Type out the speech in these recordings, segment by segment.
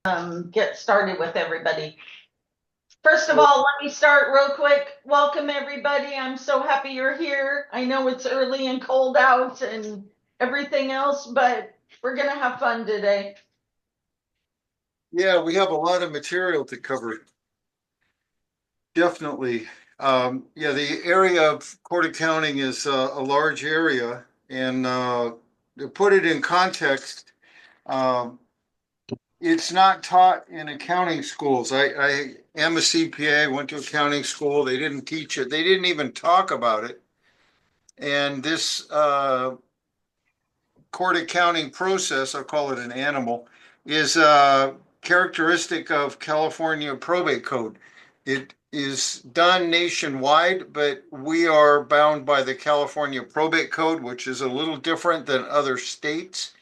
Get started with everybody. First of all, let me start real quick. Welcome everybody. I'm so happy you're here. I know it's early and cold out and everything else, but we're gonna have fun today. Yeah, we have a lot of material to cover. Definitely. Yeah, the area of Court Accounting is a large area, and to put it in context, um, it's not taught in accounting schools. I am a CPA, went to accounting school. They didn't teach it. They didn't even talk about it. And this court accounting process, I'll call it an animal, is characteristic of California probate code. It is done nationwide, but we are bound by the California probate code, which is a little different than other states.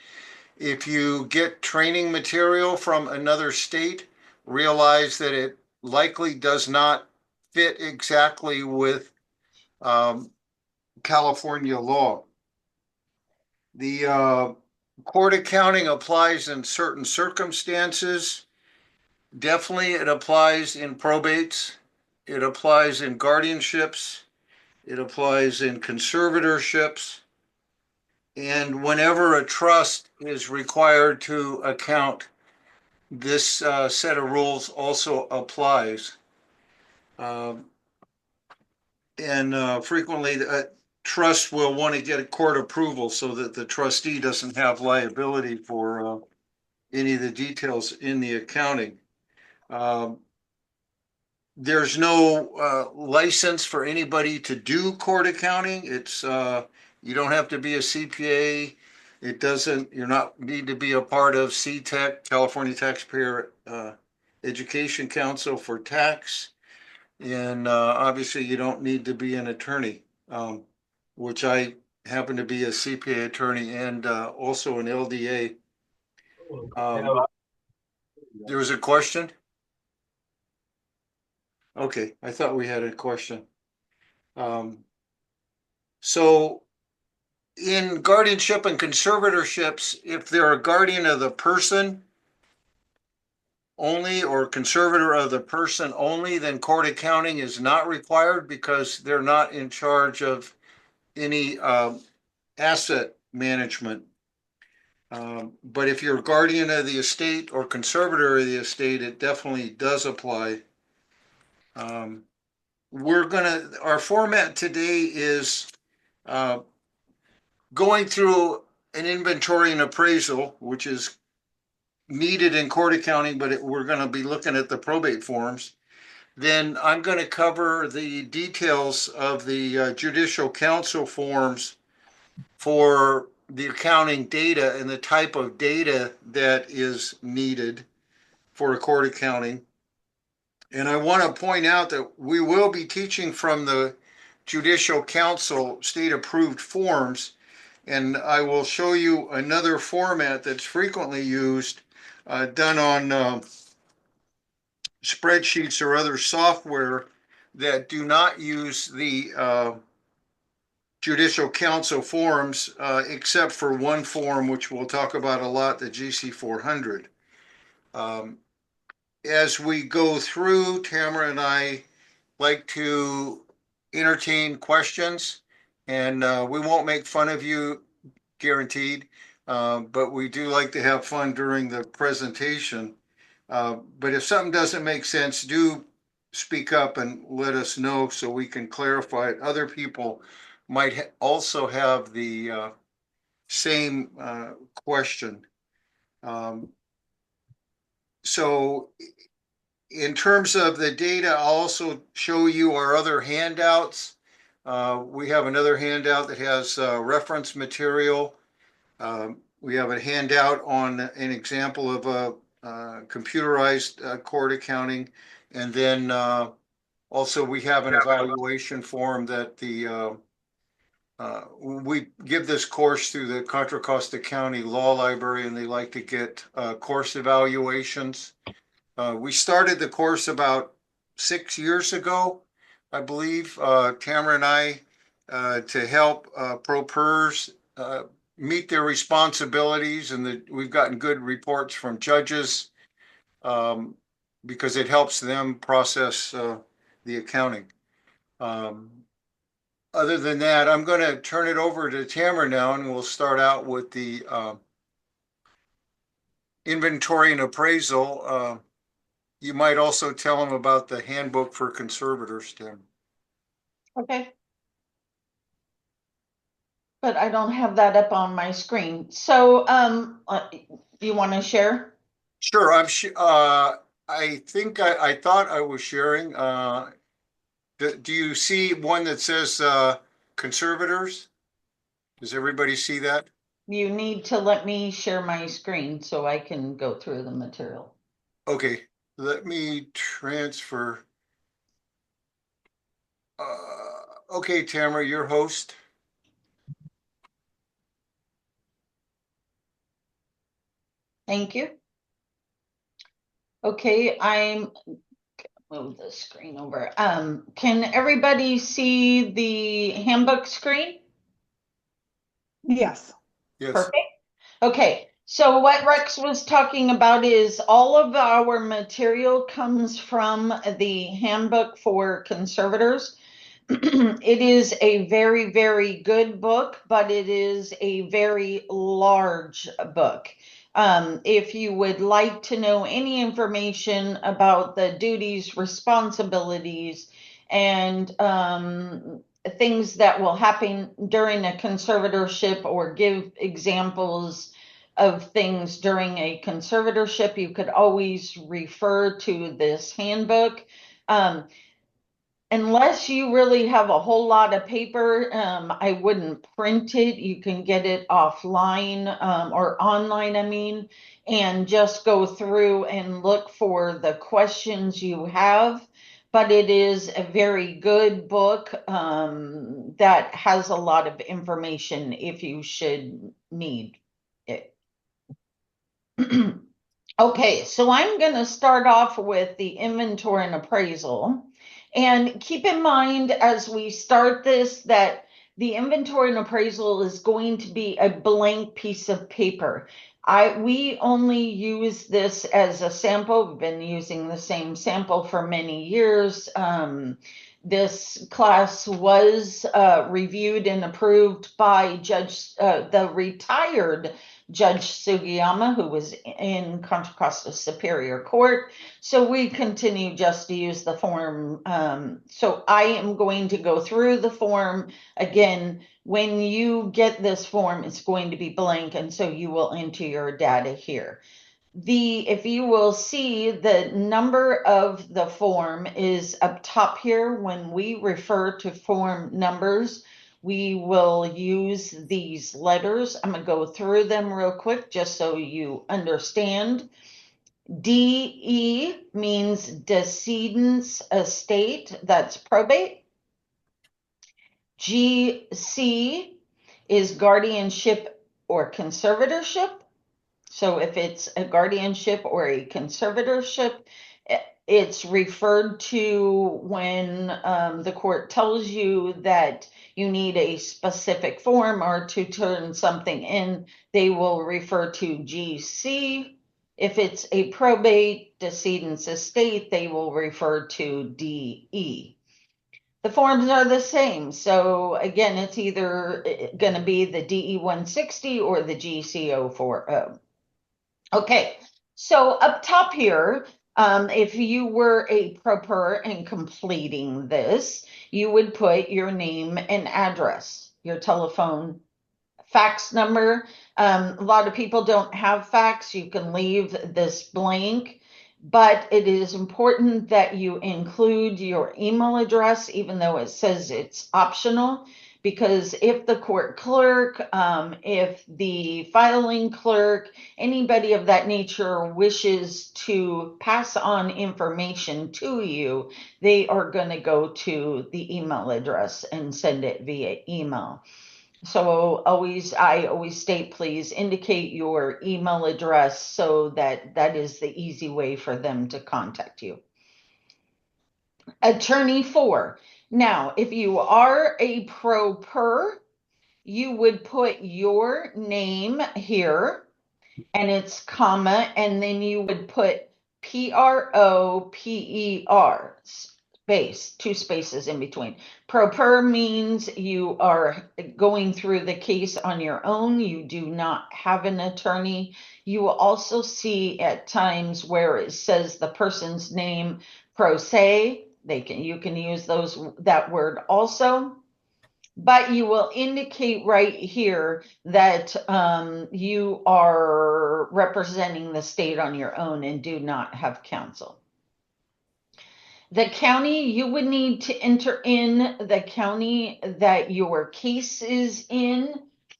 If you get training material from another state, realize that it likely does not fit exactly with um, California law. The court accounting applies in certain circumstances. Definitely, it applies in probates. It applies in guardianships. It applies in conservatorships. And whenever a trust is required to account, this set of rules also applies. Um, and frequently, a trust will want to get a court approval so that the trustee doesn't have liability for any of the details in the accounting. Um, there's no license for anybody to do court accounting. It's you don't have to be a CPA. It doesn't. You're not need to be a part of CTEC, California Taxpayer Education Council for tax, and obviously you don't need to be an attorney, which I happen to be a CPA attorney and also an LDA. Um, there was a question. Okay, I thought we had a question. Um, so in guardianship and conservatorships, if they're a guardian of the person only or conservator of the person only, then court accounting is not required because they're not in charge of any asset management. But if you're guardian of the estate or conservator of the estate, it definitely does apply. Um, our format today is uh, going through an inventory and appraisal, which is needed in court accounting, but we're going to be looking at the probate forms. Then I'm going to cover the details of the judicial council forms for the accounting data and the type of data that is needed for a court accounting. And I want to point out that we will be teaching from the judicial council state approved forms. And I will show you another format that's frequently used, done on spreadsheets or other software that do not use the judicial council forms, except for one form, which we'll talk about a lot, the GC 400. Um, as we go through, Tamara and I like to entertain questions, and we won't make fun of you, guaranteed. But we do like to have fun during the presentation. But if something doesn't make sense, do speak up and let us know so we can clarify it. Other people might also have the same question. Um, so in terms of the data, I'll also show you our other handouts. We have another handout that has reference material. We have a handout on an example of a computerized court accounting. And then also we have an evaluation form that we give this course through the Contra Costa County Law Library, and they like to get course evaluations. We started the course about 6 years ago, I believe, Tamara and I, to help pro pers meet their responsibilities, and we've gotten good reports from judges because it helps them process the accounting. Um, Other than that, I'm going to turn it over to Tamara now, and we'll start out with the inventory and appraisal. You might also tell them about the handbook for conservators, Tim. Okay. But I don't have that up on my screen. So, you want to share? Sure, I think I thought I was sharing. Do you see one that says conservators? Does everybody see that? You need to let me share my screen so I can go through the material. Okay, let me transfer. Okay, Tamara, your host. Thank you. Okay, I'm move the screen over. Can everybody see the handbook screen? Yes. Yes. Perfect. Okay, so what Rex was talking about is all of our material comes from the handbook for conservators. It is a very, very good book, but it is a very large book. If you would like to know any information about the duties, responsibilities, and things that will happen during a conservatorship or give examples of things during a conservatorship, you could always refer to this handbook. Unless you really have a whole lot of paper, I wouldn't print it. You can get it offline, or online, I mean, and just go through and look for the questions you have. But it is a very good book, that has a lot of information if you should need it. Okay, so I'm going to start off with the inventory and appraisal. And keep in mind as we start this that the inventory and appraisal is going to be a blank piece of paper. We only use this as a sample. We've been using the same sample for many years. This class was reviewed and approved by the retired Judge Sugiyama, who was in Contra Costa Superior Court. So we continue just to use the form. So I am going to go through the form. Again, when you get this form, it's going to be blank, and so you will enter your data here. If you will see, the number of the form is up top here. When we refer to form numbers, we will use these letters. I'm going to go through them real quick just so you understand. DE means decedent's estate, that's probate. GC is guardianship or conservatorship. So if it's a guardianship or a conservatorship, it's referred to when the court tells you that you need a specific form or to turn something in, they will refer to GC. If it's a probate decedent's estate, they will refer to DE. The forms are the same. So again, it's either going to be the DE 160 or the GC 040. Okay, so up top here, if you were a proper and completing this, you would put your name and address, your telephone, fax number. A lot of people don't have fax. You can leave this blank, but it is important that you include your email address, even though it says it's optional. Because if the court clerk, if the filing clerk, anybody of that nature wishes to pass on information to you, they are going to go to the email address and send it via email. So I always state, please indicate your email address so that is the easy way for them to contact you. Attorney for. Now, if you are a pro per, you would put your name here and it's comma, and then you would put Proper, space, two spaces in between. Proper means you are going through the case on your own. You do not have an attorney. You will also see at times where it says the person's name pro se. You can use that word also. But you will indicate right here that you are representing the state on your own and do not have counsel. The county, you would need to enter in the county that your case is in.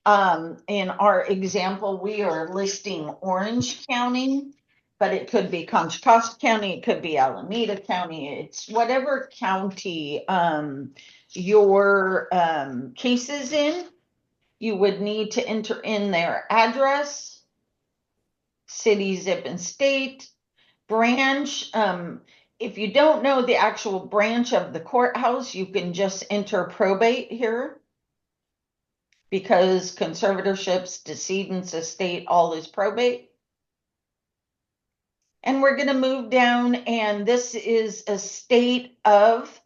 In our example, we are listing Orange County, but it could be Contra Costa County, it could be Alameda County. It's whatever county your case is in. You would need to enter in their address, city, zip, and state, branch. If you don't know the actual branch of the courthouse, you can just enter probate here because conservatorships, decedents, estate, all is probate. And we're going to move down, and this is a state of,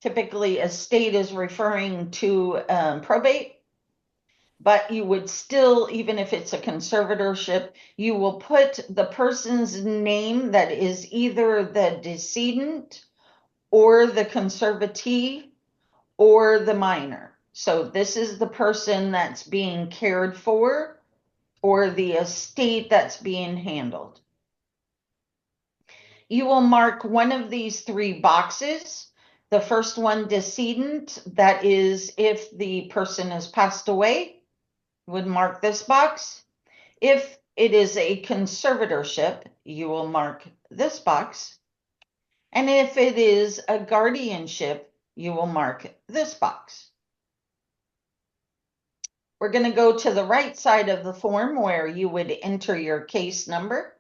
typically a state is referring to probate. But you would still, even if it's a conservatorship, you will put the person's name that is either the decedent or the conservatee or the minor. So this is the person that's being cared for or the estate that's being handled. You will mark one of these three boxes. The first one, decedent, that is if the person has passed away. Would mark this box. If it is a conservatorship, you will mark this box. And if it is a guardianship, you will mark this box. We're going to go to the right side of the form where you would enter your case number.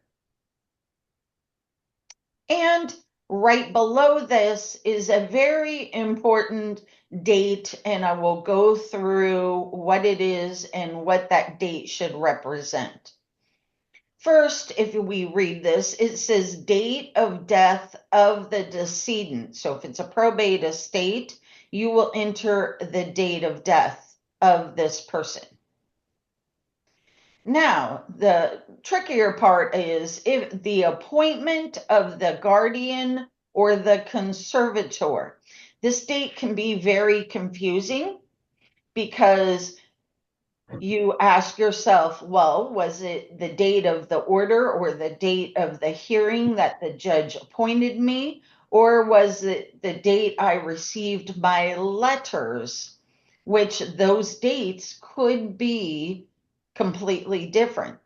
And right below this is a very important date, and I will go through what it is and what that date should represent. First, if we read this, it says date of death of the decedent. So if it's a probate estate, you will enter the date of death of this person. Now, the trickier part is if the appointment of the guardian or the conservator. This date can be very confusing because you ask yourself, well, was it the date of the order or the date of the hearing that the judge appointed me? Or was it the date I received my letters, which those dates could be completely different.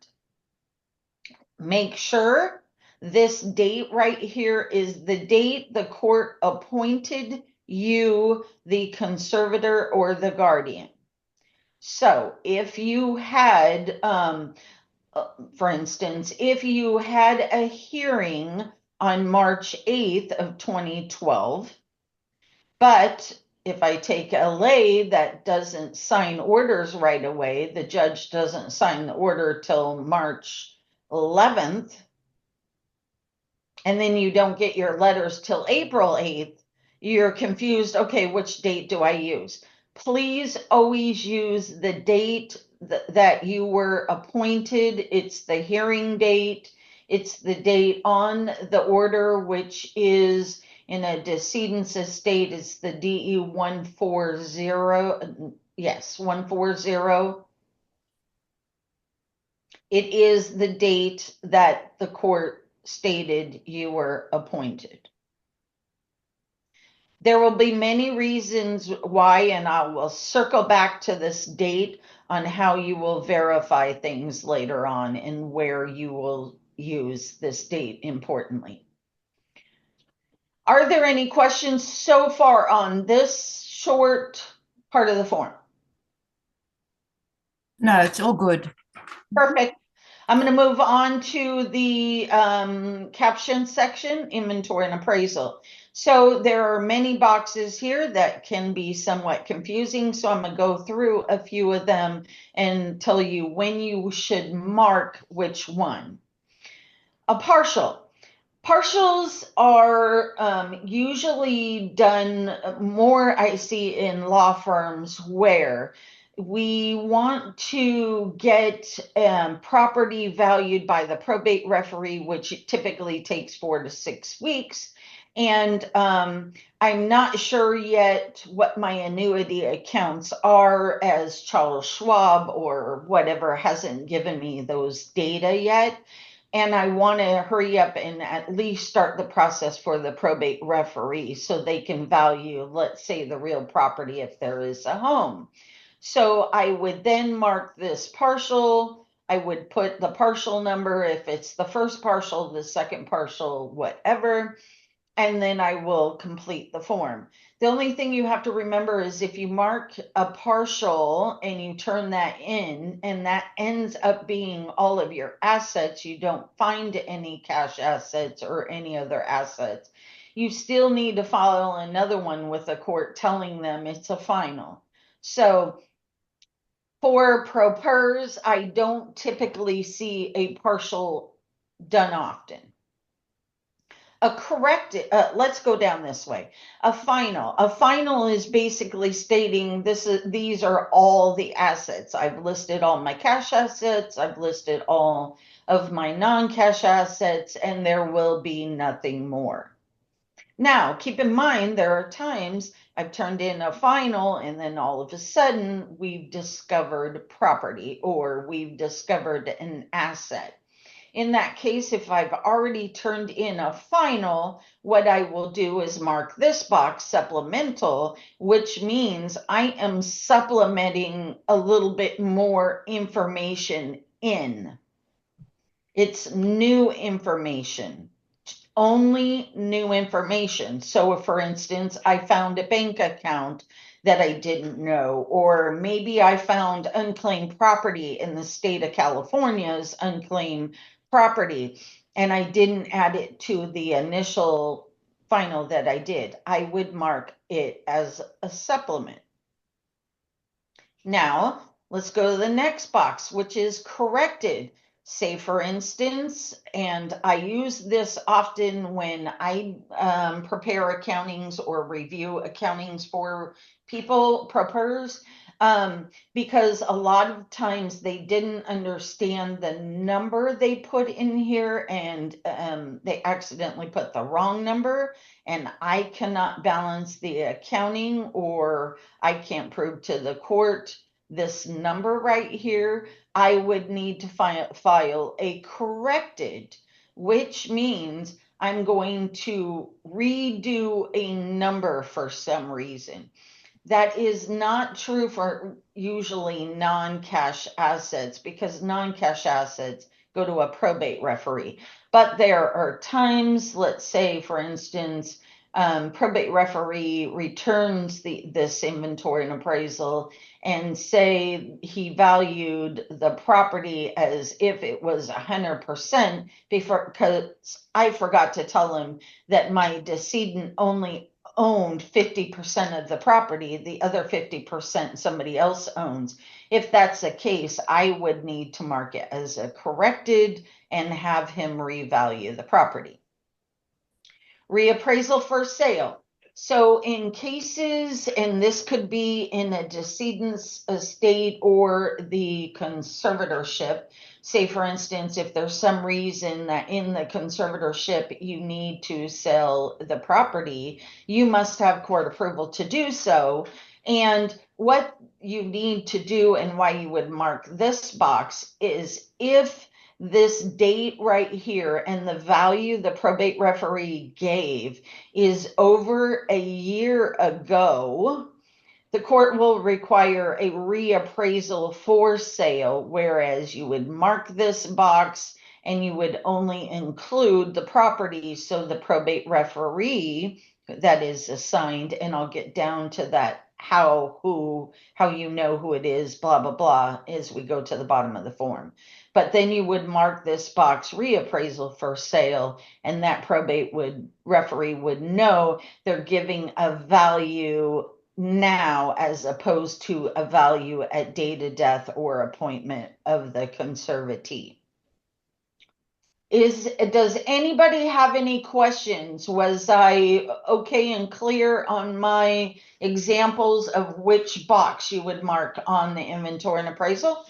Make sure this date right here is the date the court appointed you the conservator or the guardian. So if you had, for instance, if you had a hearing on March 8th of 2012, but if I take LA that doesn't sign orders right away, the judge doesn't sign the order till March 11th, and then you don't get your letters till April 8th, you're confused. Okay, which date do I use? Please always use the date that you were appointed. It's the hearing date. It's the date on the order, which is in a decedent's estate. It's the DE 140. Yes, 140. It is the date that the court stated you were appointed. There will be many reasons why, and I will circle back to this date on how you will verify things later on and where you will use this date importantly. Are there any questions so far on this short part of the form? No, it's all good. Perfect. I'm going to move on to the caption section, inventory and appraisal. So there are many boxes here that can be somewhat confusing. So I'm going to go through a few of them and tell you when you should mark which one. A partial. Partials are usually done more, I see, in law firms where we want to get property valued by the probate referee, which typically takes 4 to 6 weeks. And I'm not sure yet what my annuity accounts are, as Charles Schwab or whatever hasn't given me those data yet. And I want to hurry up and at least start the process for the probate referee so they can value, let's say, the real property if there is a home. So I would then mark this partial. I would put the partial number if it's the first partial, the second partial, whatever, and then I will complete the form. The only thing you have to remember is if you mark a partial and you turn that in, and that ends up being all of your assets, you don't find any cash assets or any other assets, you still need to file another one with the court telling them it's a final. So for propers, I don't typically see a partial done often. A corrected, let's go down this way. A final is basically stating these are all the assets. I've listed all my cash assets, I've listed all of my non-cash assets, and there will be nothing more. Now, keep in mind, there are times I've turned in a final and then all of a sudden we've discovered property or we've discovered an asset. In that case, if I've already turned in a final, what I will do is mark this box supplemental, which means I am supplementing a little bit more information in. It's new information, only new information. So if, for instance, I found a bank account that I didn't know, or maybe I found unclaimed property in the state of California's unclaimed property, and I didn't add it to the initial final that I did, I would mark it as a supplement. Now, let's go to the next box, which is corrected. Say, for instance, and I use this often when I prepare accountings or review accountings for people, propers, because a lot of times they didn't understand the number they put in here and they accidentally put the wrong number, and I cannot balance the accounting or I can't prove to the court this number right here. I would need to file a corrected, which means I'm going to redo a number for some reason. That is not true for usually non-cash assets because non-cash assets go to a probate referee. But there are times, let's say, for instance, probate referee returns this inventory and appraisal and say he valued the property as if it was 100% because I forgot to tell him that my decedent only owned 50% of the property, the other 50% somebody else owns. If that's the case, I would need to mark it as a corrected and have him revalue the property. Reappraisal for sale. So in cases, and this could be in a decedent's estate or the conservatorship, say for instance, if there's some reason that in the conservatorship you need to sell the property, you must have court approval to do so. And what you need to do and why you would mark this box is if this date right here and the value the probate referee gave is over a year ago, the court will require a reappraisal for sale, whereas you would mark this box and you would only include the property so the probate referee that is assigned, and I'll get down to that how you know who it is, blah blah blah, as we go to the bottom of the form. But then you would mark this box reappraisal for sale, and that probate referee would know they're giving a value now as opposed to a value at date of death or appointment of the conservatee. Does anybody have any questions? Was I okay and clear on my examples of which box you would mark on the inventory and appraisal?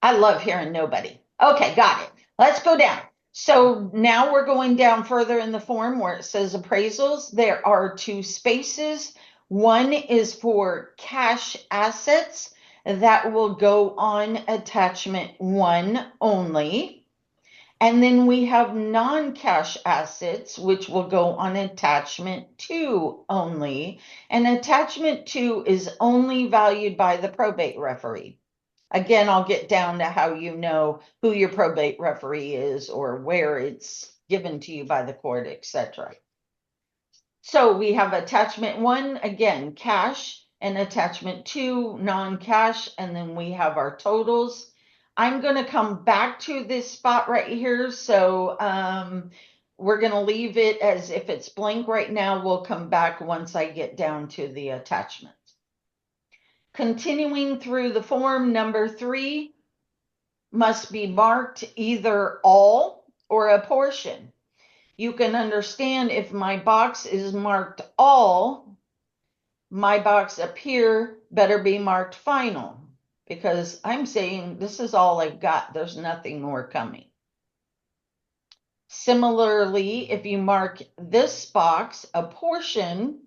I love hearing nobody. Okay, got it. Let's go down. So now we're going down further in the form where it says appraisals. There are two spaces. One is for cash assets that will go on attachment 1 only. And then we have non-cash assets, which will go on attachment 2 only. And attachment 2 is only valued by the probate referee. Again, I'll get down to how you know who your probate referee is or where it's given to you by the court, etc. So we have attachment 1, again, cash, and attachment 2, non-cash, and then we have our totals. I'm going to come back to this spot right here. So we're going to leave it as if it's blank right now. We'll come back once I get down to the attachments. Continuing through the form, number 3 must be marked either all or a portion. You can understand if my box is marked all, my box up here better be marked final, because I'm saying this is all I've got. There's nothing more coming. Similarly, if you mark this box a portion,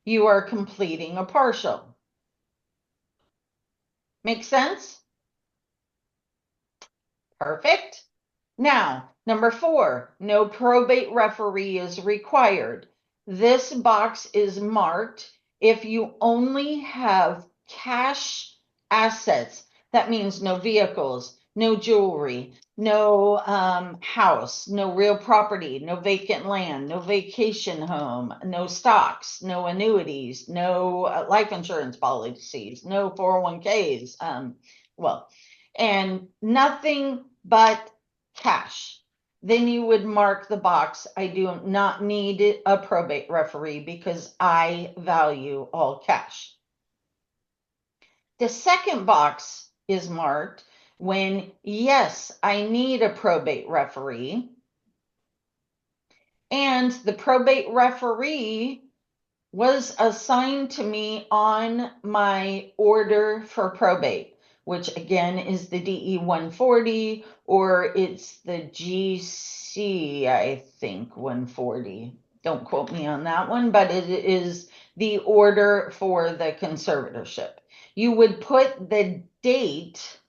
you are completing a partial. Make sense? Perfect. Now, number 4, no probate referee is required. This box is marked if you only have cash assets. That means no vehicles, no jewelry, no house, no real property, no vacant land, no vacation home, no stocks, no annuities, no life insurance policies, no 401ks. And nothing but cash. Then you would mark the box, I do not need a probate referee because I value all cash. The second box is marked when, yes, I need a probate referee. And the probate referee was assigned to me on my order for probate, which again is the DE 140, or it's the GC, I think 140. Don't quote me on that one, but it is the order for the conservatorship. You would put the date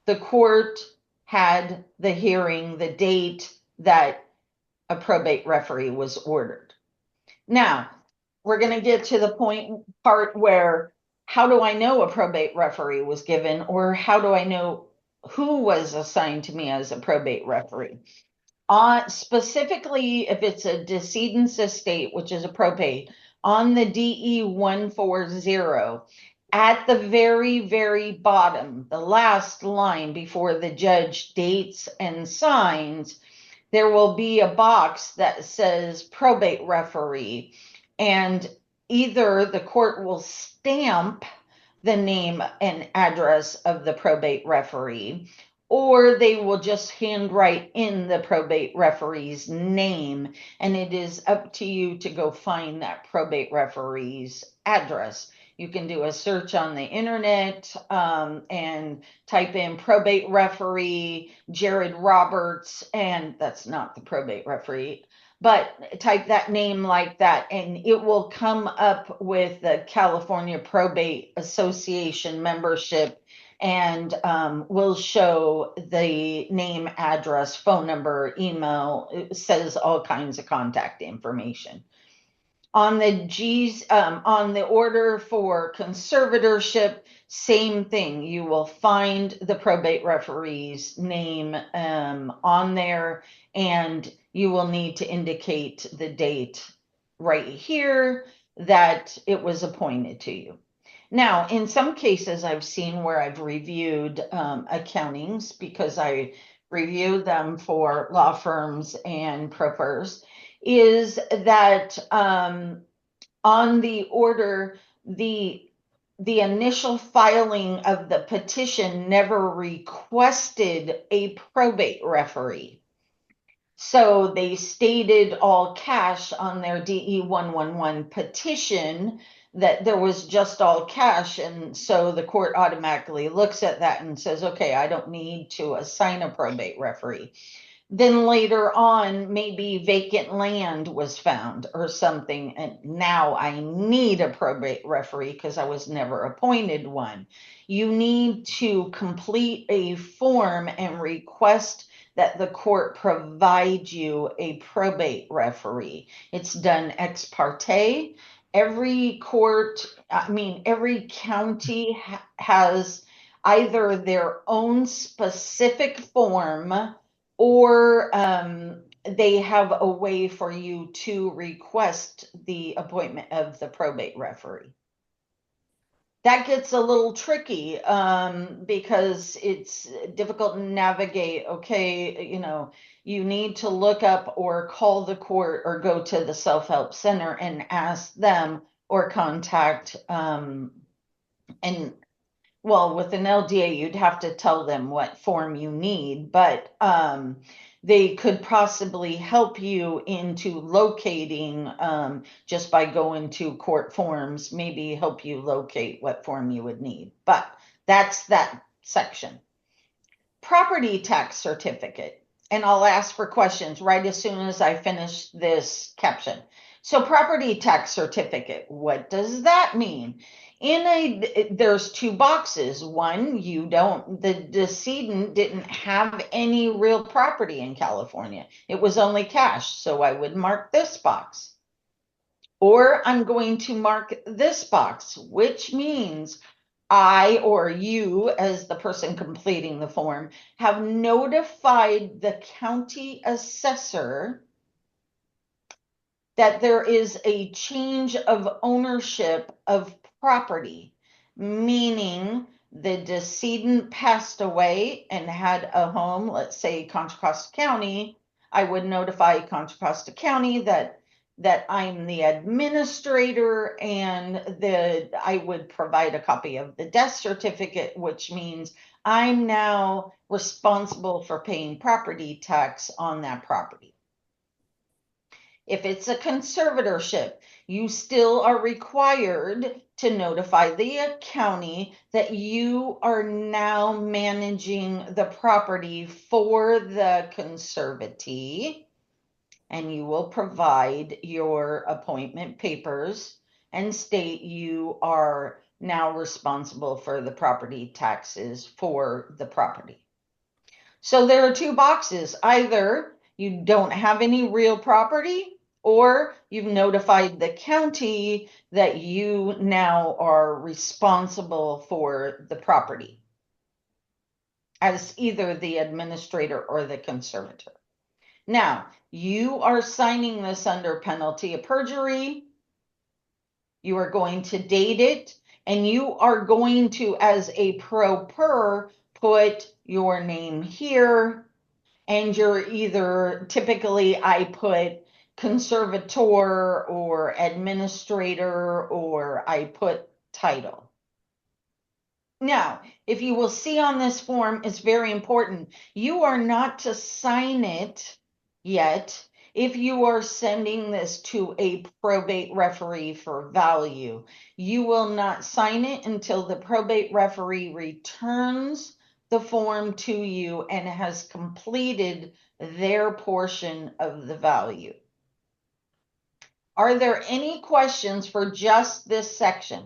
the court had the hearing, the date that a probate referee was ordered. Now, we're going to get to the part where how do I know a probate referee was given, or how do I know who was assigned to me as a probate referee? Specifically, if it's a decedent's estate, which is a probate, on the DE 140, at the very, very bottom, the last line before the judge dates and signs, there will be a box that says probate referee, and either the court will stamp the name and address of the probate referee, or they will just handwrite in the probate referee's name, and it is up to you to go find that probate referee's address. You can do a search on the internet and type in probate referee Jared Roberts, and that's not the probate referee, but type that name like that, and it will come up with the California Probate Association membership, and will show the name, address, phone number, email. It says all kinds of contact information. On the order for conservatorship, same thing. You will find the probate referee's name on there, and you will need to indicate the date right here that it was appointed to you. Now, in some cases I've seen where I've reviewed accountings, because I review them for law firms and propers, is that on the order, the the initial filing of the petition never requested a probate referee. So they stated all cash on their DE 111 petition that there was just all cash. And so the court automatically looks at that and says, okay, I don't need to assign a probate referee. Then later on, maybe vacant land was found or something, and now I need a probate referee because I was never appointed one. You need to complete a form and request that the court provide you a probate referee. It's done ex parte. Every court, every county has either their own specific form, or they have a way for you to request the appointment of the probate referee. That gets a little tricky because it's difficult to navigate. Okay, you need to look up or call the court or go to the self-help center and ask them, or contact and well, with an LDA, you'd have to tell them what form you need, but they could possibly help you into locating just by going to court forms, maybe help you locate what form you would need. But that's that section. Property tax certificate. And I'll ask for questions right as soon as I finish this caption. So property tax certificate, what does that mean? There's two boxes. One, the decedent didn't have any real property in California. It was only cash. So I would mark this box. Or I'm going to mark this box, which means I, or you as the person completing the form, have notified the county assessor that there is a change of ownership of property, meaning the decedent passed away and had a home, let's say Contra Costa County. I would notify Contra Costa County that I'm the administrator, and that I would provide a copy of the death certificate, which means I'm now responsible for paying property tax on that property. If it's a conservatorship, you still are required to notify the county that you are now managing the property for the conservatee, and you will provide your appointment papers and state you are now responsible for the property taxes for the property. So there are two boxes. Either you don't have any real property, or you've notified the county that you now are responsible for the property as either the administrator or the conservator. Now, you are signing this under penalty of perjury. You are going to date it, and you are going to, as a pro per, put your name here, and you're either, typically I put conservator or administrator, or I put title. Now, if you will see on this form, it's very important. You are not to sign it yet if you are sending this to a probate referee for value. You will not sign it until the probate referee returns the form to you and has completed their portion of the value. Are there any questions for just this section?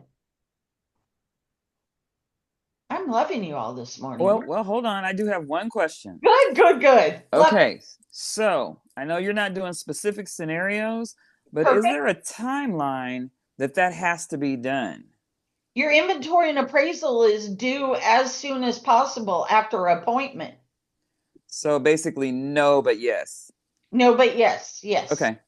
I'm loving you all this morning. Well, hold on. I do have one question. Good. Okay, so I know you're not doing specific scenarios, but Is there a timeline that has to be done? Your inventory and appraisal is due as soon as possible after appointment. So basically, no, but yes. No, but yes. Okay.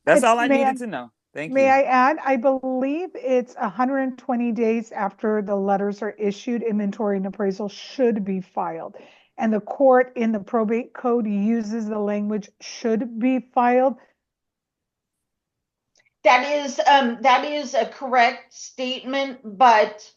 That's all I needed to know. Thank you. May I add, I believe it's 120 days after the letters are issued, inventory and appraisal should be filed. And the court in the probate code uses the language should be filed. That is a correct statement, but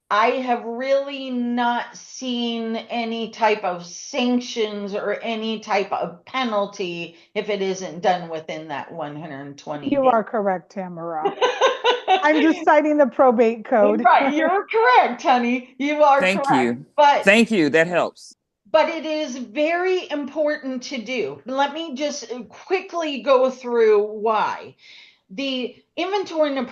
I have really not seen any type of sanctions or any type of penalty if it isn't done within that 120 You days. are correct, Tamara. I'm just citing the probate code. Right, you're correct, honey. You are Thank correct. you. But Thank you. That helps. it is very important to do. Let me just quickly go through why. The inventory and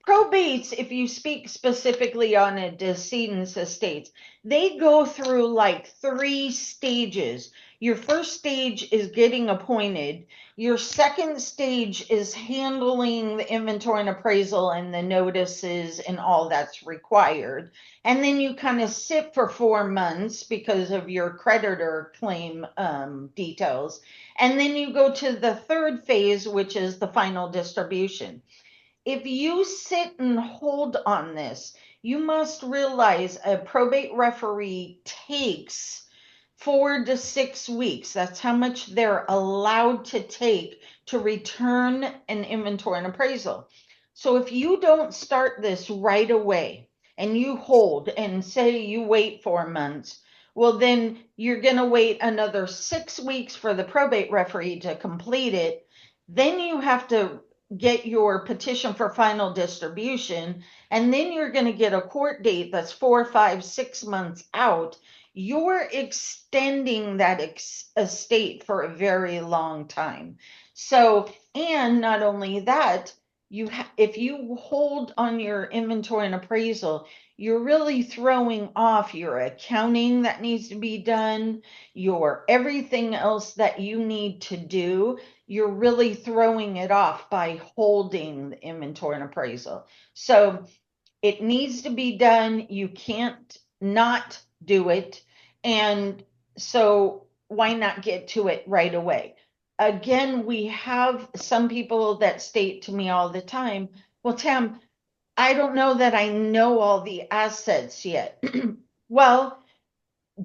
probates, if you speak specifically on a decedent's estates, they go through like 3 stages. Your first stage is getting appointed. Your second stage is handling the inventory and appraisal and the notices and all that's required. And then you kind of sit for 4 months because of your creditor claim details. And then you go to the third phase, which is the final distribution. If you sit and hold on this, you must realize a probate referee takes 4 to 6 weeks. That's how much they're allowed to take to return an inventory and appraisal. So if you don't start this right away and you hold and say you wait 4 months, well, then you're going to wait another 6 weeks for the probate referee to complete it. Then you have to get your petition for final distribution, and then you're going to get a court date that's 4, 5, 6 months out. You're extending that estate for a very long time. So, and not only that, if you hold on your inventory and appraisal, you're really throwing off your accounting that needs to be done, your everything else that you need to do. You're really throwing it off by holding the inventory and appraisal. So it needs to be done. You can't not do it. And so why not get to it right away? Again, we have some people that state to me all the time, well, Tam, I don't know that I know all the assets yet. Well,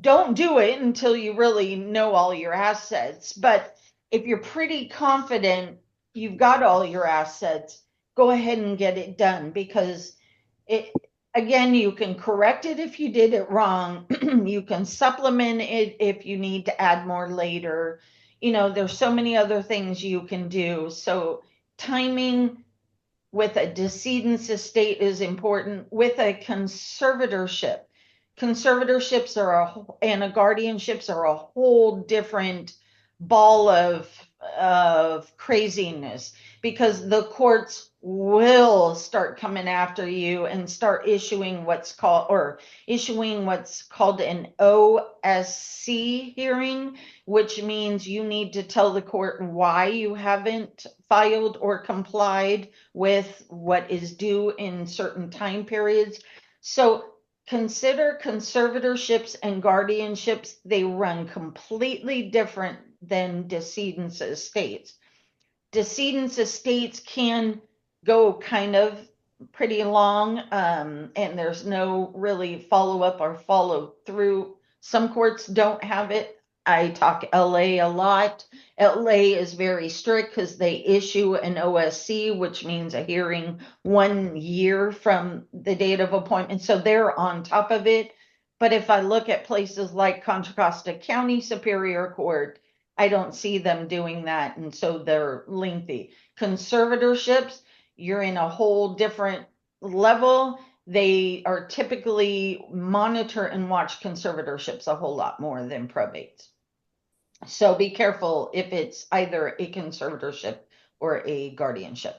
don't do it until you really know all your assets. But if you're pretty confident you've got all your assets, go ahead and get it done, because it, again, you can correct it if you did it wrong. You can supplement it if you need to add more later. There's so many other things you can do. So timing with a decedent's estate is important. With a conservatorship, conservatorships and a guardianships are a whole different ball of craziness, because the courts will start coming after you and start issuing what's called an OSC hearing, which means you need to tell the court why you haven't filed or complied with what is due in certain time periods. So consider conservatorships and guardianships. They run completely different than decedent's estates. Decedent's estates can go kind of pretty long, and there's no really follow-up or follow-through. Some courts don't have it. I talk LA a lot. LA is very strict because they issue an OSC, which means a hearing 1 year from the date of appointment. So they're on top of it. But if I look at places like Contra Costa County Superior Court, I don't see them doing that. And so they're lengthy. Conservatorships, you're in a whole different level. They are typically monitor and watch conservatorships a whole lot more than probates. So be careful if it's either a conservatorship or a guardianship.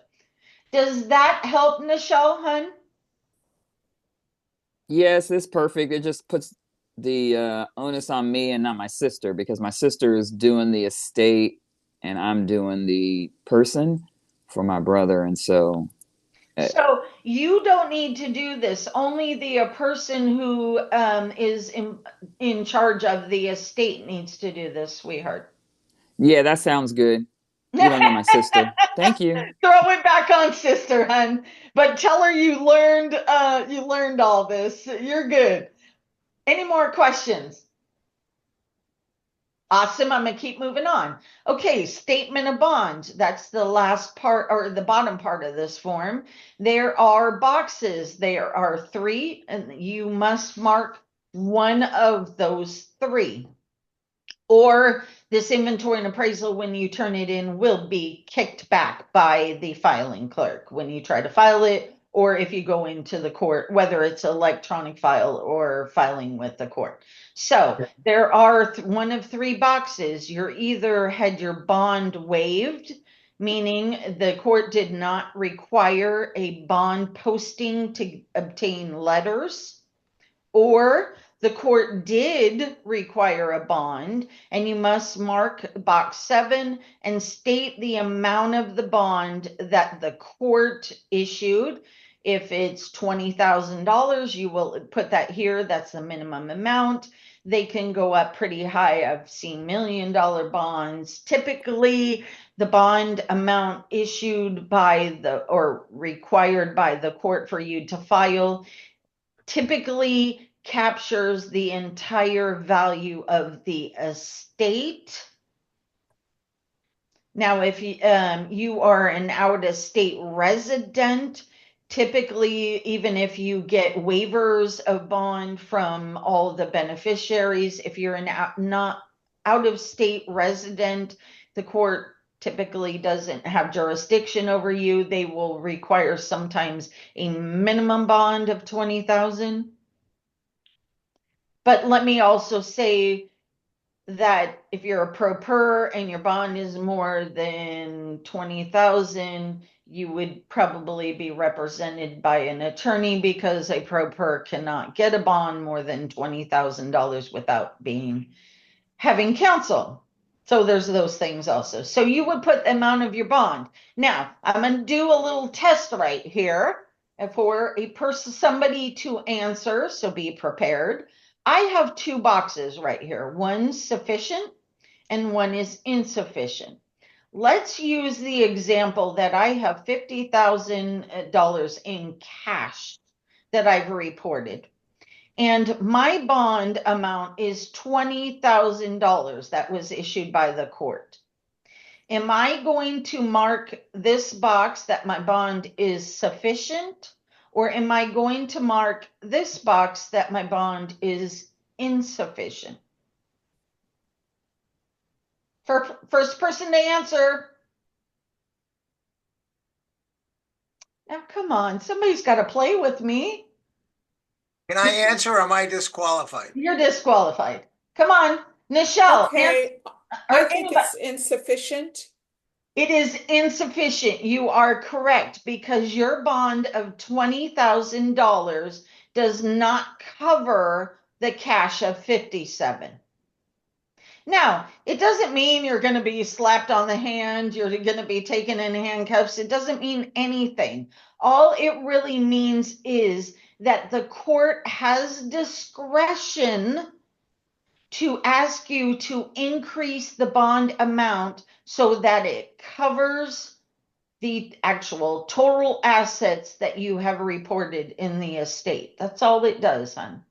Does that help, Nichelle, hun? Yes, it's perfect. It just puts the onus on me and not my sister, because my sister is doing the estate and I'm doing the person for my brother. And so So you don't need to do this. Only the person who is in charge of the estate needs to do this, sweetheart. yeah, that sounds good. You don't know my sister. Thank you. Throw it back on sister, hun. But tell her you learned all this. You're good. Any more questions? Awesome. I'm going to keep moving on. Okay, statement of bond. That's the last part or the bottom part of this form. There are boxes. There are 3, and you must mark one of those 3. Or this inventory and appraisal, when you turn it in, will be kicked back by the filing clerk when you try to file it, or if you go into the court, whether it's electronic file or filing with the court. So there are one of 3 boxes. You're either had your bond waived, meaning the court did not require a bond posting to obtain letters, or the court did require a bond, and you must mark box 7 and state the amount of the bond that the court issued. If it's $20,000, you will put that here. That's the minimum amount. They can go up pretty high. I've seen $1 million bonds. Typically, the bond amount issued by the or required by the court for you to file typically captures the entire value of the estate. Now, if you are an out-of-state resident, typically, even if you get waivers of bond from all the beneficiaries, if you're an not out-of-state resident, the court typically doesn't have jurisdiction over you. They will require sometimes a minimum bond of $20,000. But let me also say that if you're a pro per and your bond is more than 20,000, you would probably be represented by an attorney, because a pro per cannot get a bond more than $20,000 without having counsel. So there's those things also. So you would put the amount of your bond. Now, I'm going to do a little test right here for somebody to answer, so be prepared. I have 2 boxes right here. One's sufficient and one is insufficient. Let's use the example that I have $50,000 in cash that I've reported. And my bond amount is $20,000 that was issued by the court. Am I going to mark this box that my bond is sufficient? Or am I going to mark this box that my bond is insufficient? First person to answer. Now, come on, somebody's got to play with me. Can I answer or am I disqualified? You're disqualified. Come on, Nichelle. Okay, I think it's insufficient. It is insufficient. You are correct, because your bond of $20,000 does not cover the cash of $57,000. Now, it doesn't mean you're going to be slapped on the hand, you're going to be taken in handcuffs. It doesn't mean anything. All it really means is that the court has discretion to ask you to increase the bond amount so that it covers the actual total assets that you have reported in the estate. That's all it does, hon.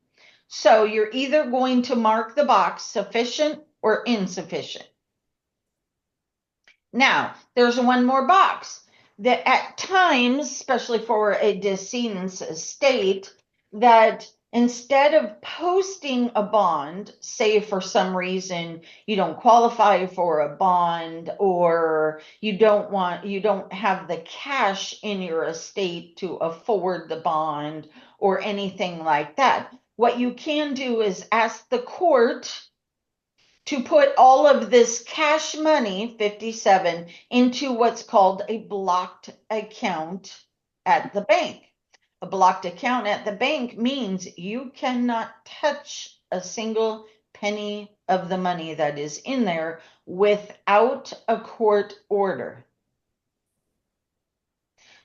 So you're either going to mark the box sufficient or insufficient. Now, there's one more box that at times, especially for a decedent's estate, that instead of posting a bond, say for some reason you don't qualify for a bond, or you don't have the cash in your estate to afford the bond or anything like that, what you can do is ask the court to put all of this cash money, 57, into what's called a blocked account at the bank. A blocked account at the bank means you cannot touch a single penny of the money that is in there without a court order.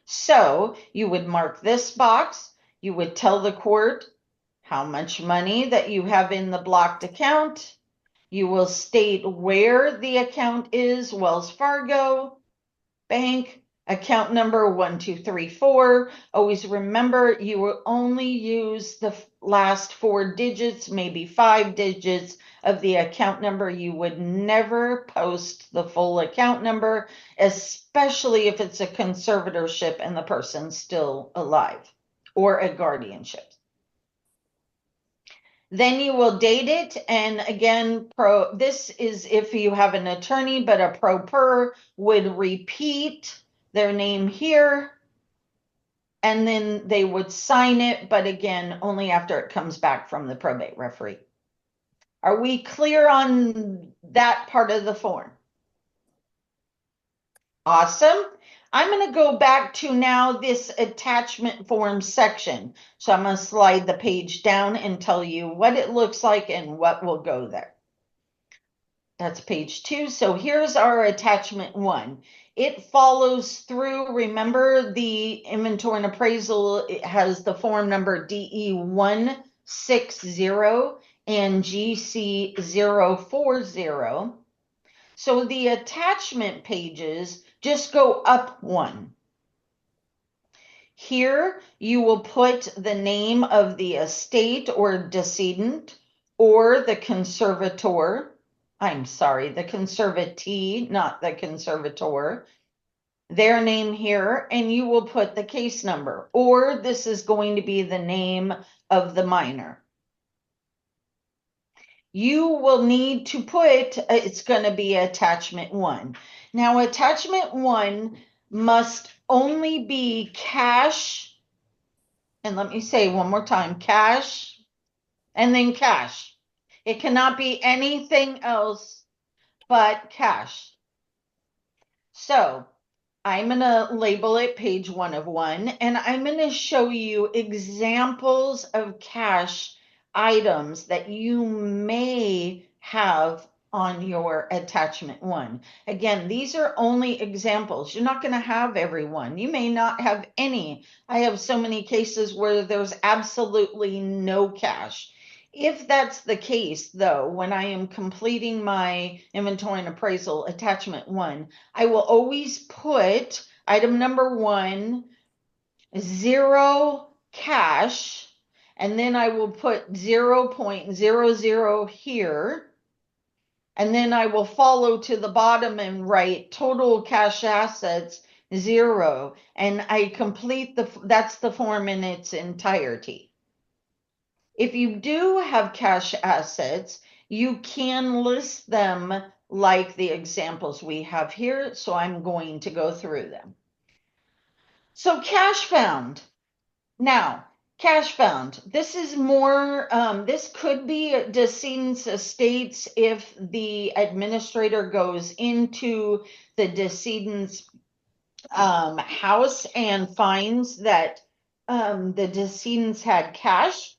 So you would mark this box, you would tell the court how much money that you have in the blocked account. You will state where the account is, Wells Fargo, bank, account number 1234. Always remember you will only use the last 4 digits, maybe 5 digits of the account number. You would never post the full account number, especially if it's a conservatorship and the person's still alive or a guardianship. Then you will date it. And again, this is if you have an attorney, but a pro per would repeat their name here. And then they would sign it, but again, only after it comes back from the probate referee. Are we clear on that part of the form? Awesome. I'm going to go back to now this attachment form section. So I'm going to slide the page down and tell you what it looks like and what will go there. That's page 2. So here's our attachment 1. It follows through. Remember, the inventory and appraisal, it has the form number DE160 and GC040. So the attachment pages just go up 1. Here you will put the name of the estate or decedent or the conservator. I'm sorry, the conservatee, not the conservator. Their name here, and you will put the case number, or this is going to be the name of the minor. You will need to put, it's going to be attachment 1. Now, attachment 1 must only be cash, and let me say one more time, cash, and then cash. It cannot be anything else but cash. So I'm going to label it page 1 of 1, and I'm going to show you examples of cash items that you may have on your attachment 1. Again, these are only examples. You're not going to have every one. You may not have any. I have so many cases where there's absolutely no cash. If that's the case, though, when I am completing my inventory and appraisal attachment 1, I will always put item number 1, 0 cash, and then I will put 0.00 here. And then I will follow to the bottom and write total cash assets 0. And I complete that's the form in its entirety. If you do have cash assets, you can list them like the examples we have here. So I'm going to go through them. So cash found. Now, cash found. This is more, this could be decedent's estates if the administrator goes into the decedent's house and finds that the decedents had cash,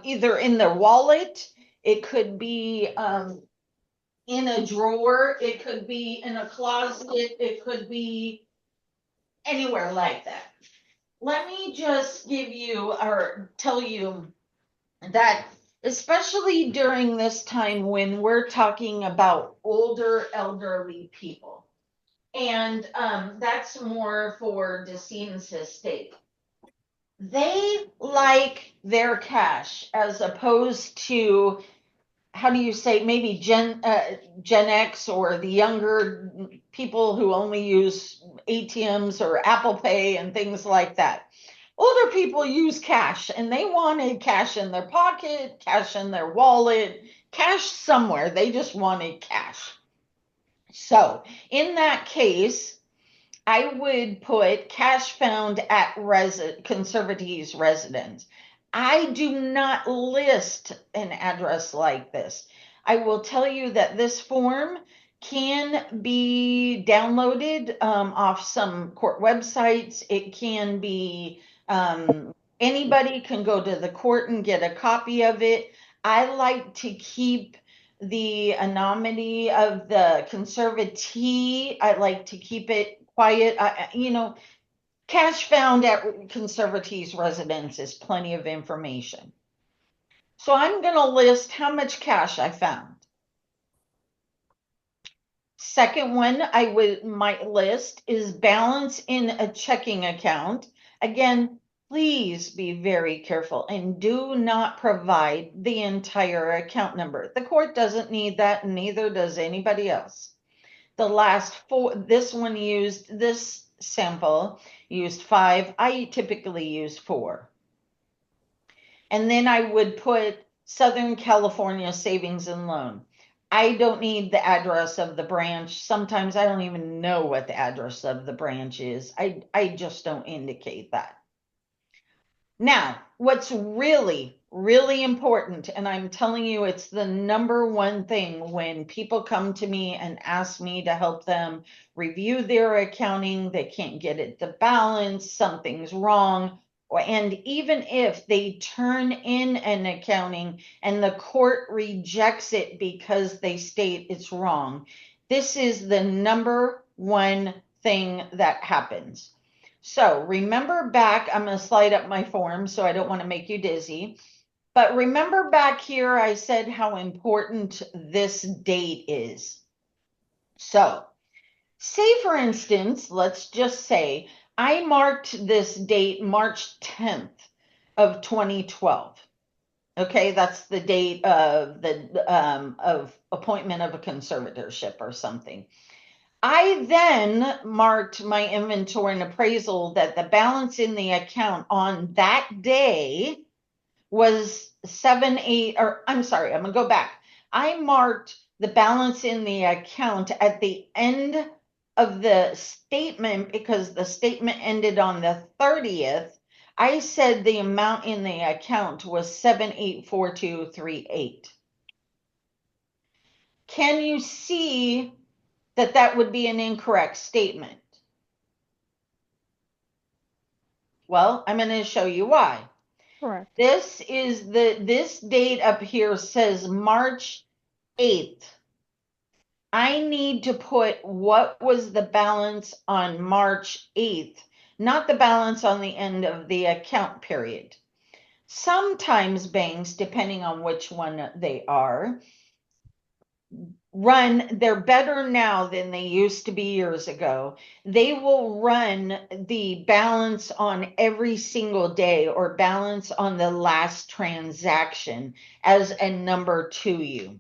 either in their wallet, it could be in a drawer, it could be in a closet, it could be anywhere like that. Let me just give you or tell you that especially during this time when we're talking about older elderly people, and that's more for decedent's estate, they like their cash as opposed to, how do you say, maybe Gen X or the younger people who only use ATMs or Apple Pay and things like that. Older people use cash and they wanted cash in their pocket, cash in their wallet, cash somewhere. They just wanted cash. So in that case, I would put cash found at conservatee's residence. I do not list an address like this. I will tell you that this form can be downloaded off some court websites. It can be, anybody can go to the court and get a copy of it. I like to keep the anonymity of the conservatee. I like to keep it quiet. Cash found at conservatee's residence is plenty of information. So I'm going to list how much cash I found. Second one I would might list is balance in a checking account. Again, please be very careful and do not provide the entire account number. The court doesn't need that, and neither does anybody else. The last four, this sample used 5. I typically use 4. And then I would put Southern California Savings and Loan. I don't need the address of the branch. Sometimes I don't even know what the address of the branch is. I just don't indicate that. Now, what's really, really important, and I'm telling you, it's the number one thing when people come to me and ask me to help them review their accounting, they can't get it to balance, something's wrong. And even if they turn in an accounting and the court rejects it because they state it's wrong, this is the number one thing that happens. So remember back, I'm going to slide up my form so I don't want to make you dizzy. But remember back here, I said how important this date is. So say, for instance, let's just say I marked this date March 10th of 2012. Okay, that's the date of the of appointment of a conservatorship or something. I then marked my inventory and appraisal that the balance in the account on that day was 7-8, or I'm sorry, I'm gonna go back. I marked the balance in the account at the end of the statement because the statement ended on the 30th. I said the amount in the account was 784238. Can you see that that would be an incorrect statement? Well, I'm going to show you why. Correct. This date up here says March 8th. I need to put what was the balance on March 8th, not the balance on the end of the account period. Sometimes banks, depending on which one they are, they're better now than they used to be years ago. They will run the balance on every single day or balance on the last transaction as a number to you.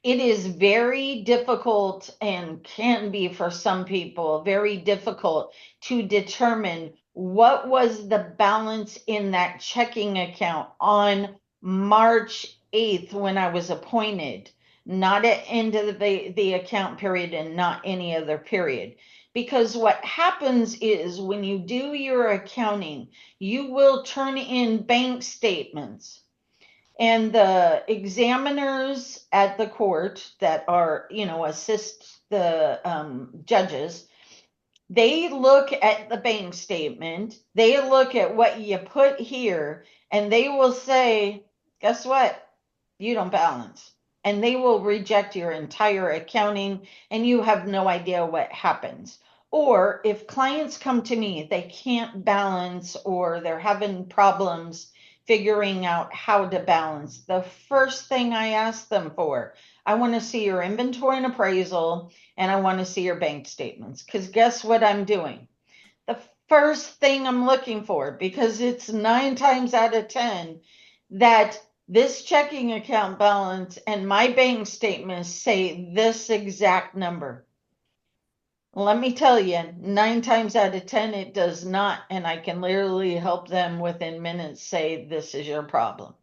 It is very difficult, and can be for some people, very difficult to determine what was the balance in that checking account on March 8th when I was appointed, not at end of the account period and not any other period. Because what happens is when you do your accounting, you will turn in bank statements. And the examiners at the court that are, assist the judges, they look at the bank statement, they look at what you put here, and they will say, guess what? You don't balance. And they will reject your entire accounting, and you have no idea what happens. Or if clients come to me, they can't balance or they're having problems figuring out how to balance, the first thing I ask them for, I want to see your inventory and appraisal, and I want to see your bank statements. Because guess what I'm doing? The first thing I'm looking for, because it's 9 times out of 10 that this checking account balance and my bank statements say this exact number. Let me tell you, 9 times out of 10, it does not. And I can literally help them within minutes say, this is your problem.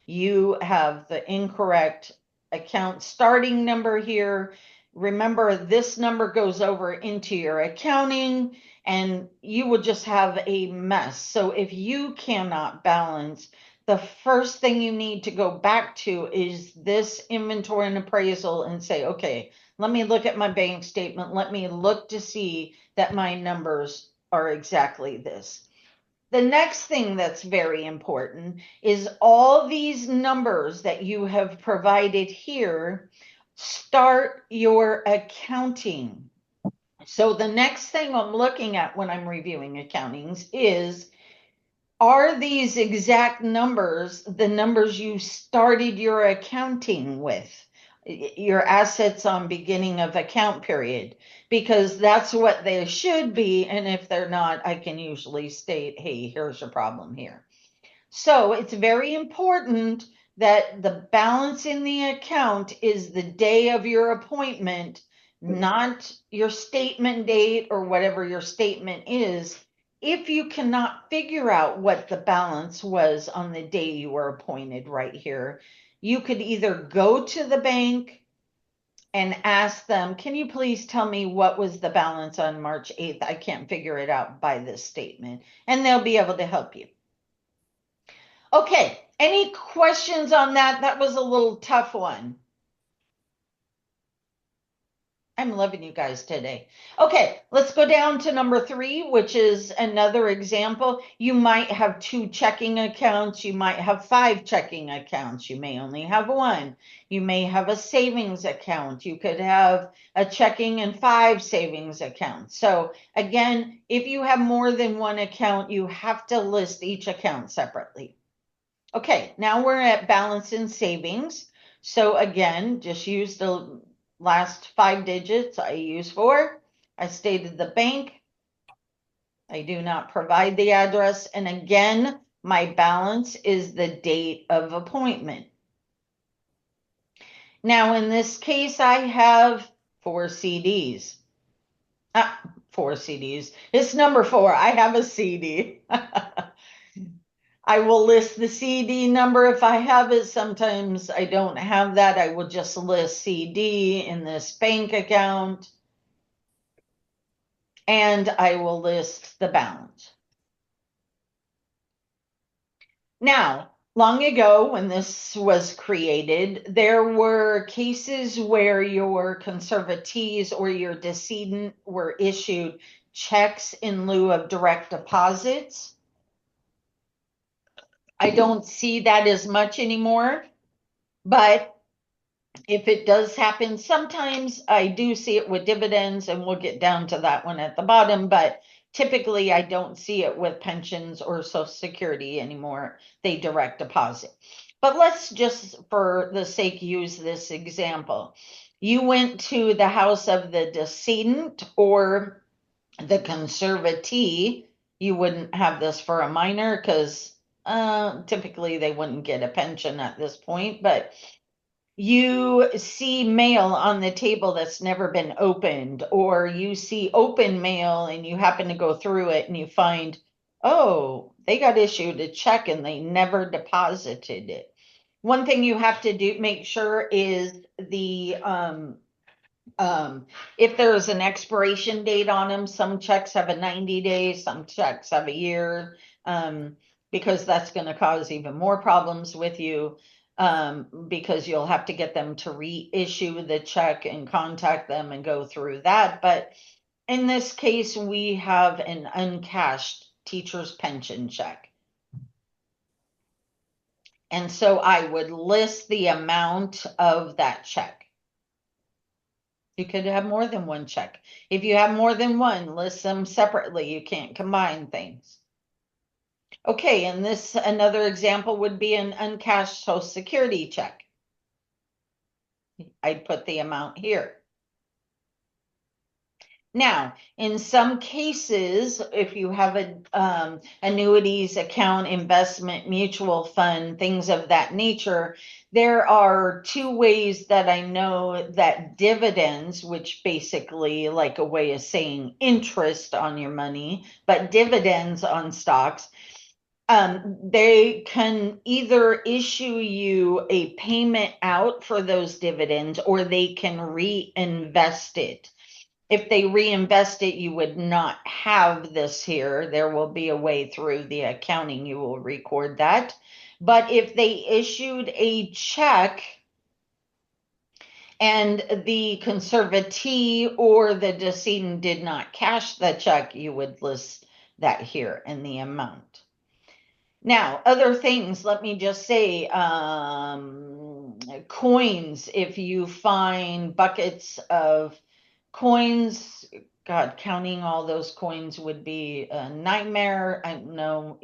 You have the incorrect account starting number here. Remember, this number goes over into your accounting and you will just have a mess. So if you cannot balance, the first thing you need to go back to is this inventory and appraisal and say, okay, let me look at my bank statement. Let me look to see that my numbers are exactly this. The next thing that's very important is all these numbers that you have provided here, start your accounting. So the next thing I'm looking at when I'm reviewing accountings is, are these exact numbers the numbers you started your accounting with? your assets on beginning of account period, because that's what they should be. And if they're not, I can usually state, hey, here's your problem here. So it's very important that the balance in the account is the day of your appointment, not your statement date or whatever your statement is. If you cannot figure out what the balance was on the day you were appointed right here, you could either go to the bank and ask them, can you please tell me what was the balance on March 8th? I can't figure it out by this statement. And they'll be able to help you. Okay, any questions on that? That was a little tough one. I'm loving you guys today. Okay, let's go down to number 3, which is another example. You might have 2 checking accounts. You might have 5 checking accounts. You may only have 1. You may have a savings account. You could have a checking and 5 savings accounts. So again, if you have more than 1 account, you have to list each account separately. Okay, now we're at balance in savings. So again, just use the last 5 digits I use for. I stated the bank. I do not provide the address. And again, my balance is the date of appointment. Now, in this case, I have 4 CDs. 4 CDs. It's number 4. I have a CD. I will list the CD number if I have it. Sometimes I don't have that. I will just list CD in this bank account. And I will list the balance. Now, long ago when this was created, there were cases where your conservatees or your decedent were issued checks in lieu of direct deposits. I don't see that as much anymore, but if it does happen, sometimes I do see it with dividends, and we'll get down to that one at the bottom, but typically I don't see it with pensions or Social Security anymore. They direct deposit. But let's just, for the sake, use this example. You went to the house of the decedent or the conservatee. You wouldn't have this for a minor because typically they wouldn't get a pension at this point, but you see mail on the table that's never been opened, or you see open mail and you happen to go through it and you find, oh, they got issued a check and they never deposited it. One thing you have to do, make sure, is the if there's an expiration date on them. Some checks have a 90 days, some checks have a year, because that's going to cause even more problems with you, because you'll have to get them to reissue the check and contact them and go through that. But in this case, we have an uncashed teacher's pension check. And so I would list the amount of that check. You could have more than one check. If you have more than one, list them separately. You can't combine things. Okay, and this, another example would be an uncashed Social Security check. I'd put the amount here. Now, in some cases, if you have a annuities account, investment, mutual fund, things of that nature, there are 2 ways that I know that dividends, which basically like a way of saying interest on your money, but dividends on stocks, they can either issue you a payment out for those dividends, or they can reinvest it. If they reinvest it, you would not have this here. There will be a way through the accounting you will record that. But if they issued a check and the conservatee or the decedent did not cash the check, you would list that here in the amount. Now, other things, let me just say, coins. If you find buckets of coins, God, counting all those coins would be a nightmare. I know,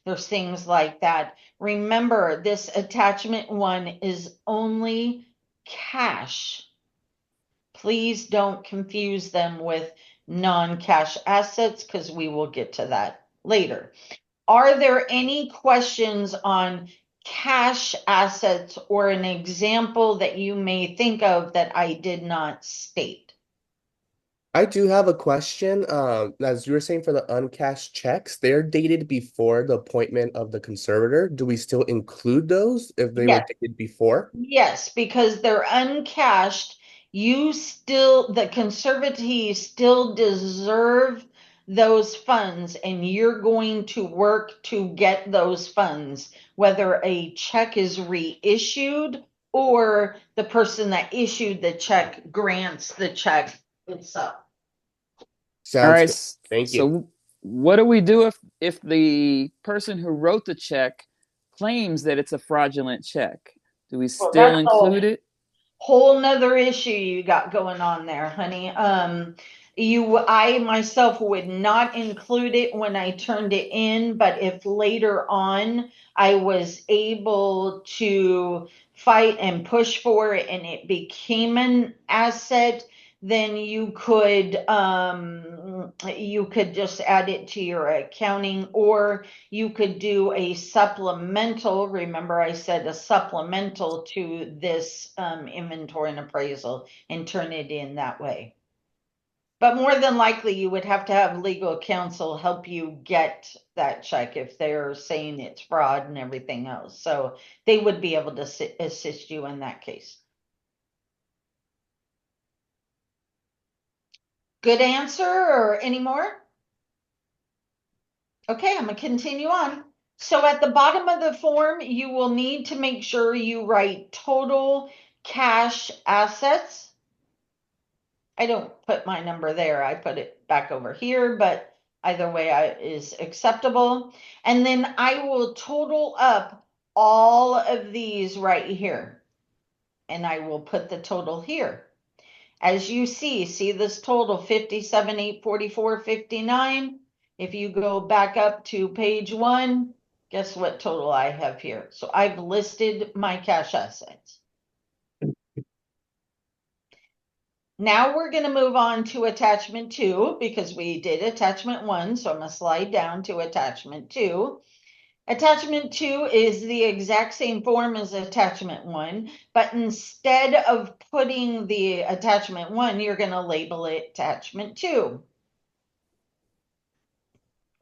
there's things like that. Remember, this attachment 1 is only cash. Please don't confuse them with non-cash assets because we will get to that later. Are there any questions on cash assets or an example that you may think of that I did not state? I do have a question. As you were saying for the uncashed checks, they're dated before the appointment of the conservator. Do we still include those if they were Yes. dated before? Yes, because they're uncashed. The conservatee still deserve those funds, and you're going to work to get those funds, whether a check is reissued or the person that issued the check grants the check itself. All Sounds right. good. Thank you. So what do we do if the person who wrote the check claims that it's a fraudulent check? Do we Well, still that's include it? whole nother issue you got going on there, honey. I myself would not include it when I turned it in, but if later on I was able to fight and push for it and it became an asset, then you could just add it to your accounting, or you could do a supplemental. Remember, I said a supplemental to this inventory and appraisal and turn it in that way. But more than likely, you would have to have legal counsel help you get that check if they're saying it's fraud and everything else. So they would be able to assist you in that case. Good answer, or any more? Okay, I'm gonna continue on. So at the bottom of the form, you will need to make sure you write total cash assets. I don't put my number there. I put it back over here, but either way is acceptable. And then I will total up all of these right here. And I will put the total here. As you see this total 57,844.59. If you go back up to page 1, guess what total I have here? So I've listed my cash assets. Now we're going to move on to attachment 2 because we did attachment 1. So I'm going to slide down to attachment 2. Attachment 2 is the exact same form as attachment 1, but instead of putting the attachment 1, you're going to label it attachment 2.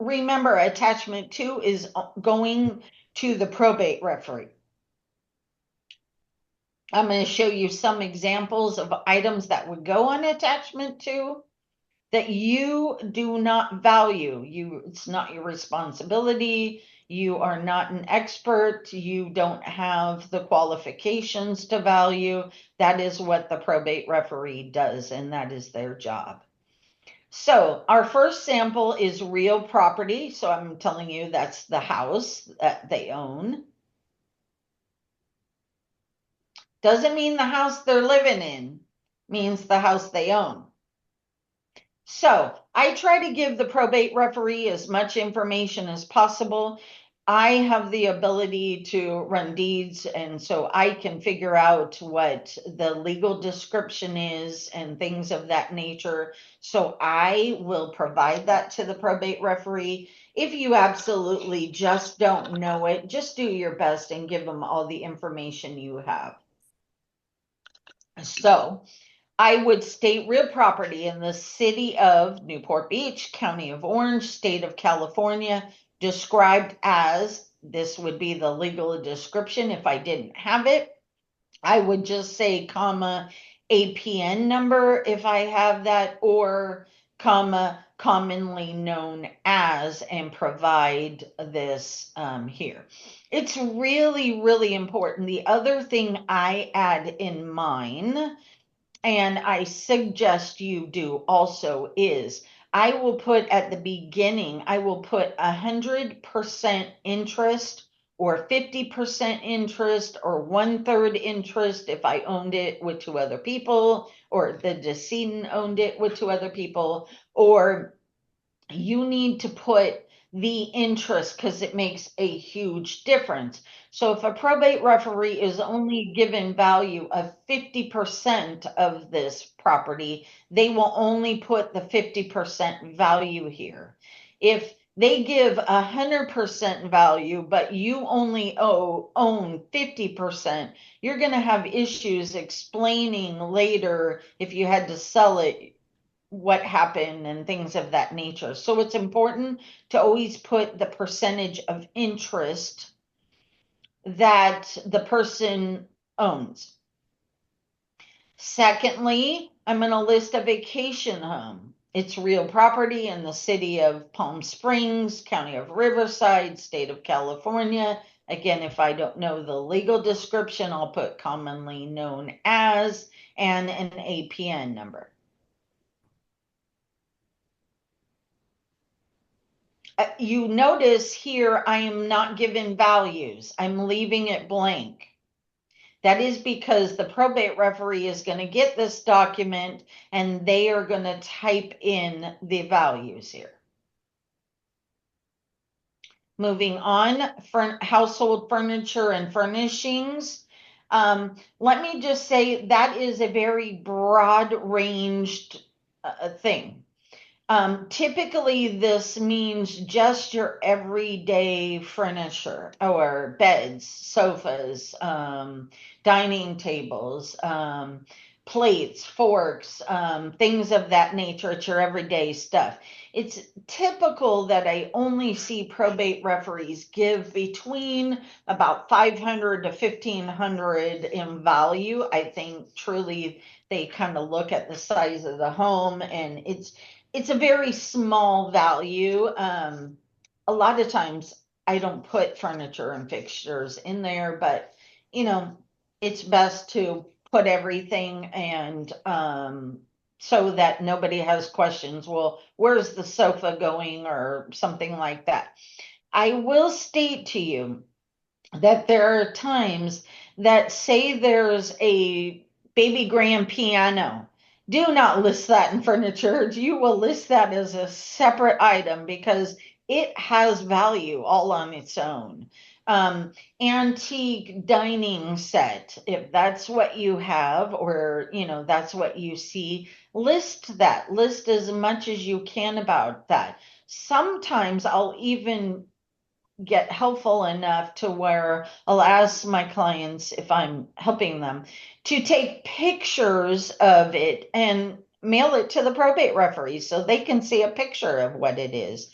Remember, attachment 2 is going to the probate referee. I'm going to show you some examples of items that would go on attachment 2 that you do not value. It's not your responsibility. You are not an expert. You don't have the qualifications to value. That is what the probate referee does, and that is their job. So our first sample is real property. So I'm telling you that's the house that they own. Doesn't mean the house they're living in, means the house they own. So I try to give the probate referee as much information as possible. I have the ability to run deeds, and so I can figure out what the legal description is and things of that nature. So I will provide that to the probate referee. If you absolutely just don't know it, just do your best and give them all the information you have. So I would state real property in the city of Newport Beach, County of Orange, state of California, described as, this would be the legal description if I didn't have it. I would just say, comma, APN number if I have that, or comma, commonly known as, and provide this here. It's really, really important. The other thing I add in mine, and I suggest you do also, is I will put at the beginning, I will put 100% interest or 50% interest or 1/3 interest if I owned it with 2 other people, or the decedent owned it with 2 other people, or you need to put the interest because it makes a huge difference. So if a probate referee is only given value of 50% of this property, they will only put the 50% value here. If they give 100% value, but you only own 50%, you're going to have issues explaining later if you had to sell it what happened and things of that nature. So it's important to always put the percentage of interest that the person owns. Secondly, I'm going to list a vacation home. It's real property in the city of Palm Springs, county of Riverside, state of California. Again, if I don't know the legal description, I'll put commonly known as and an APN number. You notice here, I am not given values. I'm leaving it blank. That is because the probate referee is going to get this document and they are going to type in the values here. Moving on, household furniture and furnishings. Let me just say that is a very broad ranged thing. Typically, this means just your everyday furniture or beds, sofas, dining tables, plates, forks, things of that nature. It's your everyday stuff. It's typical that I only see probate referees give between about 500 to 1500 in value. I think truly they kind of look at the size of the home, and it's a very small value. A lot of times I don't put furniture and fixtures in there, but it's best to put everything and so that nobody has questions. Well, where's the sofa going or something like that? I will state to you that there are times that say there's a baby grand piano. Do not list that in furniture. You will list that as a separate item because it has value all on its own. Antique dining set, if that's what you have or that's what you see, list as much as you can about that. Sometimes I'll even get helpful enough to where I'll ask my clients, if I'm helping them, to take pictures of it and mail it to the probate referee so they can see a picture of what it is.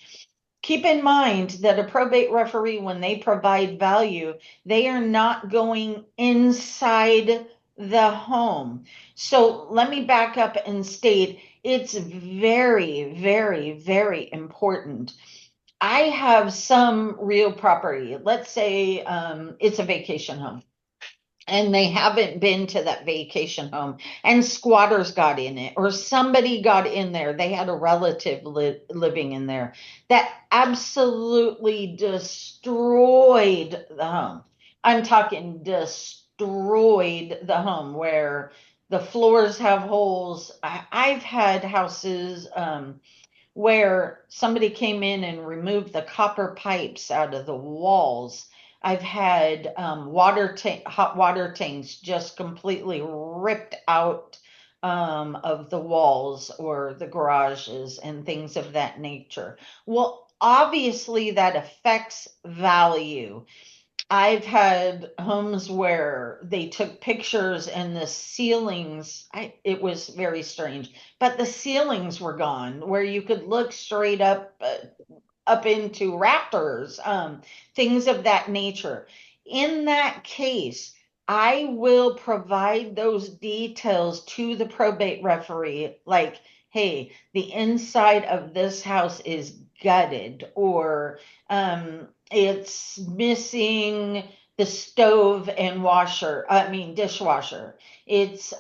Keep in mind that a probate referee, when they provide value, they are not going inside the home. So let me back up and state it's very, very, very important. I have some real property. Let's say it's a vacation home and they haven't been to that vacation home and squatters got in it or somebody got in there. They had a relative living in there that absolutely destroyed the home. I'm talking destroyed the home where the floors have holes. I've had houses where somebody came in and removed the copper pipes out of the walls. I've had hot water tanks just completely ripped out of the walls or the garages and things of that nature. Well, obviously that affects value. I've had homes where they took pictures and the ceilings, it was very strange, but the ceilings were gone where you could look straight up into rafters, things of that nature. In that case, I will provide those details to the probate referee, like, hey, the inside of this house is gutted, or it's missing the stove and dishwasher. It's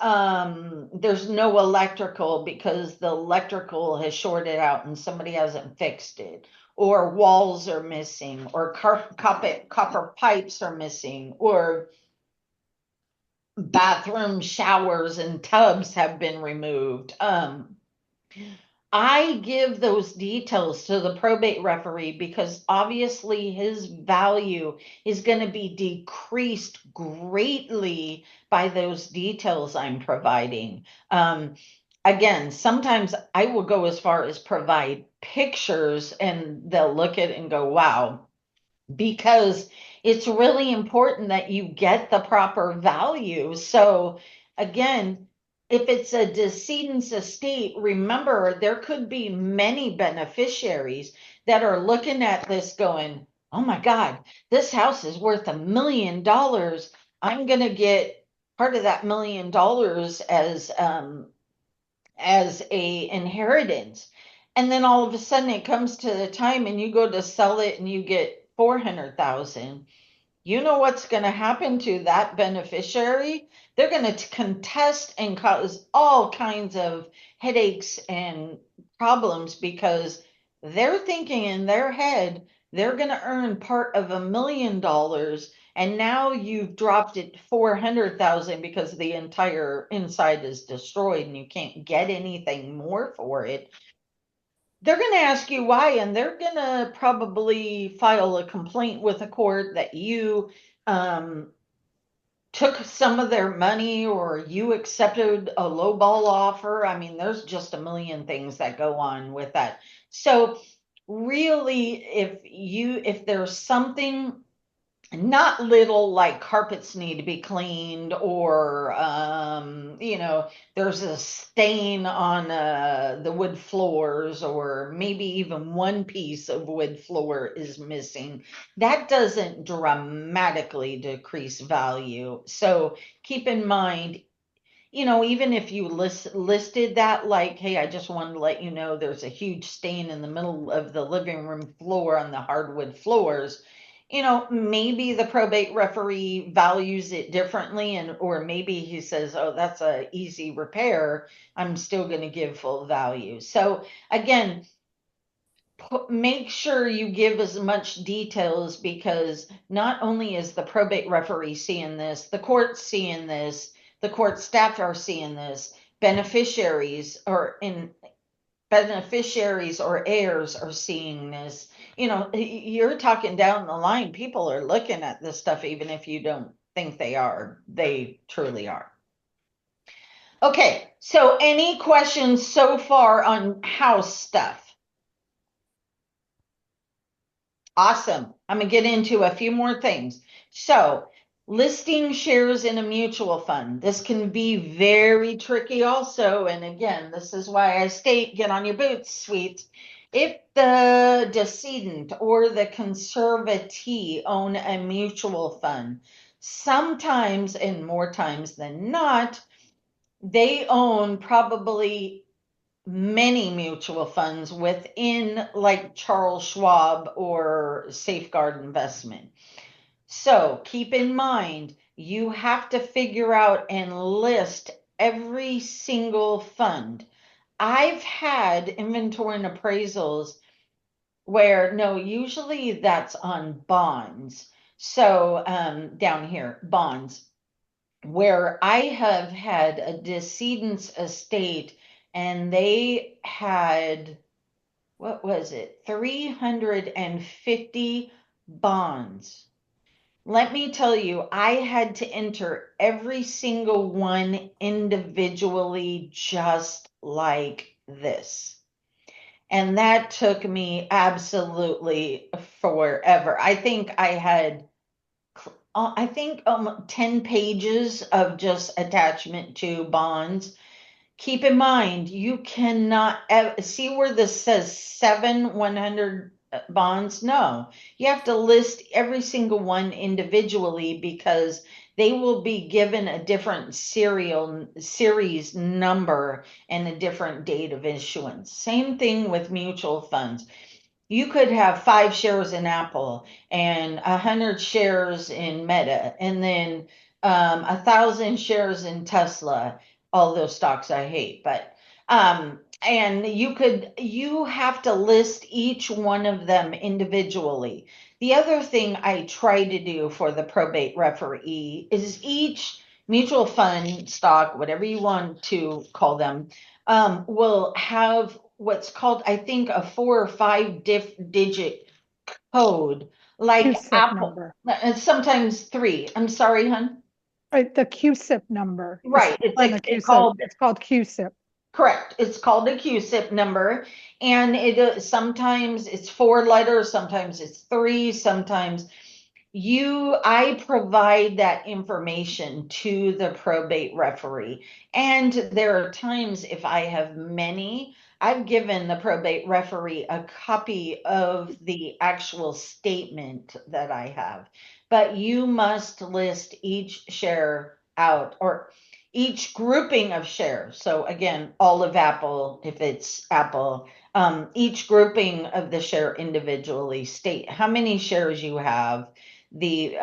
there's no electrical because the electrical has shorted out and somebody hasn't fixed it, or walls are missing, or copper pipes are missing, or bathroom showers and tubs have been removed. I give those details to the probate referee because obviously his value is going to be decreased greatly by those details I'm providing. Again, sometimes I will go as far as provide pictures and they'll look at it and go, wow, because it's really important that you get the proper value. So again, if it's a decedent's estate, remember there could be many beneficiaries that are looking at this going, oh my God, this house is worth $1 million. I'm going to get part of that $1 million as a inheritance. And then all of a sudden it comes to the time and you go to sell it and you get 400,000. You know what's going to happen to that beneficiary? They're going to contest and cause all kinds of headaches and problems because they're thinking in their head they're going to earn part of $1 million, and now you've dropped it 400,000 because the entire inside is destroyed and you can't get anything more for it. They're going to ask you why, and they're going to probably file a complaint with the court that you took some of their money or you accepted a lowball offer. I mean, there's just a million things that go on with that. So really, if there's something not little like carpets need to be cleaned or there's a stain on the wood floors or maybe even one piece of wood floor is missing, that doesn't dramatically decrease value. So keep in mind, even if you listed that like, hey, I just wanted to let you know there's a huge stain in the middle of the living room floor on the hardwood floors, maybe the probate referee values it differently, or maybe he says, oh, that's a easy repair. I'm still going to give full value. So again, make sure you give as much details, because not only is the probate referee seeing this, the court's seeing this, the court staff are seeing this, beneficiaries or heirs are seeing this. You're talking down the line. People are looking at this stuff, even if you don't think they are. They truly are. Okay, so any questions so far on house stuff? Awesome. I'm going to get into a few more things. So, listing shares in a mutual fund. This can be very tricky also. And again, this is why I state, get on your boots, sweet. If the decedent or the conservatee own a mutual fund, sometimes, and more times than not, they own probably many mutual funds within like Charles Schwab or Safeguard Investment. So keep in mind, you have to figure out and list every single fund. I've had inventory and appraisals where, no, usually that's on bonds. So down here, bonds, where I have had a decedent's estate and they had, what was it, 350 bonds. Let me tell you, I had to enter every single one individually, just like this. And that took me absolutely forever. I think I had 10 pages of just attachment to bonds. Keep in mind, you cannot see where this says 100 bonds. No, you have to list every single one individually, because they will be given a different series number and a different date of issuance. Same thing with mutual funds. You could have 5 shares in Apple and 100 shares in Meta, and then 1,000 shares in Tesla. All those stocks I hate, but and you have to list each one of them individually. The other thing I try to do for the probate referee is each mutual fund, stock, whatever you want to call them, will have what's called, I think, a 4 or 5 digit code, like QSIP Apple, number. and sometimes 3. I'm sorry, hon. Right, the QSIP number. Right. It's called QSIP. Correct. It's called a QSIP number, and sometimes it's 4 letters, sometimes it's 3, sometimes I provide that information to the probate referee. And there are times if I have many, I've given the probate referee a copy of the actual statement that I have. But you must list each share out, or each grouping of shares. So again, all of Apple, if it's Apple, each grouping of the share individually, state how many shares you have, the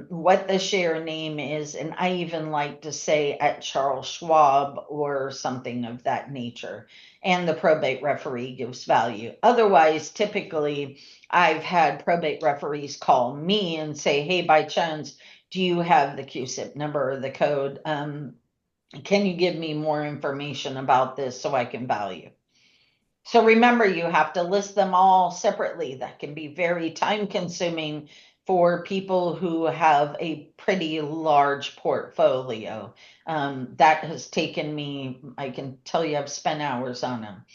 what the share name is, and I even like to say at Charles Schwab or something of that nature, and the probate referee gives value. Otherwise, typically I've had probate referees call me and say, hey, by chance, do you have the QSIP number or the code? Can you give me more information about this so I can value? So remember, you have to list them all separately. That can be very time consuming for people who have a pretty large portfolio. That has taken me, I can tell you, I've spent hours on them.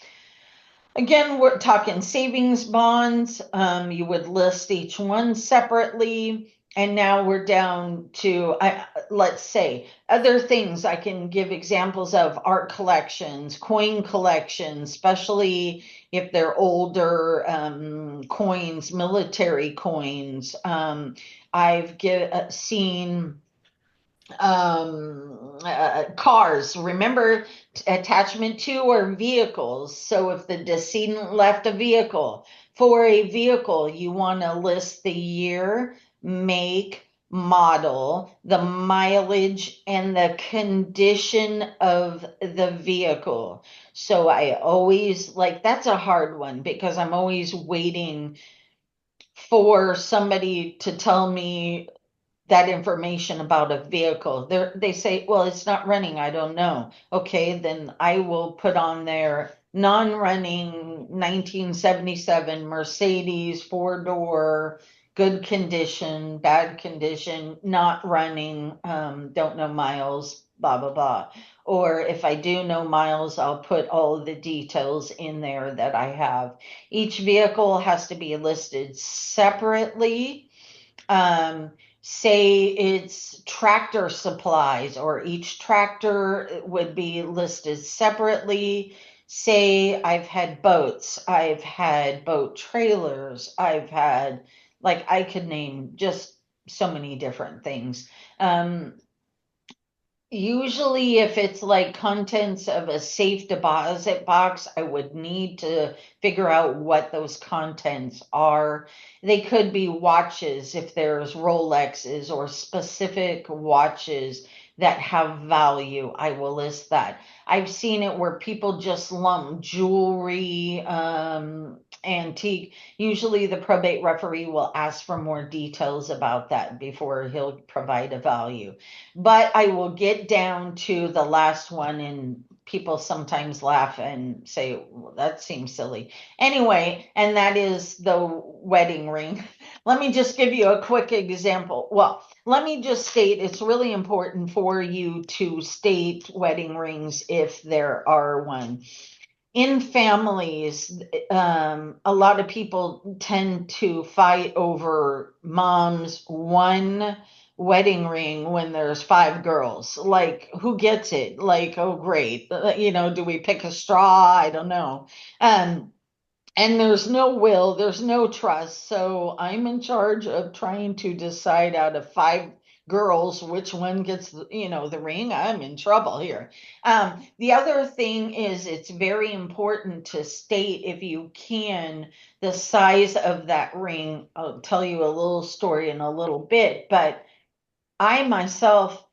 Again, we're talking savings bonds. You would list each one separately. And now we're down to, let's say, other things I can give examples of: art collections, coin collections, especially if they're older coins, military coins. I've seen cars, remember, attachment to, or vehicles. So if the decedent left a vehicle, for a vehicle, you want to list the year, make, model, the mileage, and the condition of the vehicle. So I always, like, that's a hard one because I'm always waiting for somebody to tell me that information about a vehicle. They say, well, it's not running. I don't know. Okay, then I will put on there non-running 1977 Mercedes 4-door, good condition, bad condition, not running, don't know miles, blah, blah, blah. Or if I do know miles, I'll put all the details in there that I have. Each vehicle has to be listed separately. Say it's tractor supplies, or each tractor would be listed separately. Say I've had boats, I've had boat trailers, I've had, like, I could name just so many different things. Usually, if it's like contents of a safe deposit box, I would need to figure out what those contents are. They could be watches, if there's Rolexes or specific watches that have value, I will list that. I've seen it where people just lump jewelry, antique. Usually the probate referee will ask for more details about that before he'll provide a value. But I will get down to the last one, and people sometimes laugh and say, well, that seems silly. Anyway, and that is the wedding ring. Let me just give you a quick example. Well, let me just state, it's really important for you to state wedding rings if there are one. In families, a lot of people tend to fight over mom's one wedding ring when there's 5 girls. Like, who gets it? Like, oh, great. Do we pick a straw? I don't know. And there's no will, there's no trust. So I'm in charge of trying to decide out of 5 girls which one gets the ring. I'm in trouble here. The other thing is, it's very important to state, if you can, the size of that ring. I'll tell you a little story in a little bit, but I myself,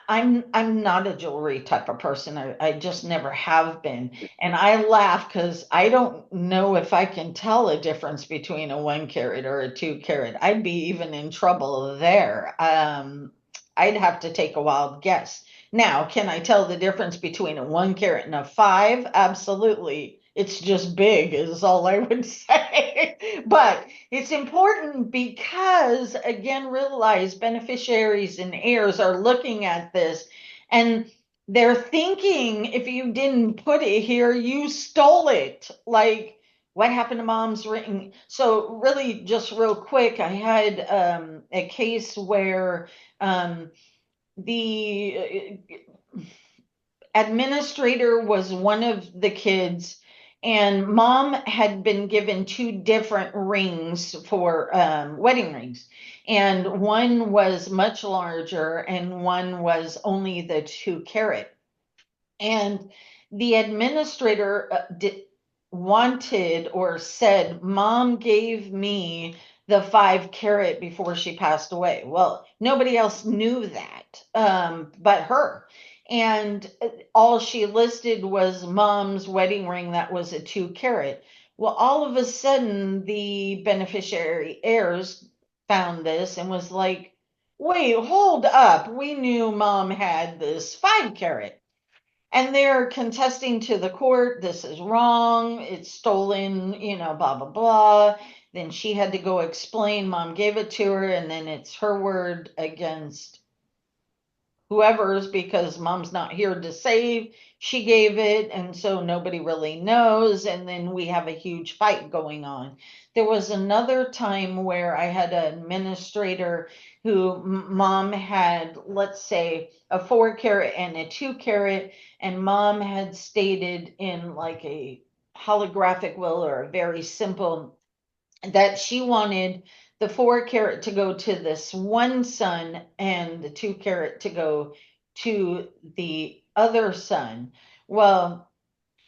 I'm not a jewelry type of person. I just never have been. And I laugh because I don't know if I can tell a difference between a 1 carat or a 2 carat. I'd be even in trouble there. I'd have to take a wild guess. Now, can I tell the difference between a 1 carat and a 5? Absolutely. It's just big is all I would say. But it's important because, again, realize beneficiaries and heirs are looking at this and they're thinking if you didn't put it here, you stole it. Like, what happened to mom's ring? So, really, just real quick, I had a case where the administrator was one of the kids, and mom had been given two different rings for wedding rings. And one was much larger, and one was only the 2 carat. And the administrator wanted or said, Mom gave me the 5 carat before she passed away. Well, nobody else knew that but her. And all she listed was Mom's wedding ring that was a 2 carat. Well, all of a sudden, the beneficiary heirs found this and was like, wait, hold up. We knew Mom had this 5 carat. And they're contesting to the court, this is wrong, it's stolen, blah, blah, blah. Then she had to go explain, mom gave it to her, and then it's her word against whoever's because mom's not here to save. She gave it, and so nobody really knows. And then we have a huge fight going on. There was another time where I had an administrator who mom had, let's say, a 4 carat and a 2 carat, and mom had stated in like a holographic will or a very simple that she wanted the 4 carat to go to this one son and the 2 carat to go to the other son. Well,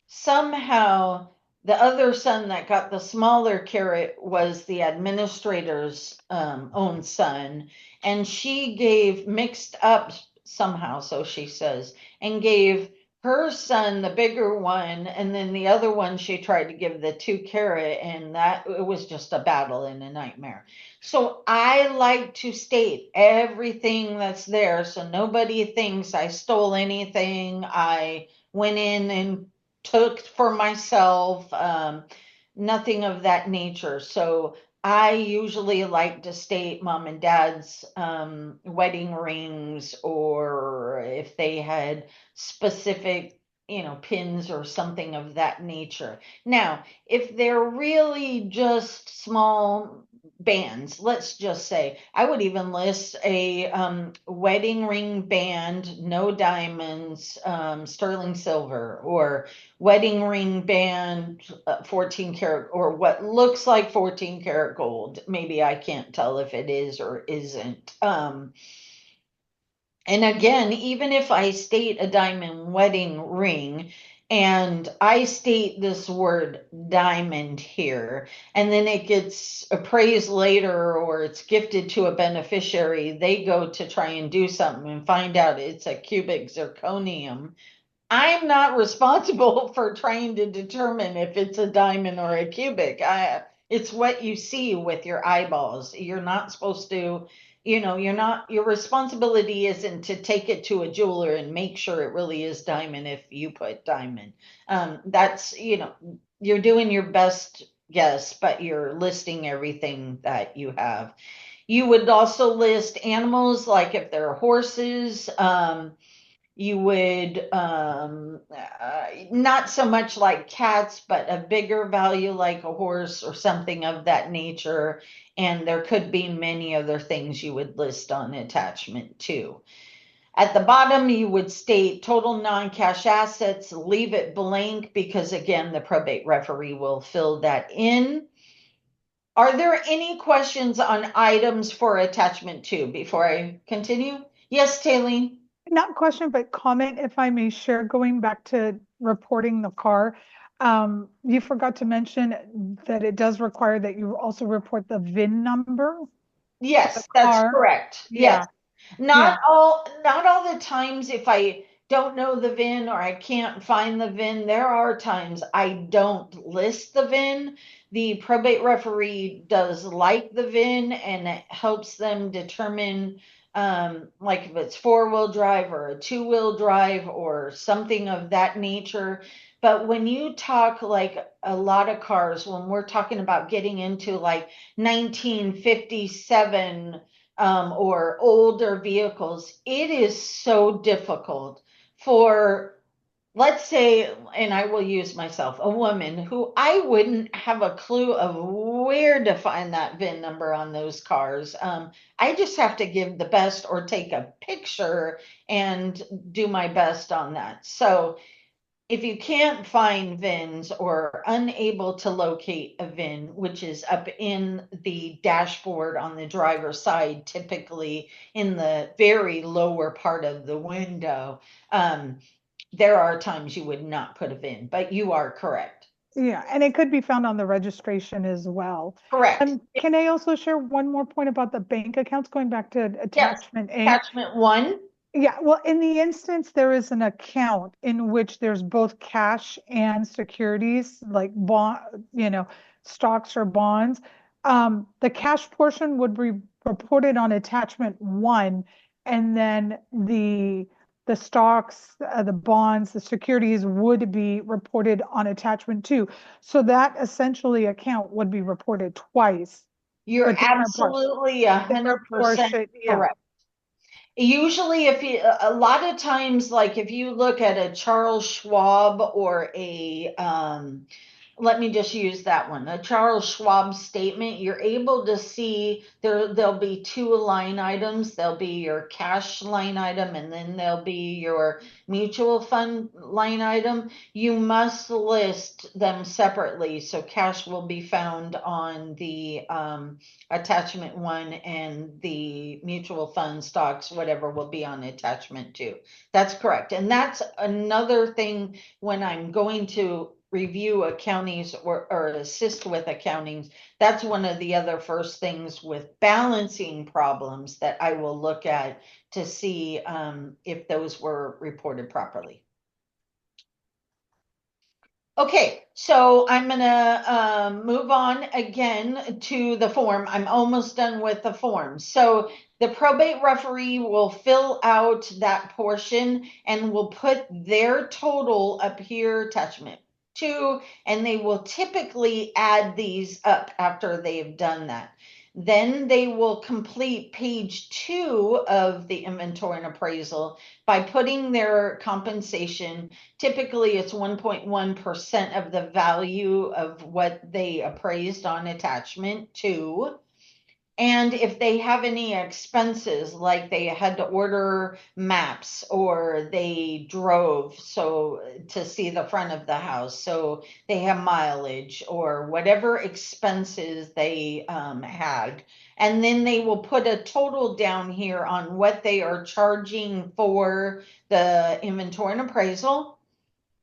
somehow the other son that got the smaller carat was the administrator's own son, and she gave mixed up somehow, so she says, and gave her son the bigger one, and then the other one she tried to give the 2 carat, and that it was just a battle and a nightmare. So I like to state everything that's there so nobody thinks I stole anything, I went in and took for myself, nothing of that nature. So I usually like to state mom and dad's wedding rings, or if they had specific, pins or something of that nature. Now, if they're really just small bands, let's just say, I would even list a wedding ring band, no diamonds, sterling silver, or wedding ring band, 14 karat, or what looks like 14 karat gold. Maybe I can't tell if it is or isn't. And again, even if I state a diamond wedding ring and I state this word diamond here, and then it gets appraised later or it's gifted to a beneficiary, they go to try and do something and find out it's a cubic zirconium. I'm not responsible for trying to determine if it's a diamond or a cubic. It's what you see with your eyeballs. You're not supposed to, your responsibility isn't to take it to a jeweler and make sure it really is diamond if you put diamond. That's, you're doing your best guess, but you're listing everything that you have. You would also list animals, like if they're horses, you would not so much like cats, but a bigger value like a horse or something of that nature. And there could be many other things you would list on attachment too. At the bottom, you would state total non-cash assets, leave it blank because again, the probate referee will fill that in. Are there any questions on items for attachment 2 before I continue? Yes, Taylene? Not question, but comment, if I may share, going back to reporting the car. You forgot to mention that it does require that you also report the VIN number. Yes, that's car. correct. Yeah. Yes. Not all the times if I don't know the VIN or I can't find the VIN, there are times I don't list the VIN. The probate referee does like the VIN and it helps them determine like if it's 4-wheel drive or a 2-wheel drive or something of that nature. But when you talk like a lot of cars, when we're talking about getting into like 1957 or older vehicles, it is so difficult for, let's say, and I will use myself, a woman who I wouldn't have a clue of where to find that VIN number on those cars. I just have to give the best or take a picture and do my best on that. So if you can't find VINs or unable to locate a VIN, which is up in the dashboard on the driver's side, typically in the very lower part of the window, there are times you would not put a VIN, but you are correct. Yeah, and it could be found on the registration as well. Correct. Can I also share one more point about the bank accounts, going back to Yes. attachment A? Attachment 1. Yeah, well, in the instance, there is an account in which there's both cash and securities, like bond, stocks or bonds. The cash portion would be reported on attachment 1, and then the stocks, the bonds, the securities would be reported on attachment 2. So that essentially account would be reported twice. You're but different portion- absolutely different 100% portion, yeah. correct. Usually, if you, a lot of times, like if you look at a Charles Schwab or a, let me just use that one, a Charles Schwab statement, you're able to see there'll be 2 line items. There'll be your cash line item, and then there'll be your mutual fund line item. You must list them separately. So cash will be found on the attachment 1, and the mutual fund stocks, whatever, will be on attachment 2. That's correct. And that's another thing when I'm going to review accountings or assist with accountings. That's one of the other first things with balancing problems that I will look at to see if those were reported properly. Okay, so I'm gonna move on again to the form. I'm almost done with the form. So the probate referee will fill out that portion and will put their total up here, attachment 2, and they will typically add these up after they've done that. Then they will complete page 2 of the inventory and appraisal by putting their compensation. Typically, it's 1.1% of the value of what they appraised on attachment 2. And if they have any expenses, like they had to order maps or they drove to see the front of the house, so they have mileage or whatever expenses they had. And then they will put a total down here on what they are charging for the inventory and appraisal.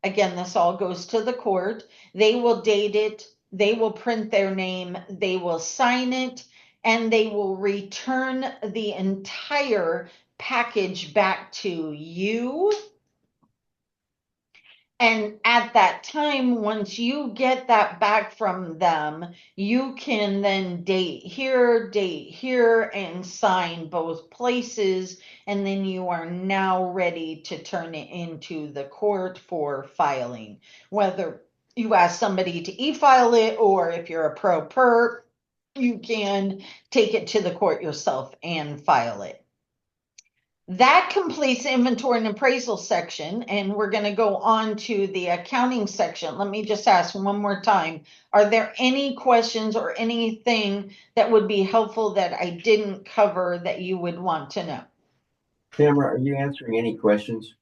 Again, this all goes to the court. They will date it. They will print their name. They will sign it, and they will return the entire package back to you. And at that time, once you get that back from them, you can then date here, and sign both places. And then you are now ready to turn it into the court for filing. Whether you ask somebody to e-file it, or if you're a pro per, you can take it to the court yourself and file it. That completes the inventory and appraisal section, and we're going to go on to the accounting section. Let me just ask one more time. Are there any questions or anything that would be helpful that I didn't cover that you would want to know? Tamara, are you answering any questions?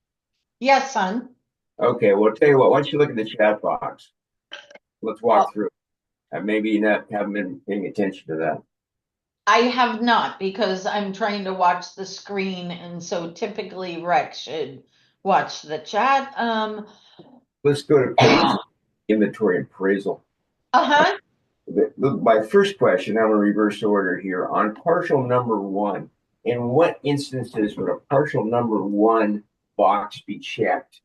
Yes, son. Okay, well, I'll tell you what, why don't you look at the chat box? Let's walk through it. Maybe you haven't been paying attention to that. I have not, because I'm trying to watch the screen, and so typically Rex should watch the chat. Let's go to page inventory appraisal. My first question, I'm in reverse order here. On partial number 1, in what instances would a partial number 1 box be checked?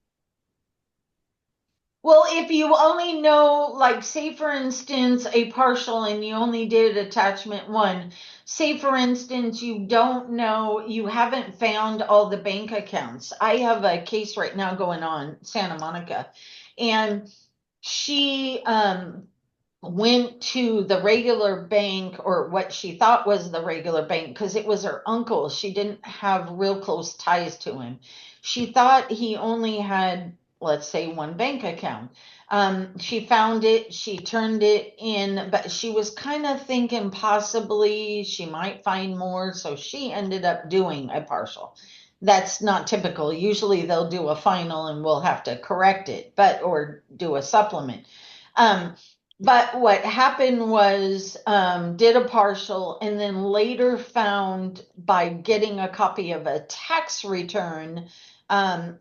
Well, if you only know, like, say for instance, a partial and you only did attachment 1, say for instance, you don't know, you haven't found all the bank accounts. I have a case right now going on Santa Monica, And she went to the regular bank, or what she thought was the regular bank, because it was her uncle. She didn't have real close ties to him. She thought he only had, let's say, one bank account. She found it, she turned it in, but she was kind of thinking possibly she might find more, so she ended up doing a partial. That's not typical. Usually they'll do a final and we'll have to correct it, or do a supplement. Um, but what happened was, did a partial and then later found, by getting a copy of a tax return,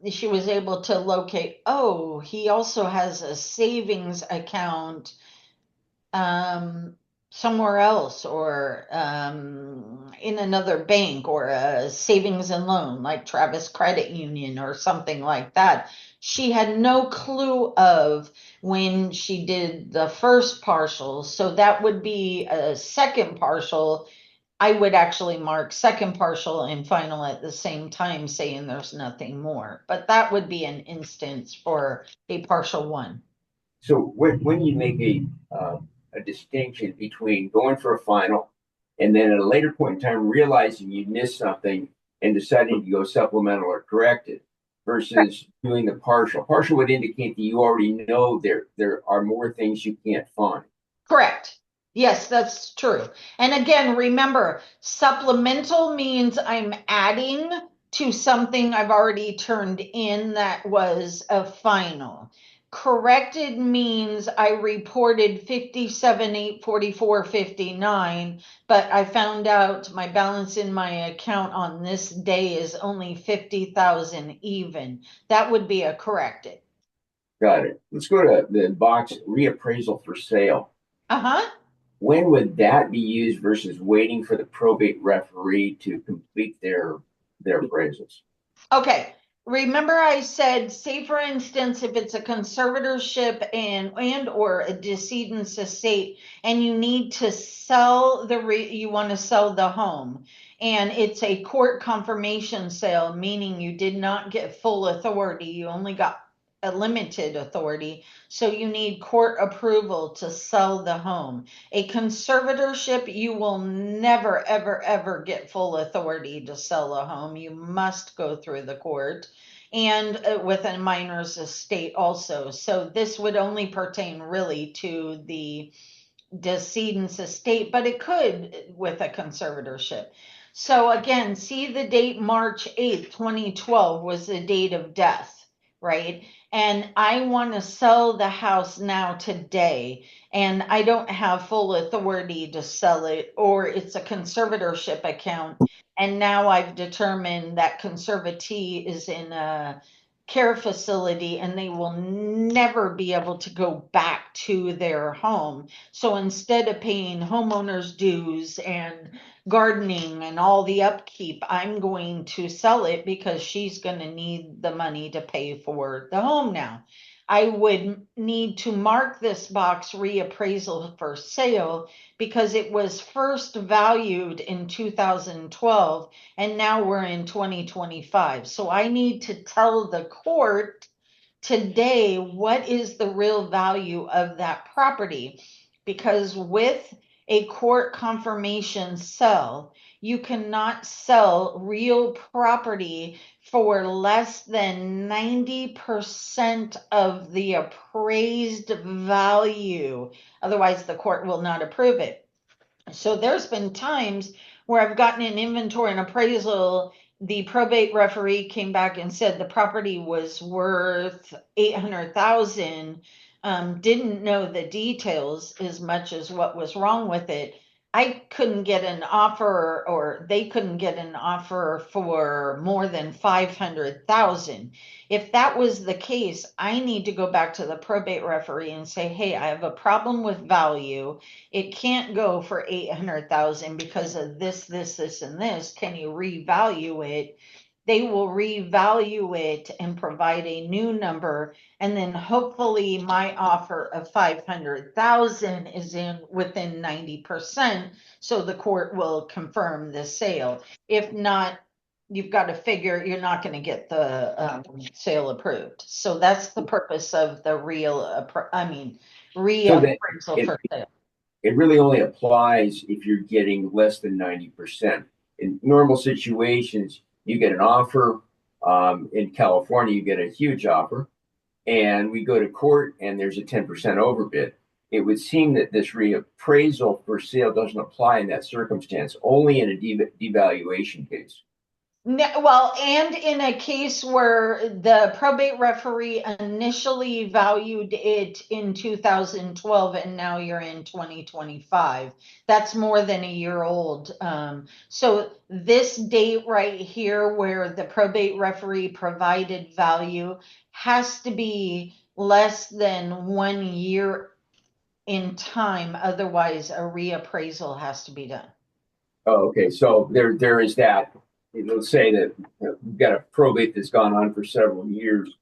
she was able to locate, oh, he also has a savings account um, somewhere else, or in another bank, or a savings and loan like Travis Credit Union or something like that. She had no clue of when she did the first partial. So that would be a second partial. I would actually mark second partial and final at the same time, saying there's nothing more. But that would be an instance for a partial one. So when you make a distinction between going for a final and then at a later point in time realizing you missed something and deciding to go supplemental or corrected versus doing the partial. Partial would indicate that you already know there are more things you can't find. Correct. Yes, that's true. And again, remember, supplemental means I'm adding to something I've already turned in that was a final. Corrected means I reported 57,844.59, but I found out my balance in my account on this day is only 50,000 even. That would be a corrected. Got it. Let's go to the box reappraisal for sale. Uh-huh. When would that be used versus waiting for the probate referee to complete their appraisals? Okay. Remember I said, say for instance, if it's a conservatorship and or a decedent's estate, and you need to sell you want to sell the home, and it's a court confirmation sale, meaning you did not get full authority, you only got a limited authority, so you need court approval to sell the home. A conservatorship, you will never, ever, ever get full authority to sell a home. You must go through the court, and with a minor's estate also. So this would only pertain really to the decedent's estate, but it could with a conservatorship. So again, see the date March 8th, 2012 was the date of death, right? And I want to sell the house now today, and I don't have full authority to sell it, or it's a conservatorship account. And now I've determined that conservatee is in a care facility and they will never be able to go back to their home. So instead of paying homeowners dues and gardening and all the upkeep, I'm going to sell it because she's going to need the money to pay for the home now. I would need to mark this box reappraisal for sale because it was first valued in 2012 and now we're in 2025. So I need to tell the court today what is the real value of that property, because with a court confirmation sell, you cannot sell real property for less than 90% of the appraised value. Otherwise, the court will not approve it. So there's been times where I've gotten an inventory and appraisal. The probate referee came back and said the property was worth 800,000. Didn't know the details as much as what was wrong with it. I couldn't get an offer, or they couldn't get an offer for more than 500,000. If that was the case, I need to go back to the probate referee and say, hey, I have a problem with value. It can't go for 800,000 because of this, and this. Can you revalue it? They will revalue it and provide a new number. And then hopefully my offer of 500,000 is within 90%. So the court will confirm the sale. If not, you've got to figure you're not going to get the sale approved. So that's the purpose of the So that reappraisal it, for sale. it really only applies if you're getting less than 90%. In normal situations, you get an offer. In California, you get a huge offer, and we go to court and there's a 10% overbid. It would seem that this reappraisal for sale doesn't apply in that circumstance, only in a devaluation case. Well, and in a case where the probate referee initially valued it in 2012 and now you're in 2025, that's more than a year old. So this date right here where the probate referee provided value has to be less than 1 year in time. Otherwise, a reappraisal has to be done. Oh, okay. So there is that. Let's say that we've got a probate that's gone on for several years,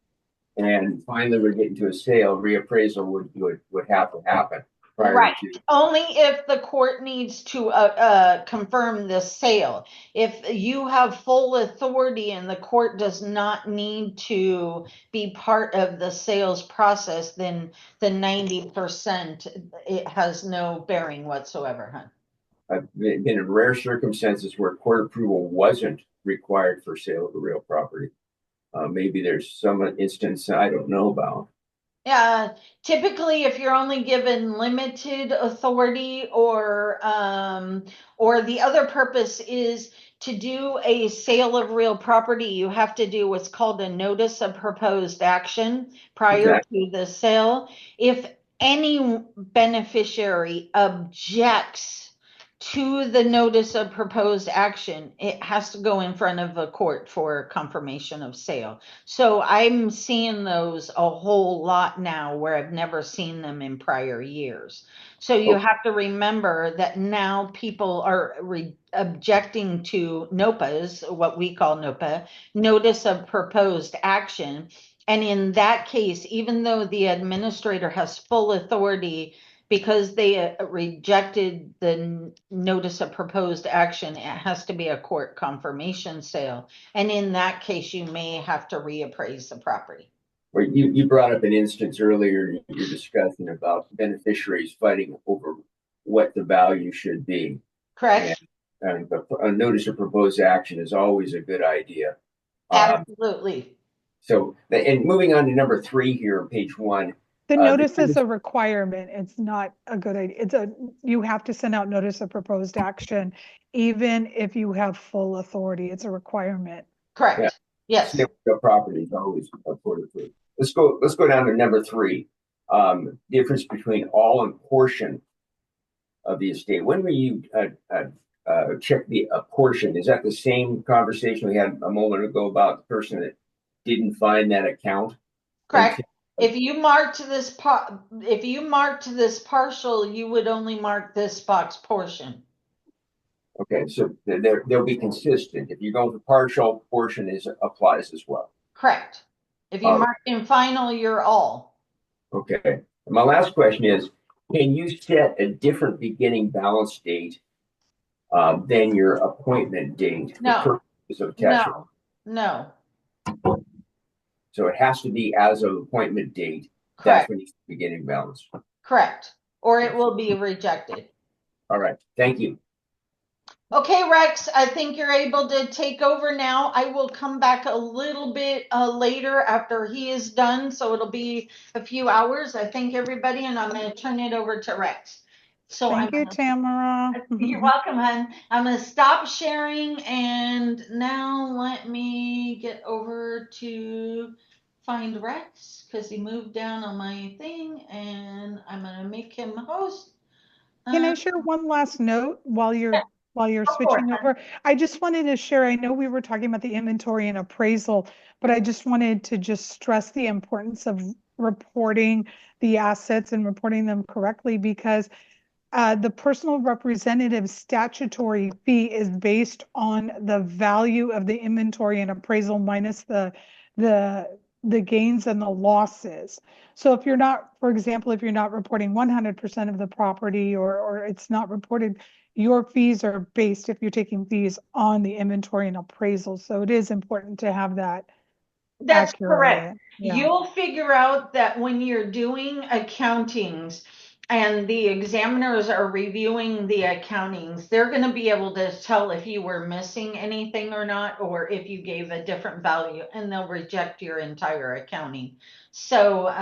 and finally we're getting to a sale. Reappraisal would have to happen prior Right. to. Only if the court needs to confirm the sale. If you have full authority and the court does not need to be part of the sales process, then the 90%, it has no bearing whatsoever, huh? I've been in rare circumstances where court approval wasn't required for sale of a real property. Maybe there's some instance I don't know about. Yeah, typically if you're only given limited authority or the other purpose is to do a sale of real property, you have to do what's called a notice of proposed action prior to the sale. If any beneficiary objects to the notice of proposed action, it has to go in front of a court for confirmation of sale. So I'm seeing those a whole lot now where I've never seen them in prior years. So you have to remember that now people are objecting to NOPAs, what we call NOPA, notice of proposed action. And in that case, even though the administrator has full authority because they rejected the notice of proposed action, it has to be a court confirmation sale. And in that case, you may have to reappraise the property. Well, you brought up an instance earlier in your discussion about beneficiaries fighting over what the value should be. Correct. And a notice of proposed action is always a good idea. Absolutely. So, and moving on to number 3 here on page 1. The notice is a requirement. It's not a good idea. You have to send out notice of proposed action, even if you have full authority. It's a requirement. Correct. Yeah. Yes. The property is always afforded for. Let's go down to number 3. Difference between all and portion of the estate. When will you check the portion? Is that the same conversation we had a moment ago about the person that didn't find that account? Correct. If you marked this partial, you would only mark this box portion. Okay, so they'll be consistent. If you go for partial, portion applies as well. Correct. If you mark in final, you're all. Okay. And my last question is, can you set a different beginning balance date than your appointment date? No. No. So it has to be as of appointment date. Correct. That's when you start beginning balance. Correct. Or it will be rejected. All right. Thank you. Okay, Rex, I think you're able to take over now. I will come back a little bit later after he is done. So it'll be a few hours. I thank everybody, and I'm going to turn it over to Rex. So Thank you, Tamara. You're welcome, hon. I'm going to stop sharing, and now let me get over to find Rex because he moved down on my thing, and I'm going to make him host. Can I share one last note while you're switching over? I just wanted to share, I know we were talking about the inventory and appraisal, but I just wanted to just stress the importance of reporting the assets and reporting them correctly, because the personal representative statutory fee is based on the value of the inventory and appraisal minus the the gains and the losses. So if you're not, for example, if you're not reporting 100% of the property or it's not reported, your fees are based, if you're taking fees, on the inventory and appraisal. So it is important to have that That's correct. accurate. Yeah. You'll figure out that when you're doing accountings and the examiners are reviewing the accountings, they're going to be able to tell if you were missing anything or not, or if you gave a different value, and they'll reject your entire accounting. So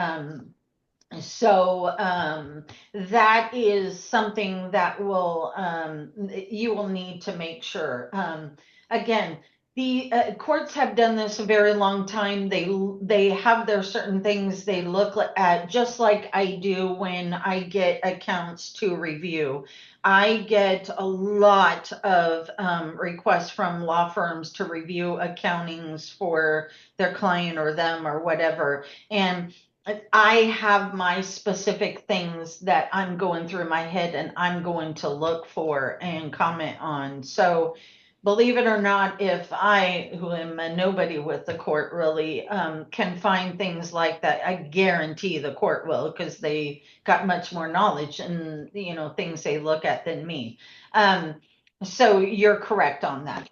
that is something that will you will need to make sure. Again, the courts have done this a very long time. They have their certain things they look at, just like I do when I get accounts to review. I get a lot of requests from law firms to review accountings for their client or them or whatever, and I have my specific things that I'm going through my head and I'm going to look for and comment on. So, believe it or not, if I, who am a nobody with the court, really can find things like that, I guarantee the court will, because they got much more knowledge and things they look at than me. So you're correct on that.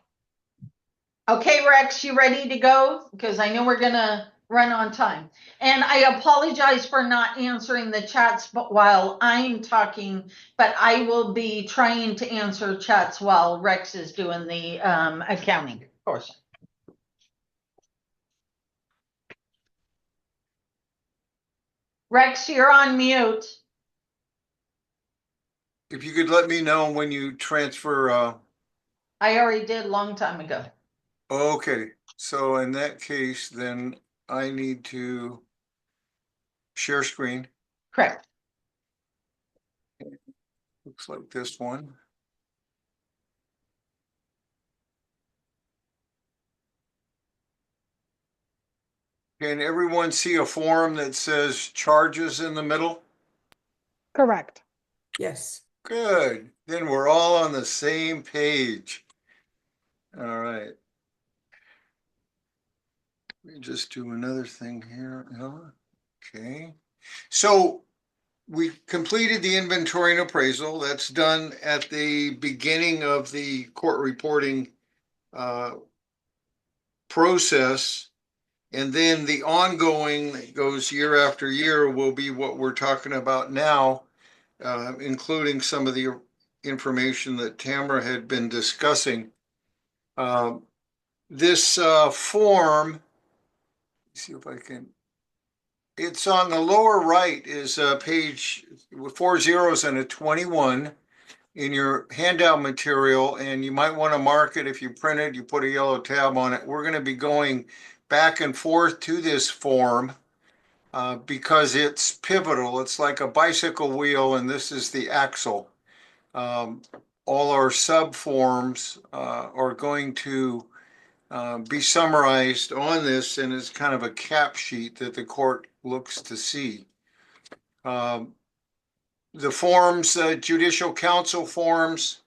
Okay, Rex, you ready to go? Because I know we're gonna run on time. And I apologize for not answering the chats but while I'm talking, but I will be trying to answer chats while Rex is doing the accounting portion. Rex, you're on mute. If you could let me know when you transfer. I already did a long time ago. Okay, so in that case, then I need to share screen. Correct. Looks like this one. Can everyone see a form that says charges in the middle? Correct. Yes. Good. Then we're all on the same page. All right. Let me just do another thing here. Okay. So we completed the inventory and appraisal. That's done at the beginning of the court reporting process. And then the ongoing that goes year after year will be what we're talking about now, including some of the information that Tamara had been discussing. This form, let's see if I can, it's on the lower right is a page with 4 zeros and a 21 in your handout material, and you might want to mark it if you print it, you put a yellow tab on it. We're going to be going back and forth to this form because it's pivotal. It's like a bicycle wheel, and this is the axle. All our sub forms are going to be summarized on this, and it's kind of a cap sheet that the court looks to see. The forms, judicial council forms,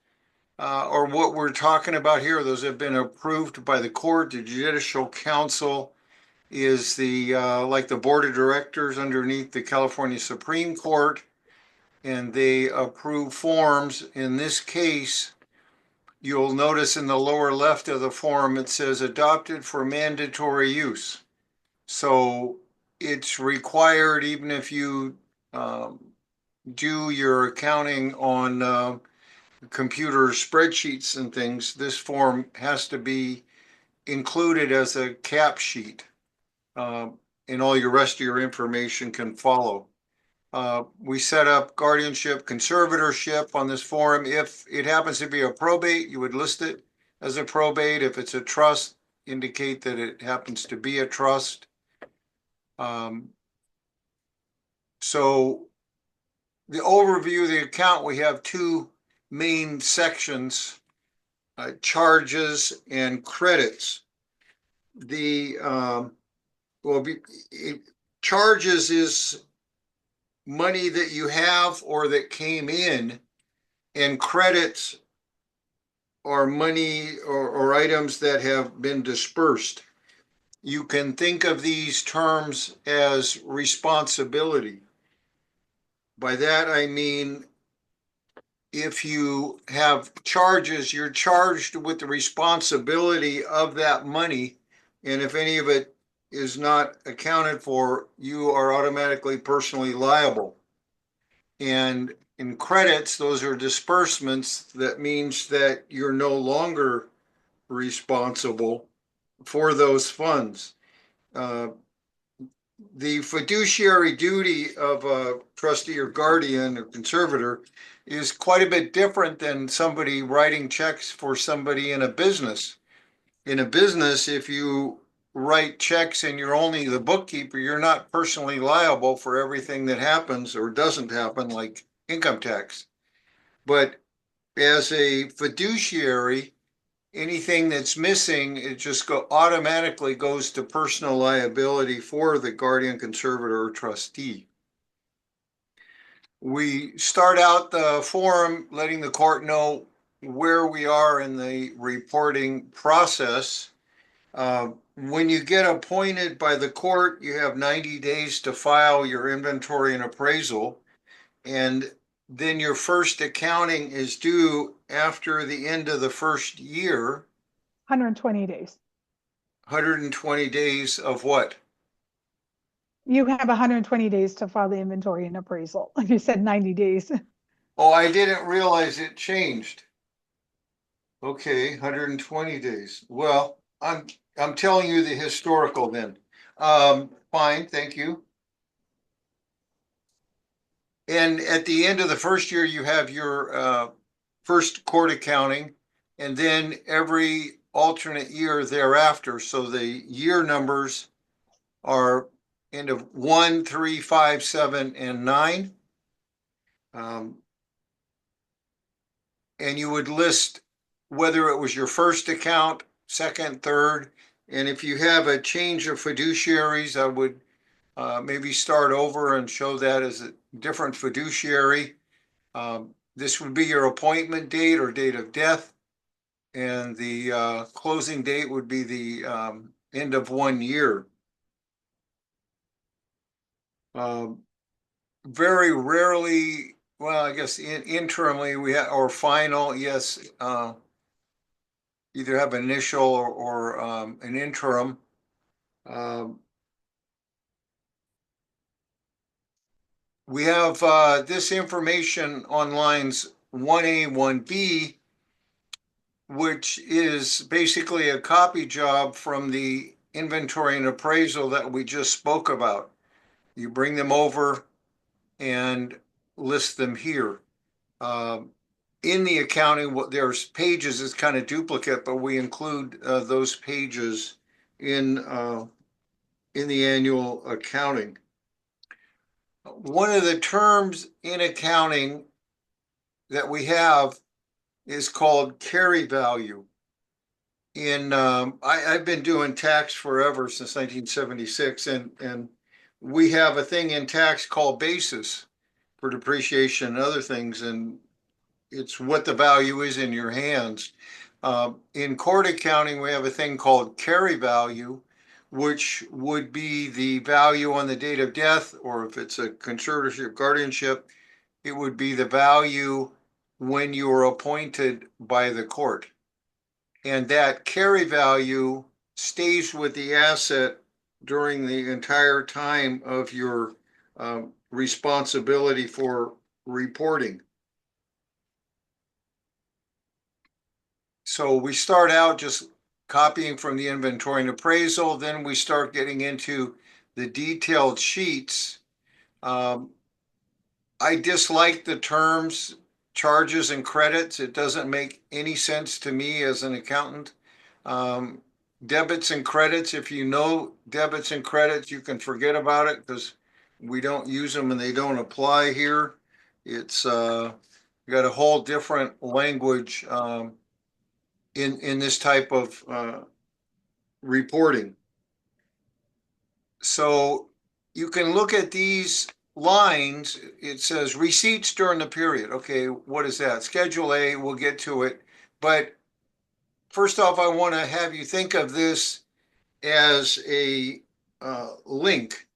are what we're talking about here. Those have been approved by the court. The judicial council is the like the board of directors underneath the California Supreme Court, and they approve forms. In this case, you'll notice in the lower left of the form it says adopted for mandatory use. So it's required even if you do your accounting on computer spreadsheets and things, this form has to be included as a cap sheet, and all your rest of your information can follow. We set up guardianship, conservatorship on this form. If it happens to be a probate, you would list it as a probate. If it's a trust, indicate that it happens to be a trust. So the overview of the account, we have two main sections, charges and credits. The charges is money that you have or that came in, and credits are money or items that have been dispersed. you can think of these terms as responsibility. By that, I mean, if you have charges, you're charged with the responsibility of that money. And if any of it is not accounted for, you are automatically personally liable. And in credits, those are disbursements. That means that you're no longer responsible for those funds. The fiduciary duty of a trustee or guardian or conservator is quite a bit different than somebody writing checks for somebody in a business. In a business, if you write checks and you're only the bookkeeper, you're not personally liable for everything that happens or doesn't happen, like income tax. But as a fiduciary, anything that's missing, it just automatically goes to personal liability for the guardian, conservator, or trustee. We start out the forum letting the court know where we are in the reporting process. When you get appointed by the court, you have 90 days to file your inventory and appraisal, and then your first accounting is due after the end of the first year. 120 days. 120 days of what? You have 120 days to file the inventory and appraisal. You said 90 days. Oh, I didn't realize it changed. Okay, 120 days. Well, I'm telling you the historical then. Fine, thank you. And at the end of the first year, you have your first court accounting, and then every alternate year thereafter. So the year numbers are end of 1, 3, 5, 7, and 9. And you would list whether it was your first account, second, third, and if you have a change of fiduciaries, I would maybe start over and show that as a different fiduciary. This would be your appointment date or date of death, and the closing date would be the end of 1 year. Very rarely, well, I guess interimly we have, or final, yes, either have initial or an interim. We have this information on lines 1A, 1B, which is basically a copy job from the inventory and appraisal that we just spoke about. You bring them over and list them here. In the accounting, there's pages, it's kind of duplicate, but we include those pages in the annual accounting. One of the terms in accounting that we have is called carry value. I've been doing tax forever, since 1976, and we have a thing in tax called basis for depreciation and other things, and it's what the value is in your hands. In court accounting, we have a thing called carry value, which would be the value on the date of death, or if it's a conservatorship, guardianship, it would be the value when you were appointed by the court. And that carry value stays with the asset during the entire time of your responsibility for reporting. So we start out just copying from the inventory and appraisal, then we start getting into the detailed sheets. I dislike the terms charges and credits. It doesn't make any sense to me as an accountant. Debits and credits, if you know debits and credits, you can forget about it because we don't use them and they don't apply here. It's got a whole different language in this type of reporting. So you can look at these lines. It says receipts during the period. Okay, what is that? Schedule A, we'll get to it. But first off, I want to have you think of this as a link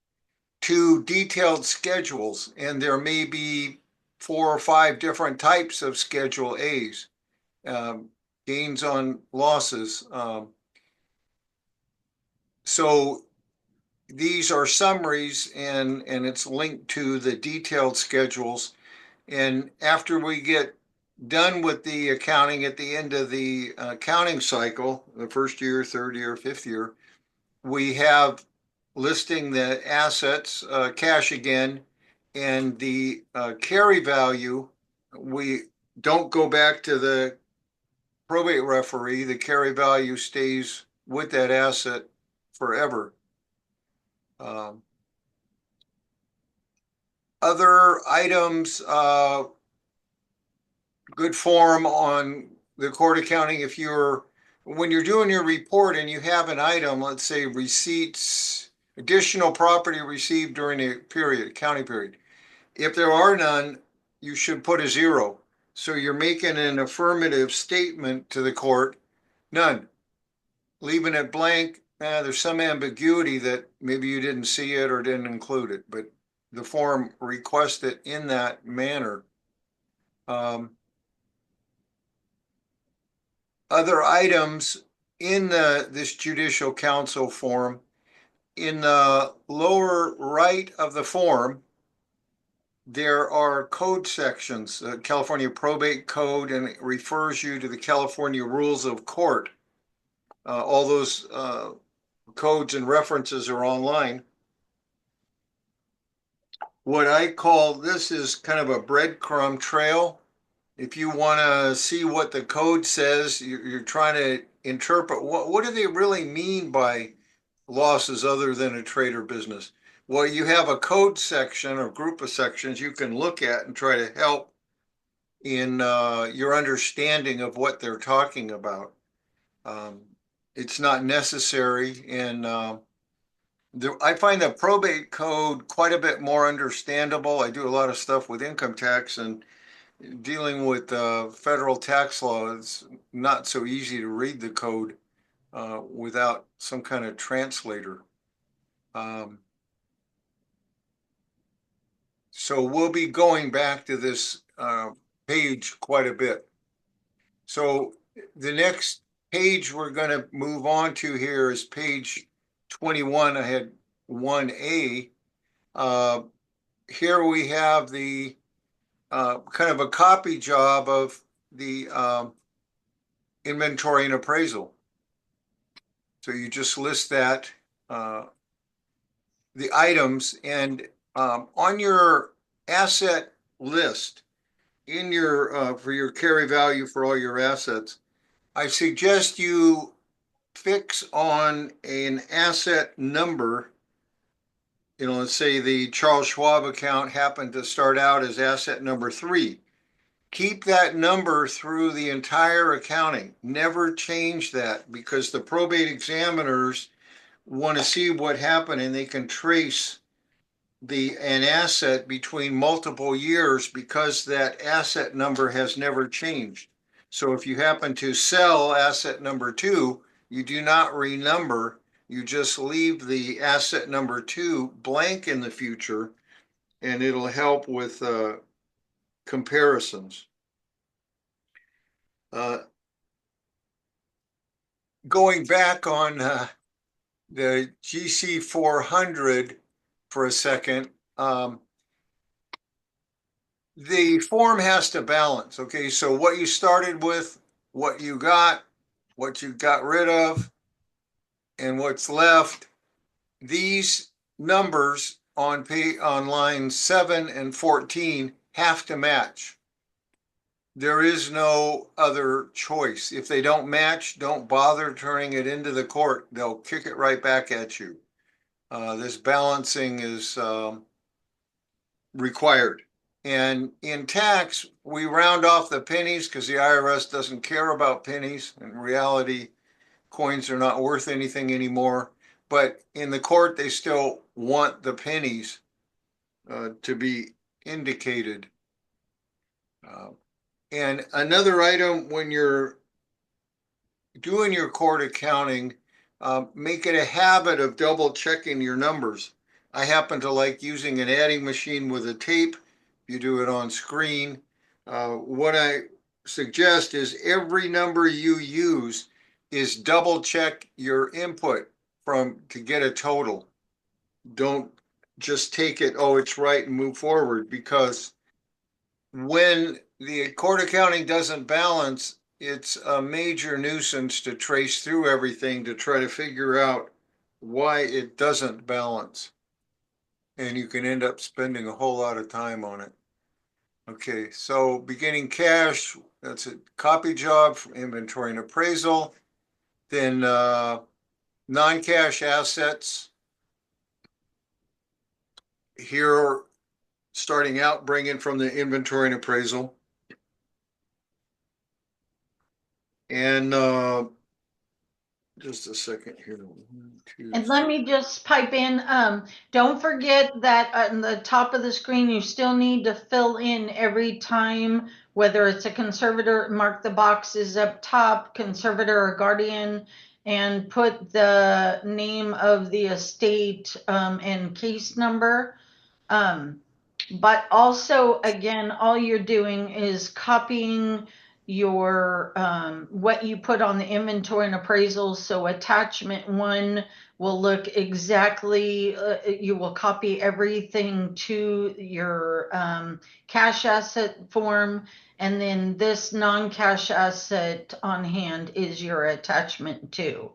to detailed schedules, and there may be 4 or 5 different types of Schedule A's, gains on losses. So these are summaries, and it's linked to the detailed schedules. And after we get done with the accounting at the end of the accounting cycle, the first year, third year, fifth year, we have listing the assets, cash again, and the carry value. We don't go back to the probate referee. The carry value stays with that asset forever. Other items, good form on the court accounting. If you're, when you're doing your report and you have an item, let's say receipts, additional property received during a period, accounting period. If there are none, you should put a 0. So you're making an affirmative statement to the court, none. Leaving it blank, there's some ambiguity that maybe you didn't see it or didn't include it, but the form requests it in that manner. Other items in this judicial council form, in the lower right of the form, there are code sections, California Probate Code, and it refers you to the California Rules of Court. All those codes and references are online. What I call this is kind of a breadcrumb trail. If you want to see what the code says, you're trying to interpret what do they really mean by losses other than a trade or business. Well, you have a code section or group of sections you can look at and try to help in your understanding of what they're talking about. It's not necessary, and I find the probate code quite a bit more understandable. I do a lot of stuff with income tax, and dealing with federal tax law, it's not so easy to read the code without some kind of translator. So we'll be going back to this page quite a bit. So the next page we're going to move on to here is page 21. I had 1A. Here we have the kind of a copy job of the inventory and appraisal. So you just list that, the items, and on your asset list, in your for your carry value for all your assets, I suggest you fix on an asset number. You know, let's say the Charles Schwab account happened to start out as asset number 3. Keep that number through the entire accounting. Never change that, because the probate examiners want to see what happened, and they can trace an asset between multiple years because that asset number has never changed. So if you happen to sell asset number 2, you do not renumber. You just leave the asset number 2 blank in the future, and it'll help with comparisons. Going back on the GC 400 for a second, the form has to balance. Okay, so what you started with, what you got rid of, and what's left. These numbers on line 7 and 14 have to match. There is no other choice. If they don't match, don't bother turning it into the court. They'll kick it right back at you. This balancing is required. And in tax, we round off the pennies because the IRS doesn't care about pennies. In reality, coins are not worth anything anymore. But in the court, they still want the pennies to be indicated. And another item, when you're doing your court accounting, make it a habit of double checking your numbers. I happen to like using an adding machine with a tape. You do it on screen. What I suggest is every number you use is double check your input to get a total. Don't just take it, oh, it's right, and move forward, because when the court accounting doesn't balance, it's a major nuisance to trace through everything to try to figure out why it doesn't balance. And you can end up spending a whole lot of time on it. Okay, so beginning cash, that's a copy job from inventory and appraisal. Then non-cash assets. Here, starting out, bring in from the inventory and appraisal. And just a second here. And let me just pipe in, don't forget that on the top of the screen, you still need to fill in every time, whether it's a conservator, mark the boxes up top, conservator or guardian, and put the name of the estate and case number. But also, again, all you're doing is copying your what you put on the inventory and appraisal. So attachment 1 will look exactly, you will copy everything to your cash asset form, and then this non-cash asset on hand is your attachment 2.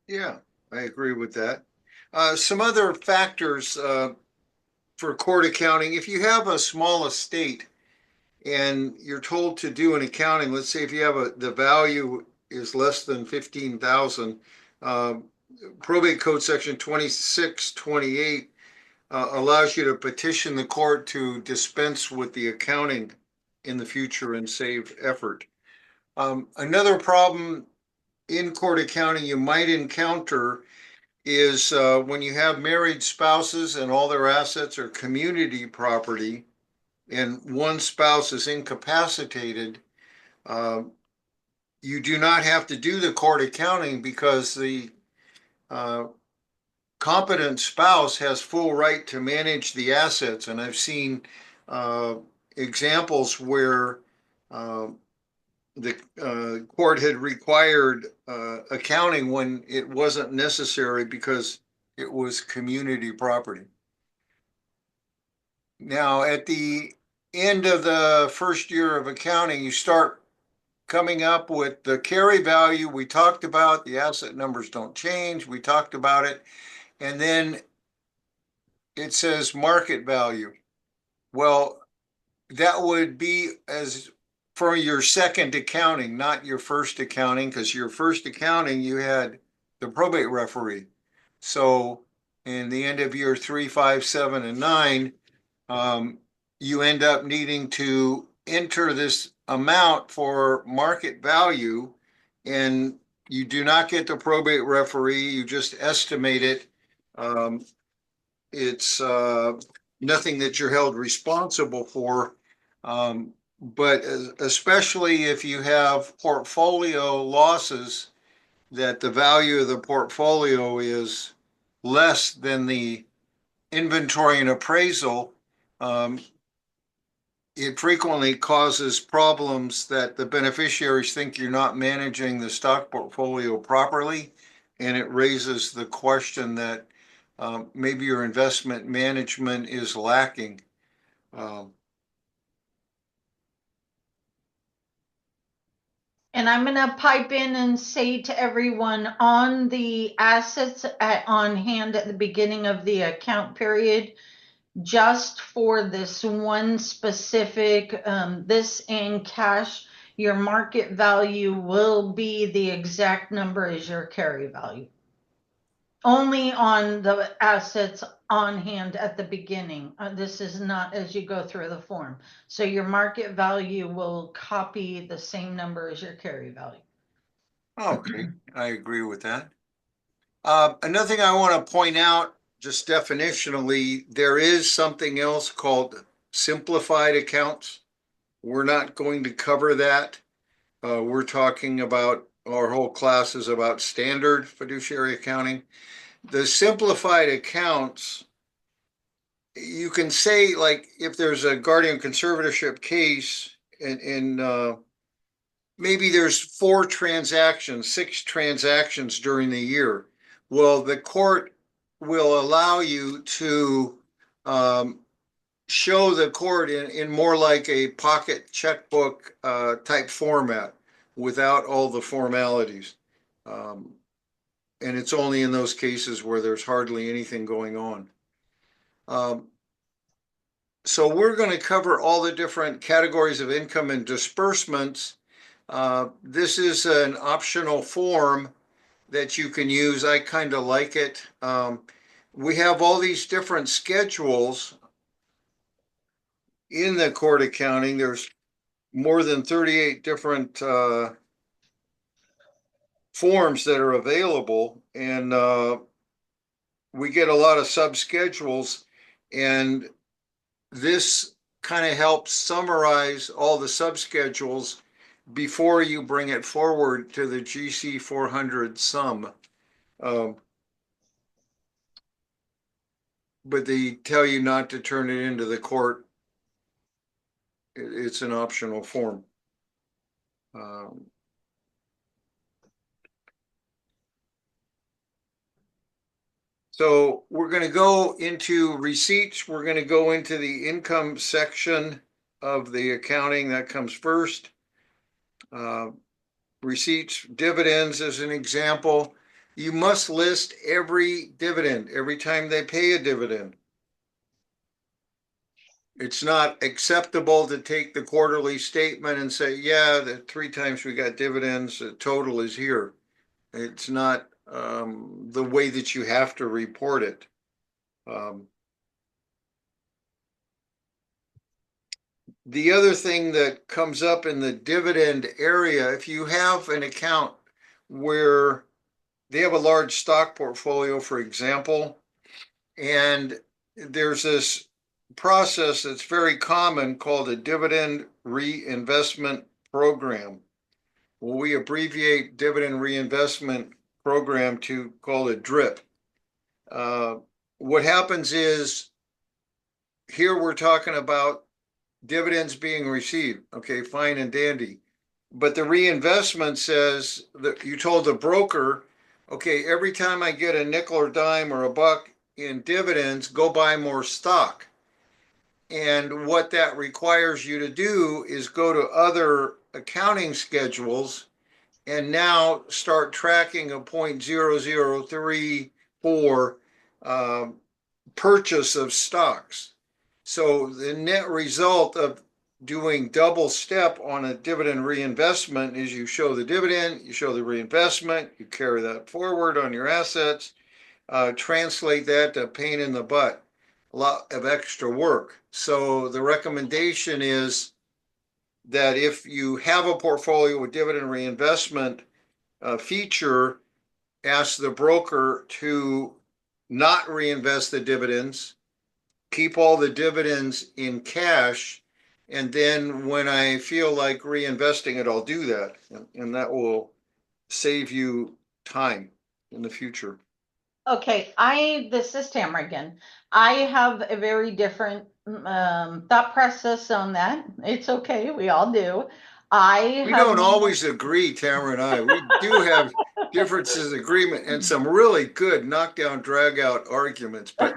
Yeah, I agree with that. Some other factors for court accounting: if you have a small estate and you're told to do an accounting, let's say if you have the value is less than 15,000, probate code section 2628 allows you to petition the court to dispense with the accounting in the future and save effort. Another problem in court accounting you might encounter is when you have married spouses and all their assets are community property, and one spouse is incapacitated, you do not have to do the court accounting because the competent spouse has full right to manage the assets. And I've seen examples where the court had required accounting when it wasn't necessary because it was community property. Now, at the end of the first year of accounting, you start coming up with the carry value we talked about. The asset numbers don't change. We talked about it. And then it says market value. Well, that would be as for your second accounting, not your first accounting, because your first accounting, you had the probate referee. So in the end of year 3, 5, 7, and 9, you end up needing to enter this amount for market value, and you do not get the probate referee, you just estimate it. It's nothing that you're held responsible for, but especially if you have portfolio losses, that the value of the portfolio is less than the inventory and appraisal, it frequently causes problems that the beneficiaries think you're not managing the stock portfolio properly, and it raises the question that maybe your investment management is lacking. And I'm going to pipe in and say to everyone, on the assets on hand at the beginning of the account period, just for this one specific, this in cash, your market value will be the exact number as your carry value. Only on the assets on hand at the beginning. This is not as you go through the form. So your market value will copy the same number as your carry value. Okay, I agree with that. Another thing I want to point out, just definitionally, there is something else called simplified accounts. We're not going to cover that. We're talking about our whole class is about standard fiduciary accounting. The simplified accounts, you can say, like, if there's a guardian conservatorship case and maybe there's 4 transactions, 6 transactions during the year. Well, the court will allow you to show the court in more like a pocket checkbook type format without all the formalities. And it's only in those cases where there's hardly anything going on. So we're going to cover all the different categories of income and disbursements. This is an optional form that you can use. I kind of like it. We have all these different schedules in the court accounting. There's more than 38 different forms that are available, and we get a lot of subschedules, and this kind of helps summarize all the subschedules before you bring it forward to the GC 400 sum. But they tell you not to turn it into the court. It's an optional form. So we're going to go into receipts. We're going to go into the income section of the accounting. That comes first. Receipts, dividends as an example. You must list every dividend, every time they pay a dividend. It's not acceptable to take the quarterly statement and say, yeah, the 3 times we got dividends, the total is here. It's not the way that you have to report it. The other thing that comes up in the dividend area, if you have an account where they have a large stock portfolio, for example, and there's this process that's very common called a dividend reinvestment program. Well, we abbreviate dividend reinvestment program to call it DRIP. What happens is, here we're talking about dividends being received. Okay, fine and dandy. But the reinvestment says that you told the broker, okay, every time I get a nickel or dime or a buck in dividends, go buy more stock. And what that requires you to do is go to other accounting schedules and now start tracking a 0.0034 purchase of stocks. So the net result of doing double step on a dividend reinvestment is you show the dividend, you show the reinvestment, you carry that forward on your assets, translate that to pain in the butt, a lot of extra work. So the recommendation is that if you have a portfolio with dividend reinvestment feature, ask the broker to not reinvest the dividends, keep all the dividends in cash, and then when I feel like reinvesting it, I'll do that. And that will save you time in the future. Okay, this is Tamara again. I have a very different thought process on that. It's okay, we all do. We don't always agree, Tamara and I. We do have differences of agreement and some really good knockdown, drag out arguments, but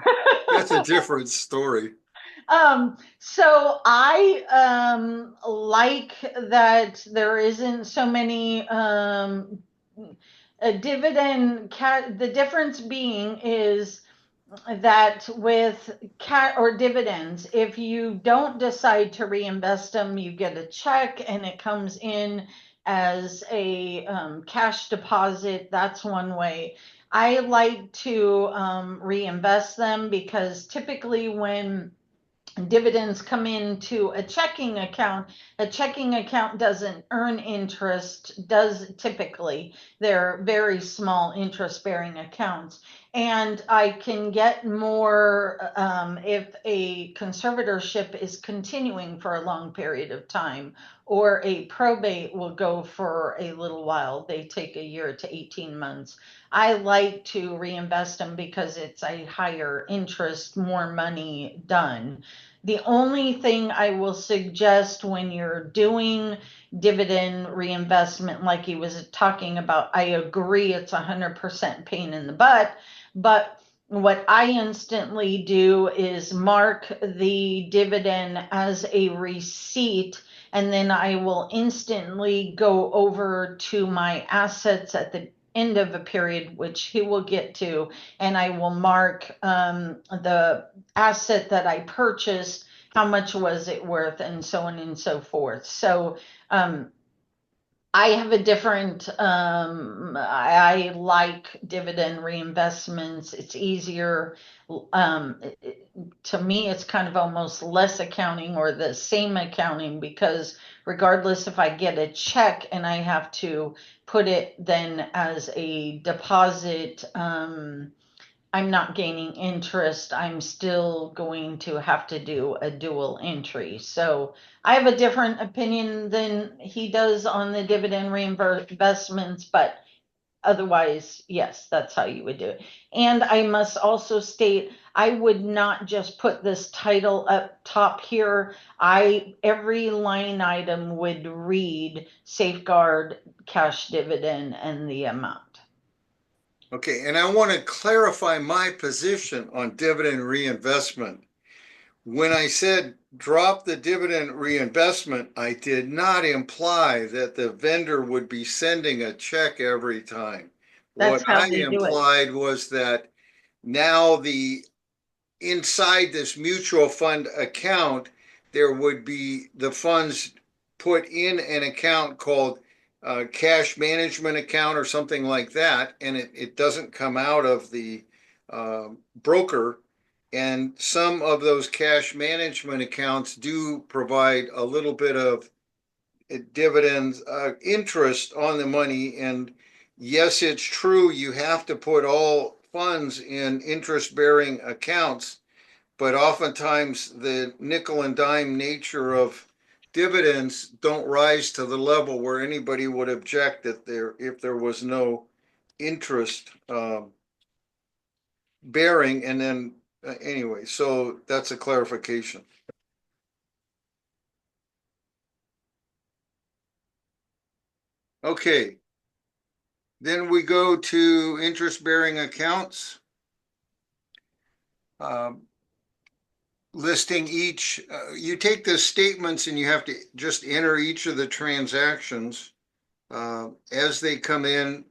that's a different story. So I like that there isn't so many a dividend the difference being is that with or dividends, if you don't decide to reinvest them, you get a check and it comes in as a cash deposit. That's one way. I like to reinvest them because typically when dividends come into a checking account doesn't earn interest, does typically. They're very small interest bearing accounts. And I can get more if a conservatorship is continuing for a long period of time, or a probate will go for a little while. They take a year to 18 months. I like to reinvest them because it's a higher interest, more money done. The only thing I will suggest when you're doing dividend reinvestment, like he was talking about, I agree it's 100% pain in the butt. But what I instantly do is mark the dividend as a receipt, and then I will instantly go over to my assets at the end of a period, which he will get to, and I will mark the asset that I purchased, how much was it worth, and so on and so forth. So I have a different, I like dividend reinvestments. It's easier. To me, it's kind of almost less accounting or the same accounting, because regardless if I get a check and I have to put it then as a deposit, I'm not gaining interest. I'm still going to have to do a dual entry. So I have a different opinion than he does on the dividend reinvestments, but otherwise, yes, that's how you would do it. And I must also state, I would not just put this title up top here. Every line item would read safeguard cash dividend and the amount. Okay, and I want to clarify my position on dividend reinvestment. When I said drop the dividend reinvestment, I did not imply that the vendor would be sending a check every time. That's What how I they do it. implied was that now inside this mutual fund account, there would be the funds put in an account called cash management account or something like that, and it doesn't come out of the broker. And some of those cash management accounts do provide a little bit of dividends, interest on the money. And yes, it's true, you have to put all funds in interest-bearing accounts, but oftentimes the nickel and dime nature of dividends don't rise to the level where anybody would object that if there was no interest bearing. And then anyway, so that's a clarification. Okay. Then we go to interest-bearing accounts. Listing each, you take the statements and you have to just enter each of the transactions as they come in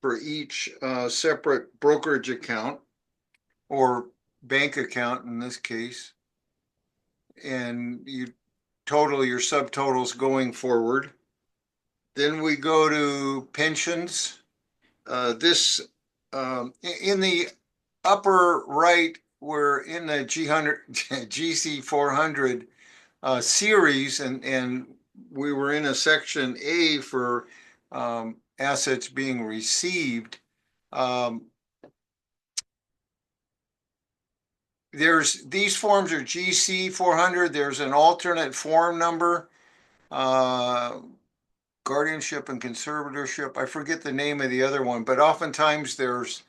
for each separate brokerage account or bank account in this case. And you total your subtotals going forward. Then we go to pensions. This in the upper right, we're in the GC 400 series, and we were in a section A for assets being received. These forms are GC 400. There's an alternate form number, guardianship and conservatorship. I forget the name of the other one, but oftentimes there's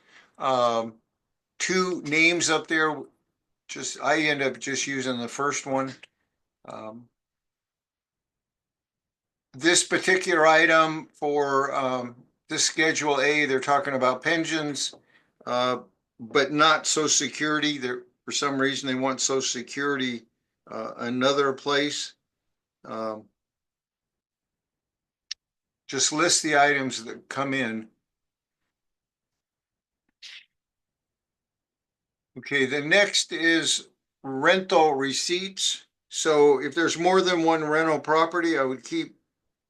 two names up there. I end up just using the first one. This particular item for this Schedule A, they're talking about pensions, but not Social Security. For some reason, they want Social Security another place. Just list the items that come in. Okay, the next is rental receipts. So if there's more than one rental property, I would keep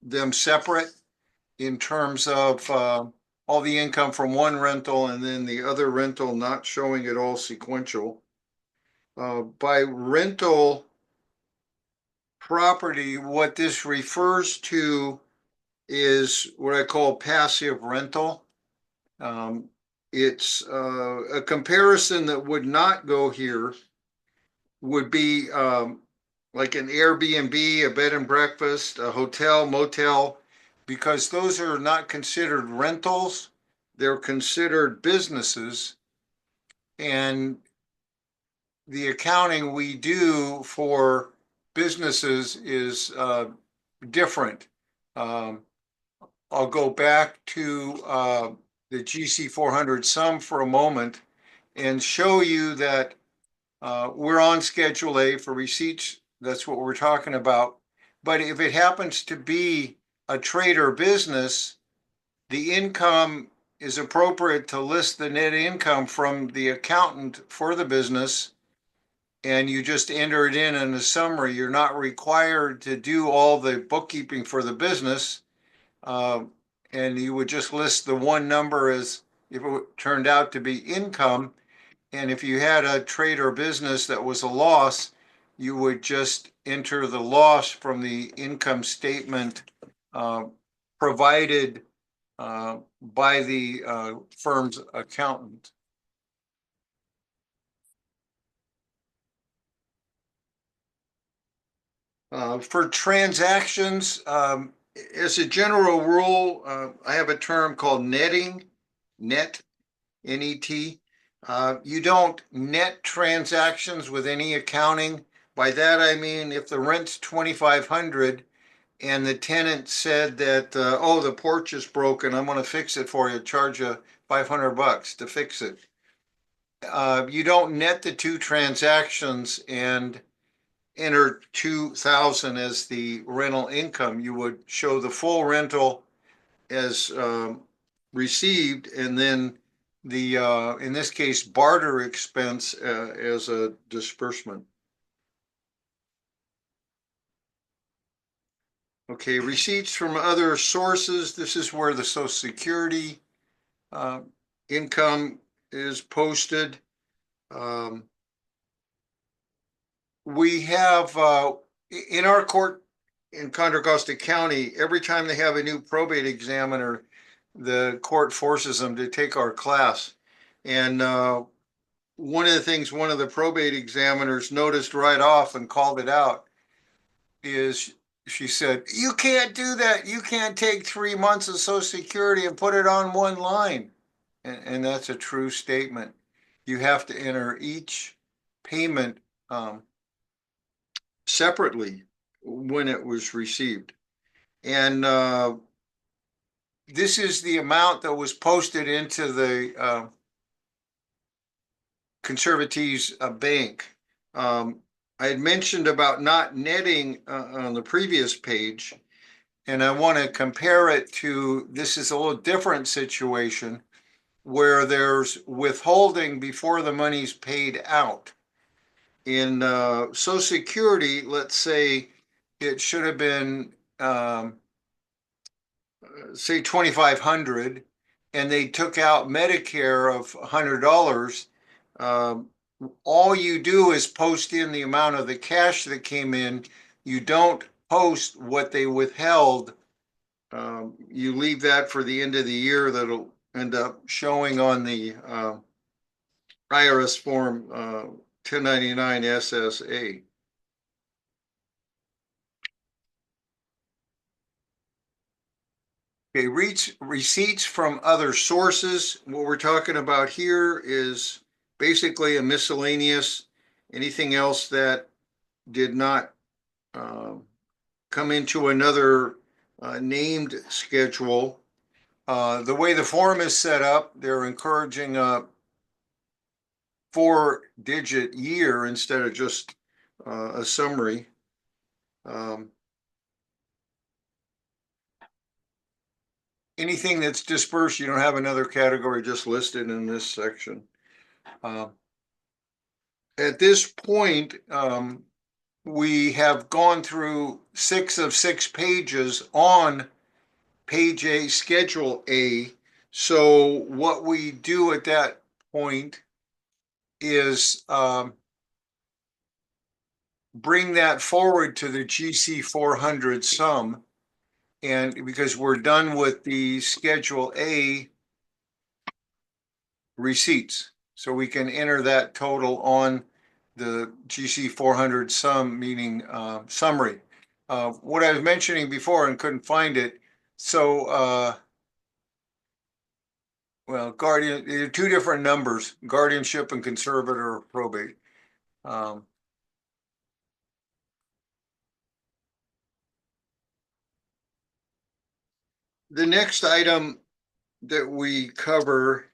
them separate in terms of all the income from one rental and then the other rental not showing it all sequential. By rental property, what this refers to is what I call passive rental. it's a comparison that would not go here would be like an Airbnb, a bed and breakfast, a hotel, motel, because those are not considered rentals. They're considered businesses. And the accounting we do for businesses is different. I'll go back to the GC 400 sum for a moment and show you that we're on Schedule A for receipts. That's what we're talking about. But if it happens to be a trade or business, the income is appropriate to list the net income from the accountant for the business, and you just enter it in a summary. You're not required to do all the bookkeeping for the business, and you would just list the one number as if it turned out to be income. And if you had a trade or business that was a loss, you would just enter the loss from the income statement provided by the firm's accountant. For transactions, as a general rule, I have a term called netting, net, N-E-T. You don't net transactions with any accounting. By that I mean if the rent's $2,500 and the tenant said that, oh, the porch is broken, I'm going to fix it for you, charge you $500 to fix it. You don't net the two transactions and enter 2,000 as the rental income. You would show the full rental as received, and then the in this case barter expense as a disbursement. Okay, receipts from other sources. This is where the Social Security income is posted. We have in our court in Contra Costa County, every time they have a new probate examiner, the court forces them to take our class. And one of the things one of the probate examiners noticed right off and called it out is she said, you can't do that. You can't take 3 months of Social Security and put it on one line. And that's a true statement. You have to enter each payment separately when it was received. And this is the amount that was posted into the Conservatives bank. I had mentioned about not netting on the previous page, and I want to compare it to, this is a little different situation where there's withholding before the money's paid out. In Social Security, let's say it should have been, say 2,500, and they took out Medicare of $100. All you do is post in the amount of the cash that came in. You don't post what they withheld. You leave that for the end of the year. That'll end up showing on the IRS form 1099 SSA. Okay, receipts from other sources. What we're talking about here is basically a miscellaneous, anything else that did not come into another named schedule. The way the form is set up, they're encouraging a 4-digit year instead of just a summary. Anything that's dispersed, you don't have another category just listed in this section. At this point, we have gone through 6 of 6 pages on page A, Schedule A. So what we do at that point is bring that forward to the GC 400 sum. And because we're done with the Schedule A, receipts. So we can enter that total on the GC 400 sum, meaning summary. What I was mentioning before and couldn't find it. So, well, guardian, there are two different numbers, guardianship and conservator or probate. The next item that we cover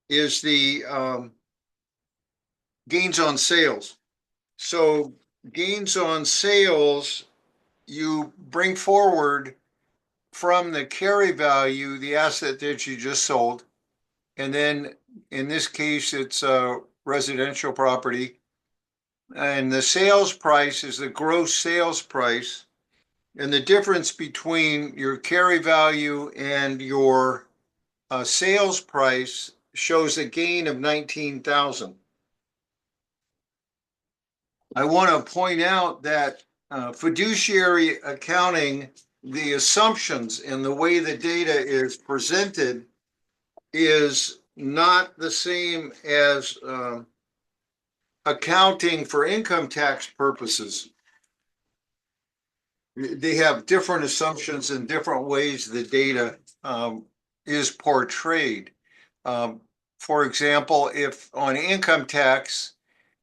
is the gains on sales. So gains on sales, you bring forward from the carry value, the asset that you just sold. And then in this case, it's a residential property. And the sales price is the gross sales price. And the difference between your carry value and your sales price shows a gain of 19,000. I want to point out that fiduciary accounting, the assumptions and the way the data is presented is not the same as accounting for income tax purposes. They have different assumptions and different ways the data is portrayed. For example, if on income tax,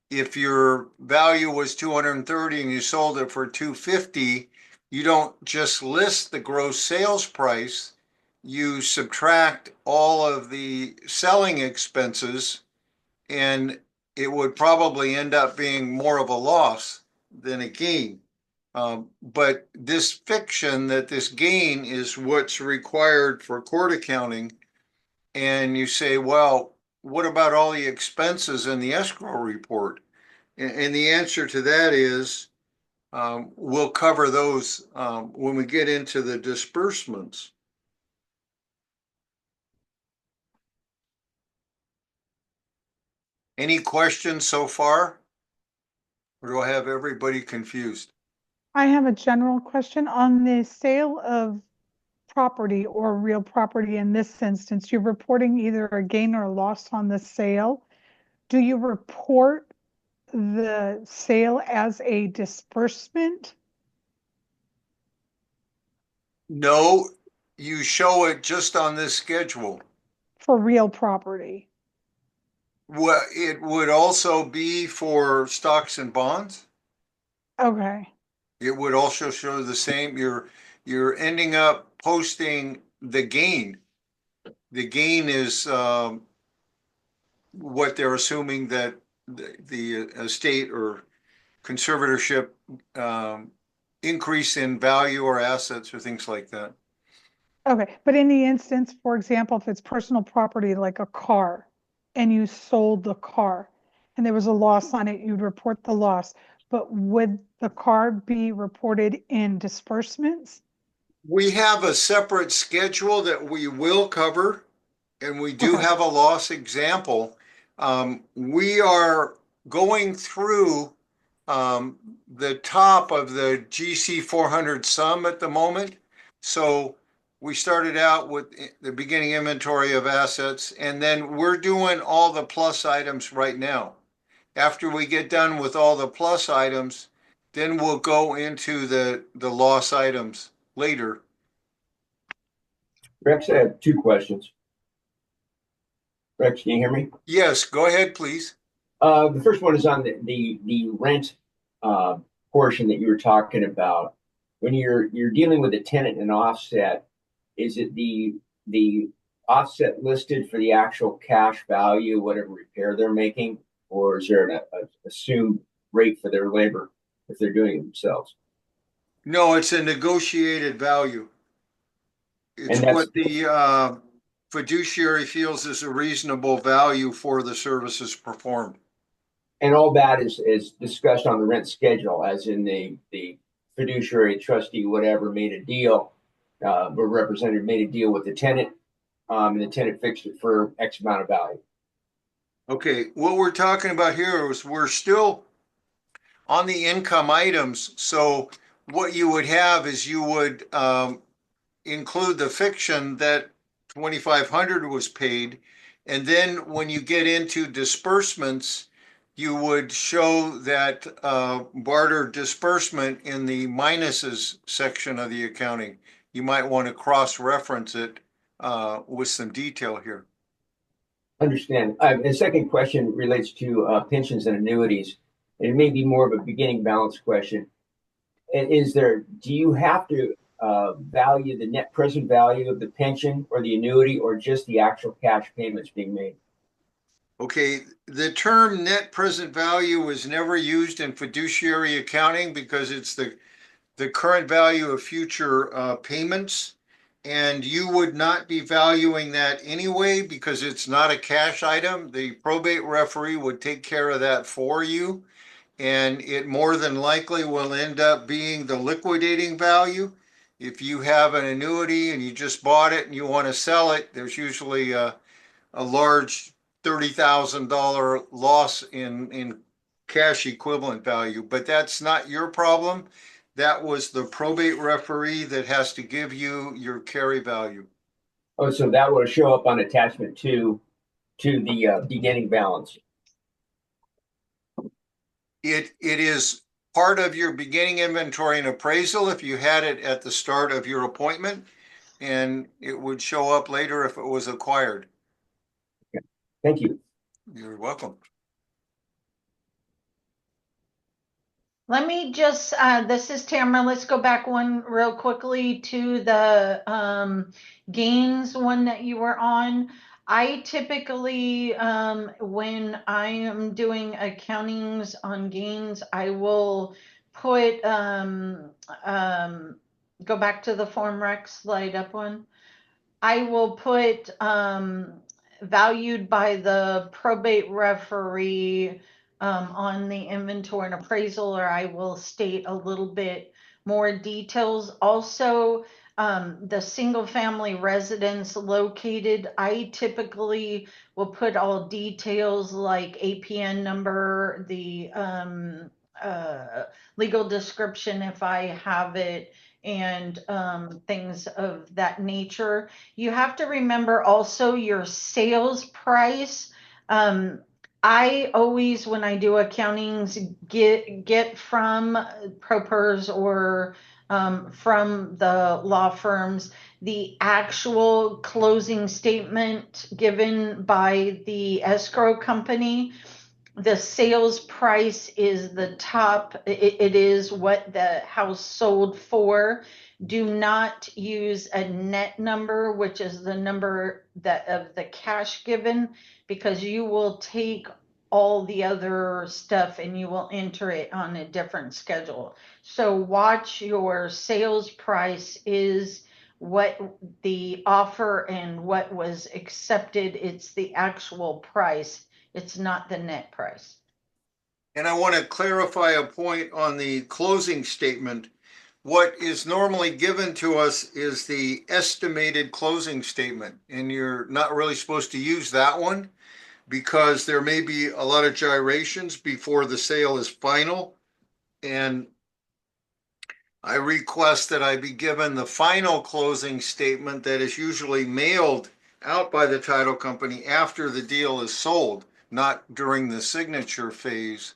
if your value was 230 and you sold it for 250, you don't just list the gross sales price, you subtract all of the selling expenses, and it would probably end up being more of a loss than a gain. But this fiction that this gain is what's required for court accounting, and you say, well, what about all the expenses in the escrow report? And the answer to that is we'll cover those when we get into the disbursements. Any questions so far? Or do I have everybody confused? I have a general question on the sale of property or real property. In this instance, you're reporting either a gain or a loss on the sale. Do you report the sale as a disbursement? No, you show it just on this schedule. For real property? Well, it would also be for stocks and bonds. Okay. It would also show the same. You're ending up posting the gain. The gain is what they're assuming that the estate or conservatorship increase in value or assets or things like that. Okay, but in the instance, for example, if it's personal property like a car and you sold the car and there was a loss on it, you'd report the loss. But would the car be reported in disbursements? We have a separate schedule that we will cover, and we do Okay. have a loss example. We are going through the top of the GC 400 sum at the moment. So we started out with the beginning inventory of assets, and then we're doing all the plus items right now. After we get done with all the plus items, then we'll go into the loss items later. Rex, I have two questions. Rex, can you hear me? Yes, go ahead, please. The first one is on the rent portion that you were talking about. When you're dealing with a tenant and offset, is it the offset listed for the actual cash value, whatever repair they're making, or is there an assumed rate for their labor if they're doing it themselves? No, it's a negotiated value. It's what the fiduciary feels is a reasonable value for the services performed. And all that is discussed on the rent schedule, as in the fiduciary trustee, whatever, made a deal, or representative made a deal with the tenant, and the tenant fixed it for X amount of value. Okay, what we're talking about here is we're still on the income items. So what you would have is you would include the fiction that 2,500 was paid, And then when you get into disbursements, you would show that barter disbursement in the minuses section of the accounting. You might want to cross-reference it with some detail here. Understand. The second question relates to pensions and annuities. It may be more of a beginning balance question. Do you have to value the net present value of the pension or the annuity, or just the actual cash payments being made? Okay, the term net present value was never used in fiduciary accounting because it's the current value of future payments. And you would not be valuing that anyway because it's not a cash item. The probate referee would take care of that for you. And it more than likely will end up being the liquidating value. If you have an annuity and you just bought it and you want to sell it, there's usually a large $30,000 loss in cash equivalent value, but that's not your problem. That was the probate referee that has to give you your carry value. Oh, so that will show up on attachment two to the beginning balance. It is part of your beginning inventory and appraisal if you had it at the start of your appointment, and it would show up later if it was acquired. Okay. Thank you. You're welcome. Let me just, this is Tamara. Let's go back one real quickly to the gains one that you were on. I typically, when I am doing accountings on gains, I will put, go back to the Form Rec slide up one. I will put valued by the probate referee on the inventory and appraisal, or I will state a little bit more details. Also, the single family residence located, I typically will put all details like APN number, the legal description if I have it, and things of that nature. You have to remember also your sales price. I always, when I do accountings, get from propers or from the law firms the actual closing statement given by the escrow company. The sales price is the top. It is what the house sold for. Do not use a net number, which is the number that of the cash given, because you will take all the other stuff and you will enter it on a different schedule. So watch your sales price is what the offer and what was accepted. It's the actual price. It's not the net price. And I want to clarify a point on the closing statement. What is normally given to us is the estimated closing statement, and you're not really supposed to use that one because there may be a lot of gyrations before the sale is final. And I request that I be given the final closing statement that is usually mailed out by the title company after the deal is sold, not during the signature phase.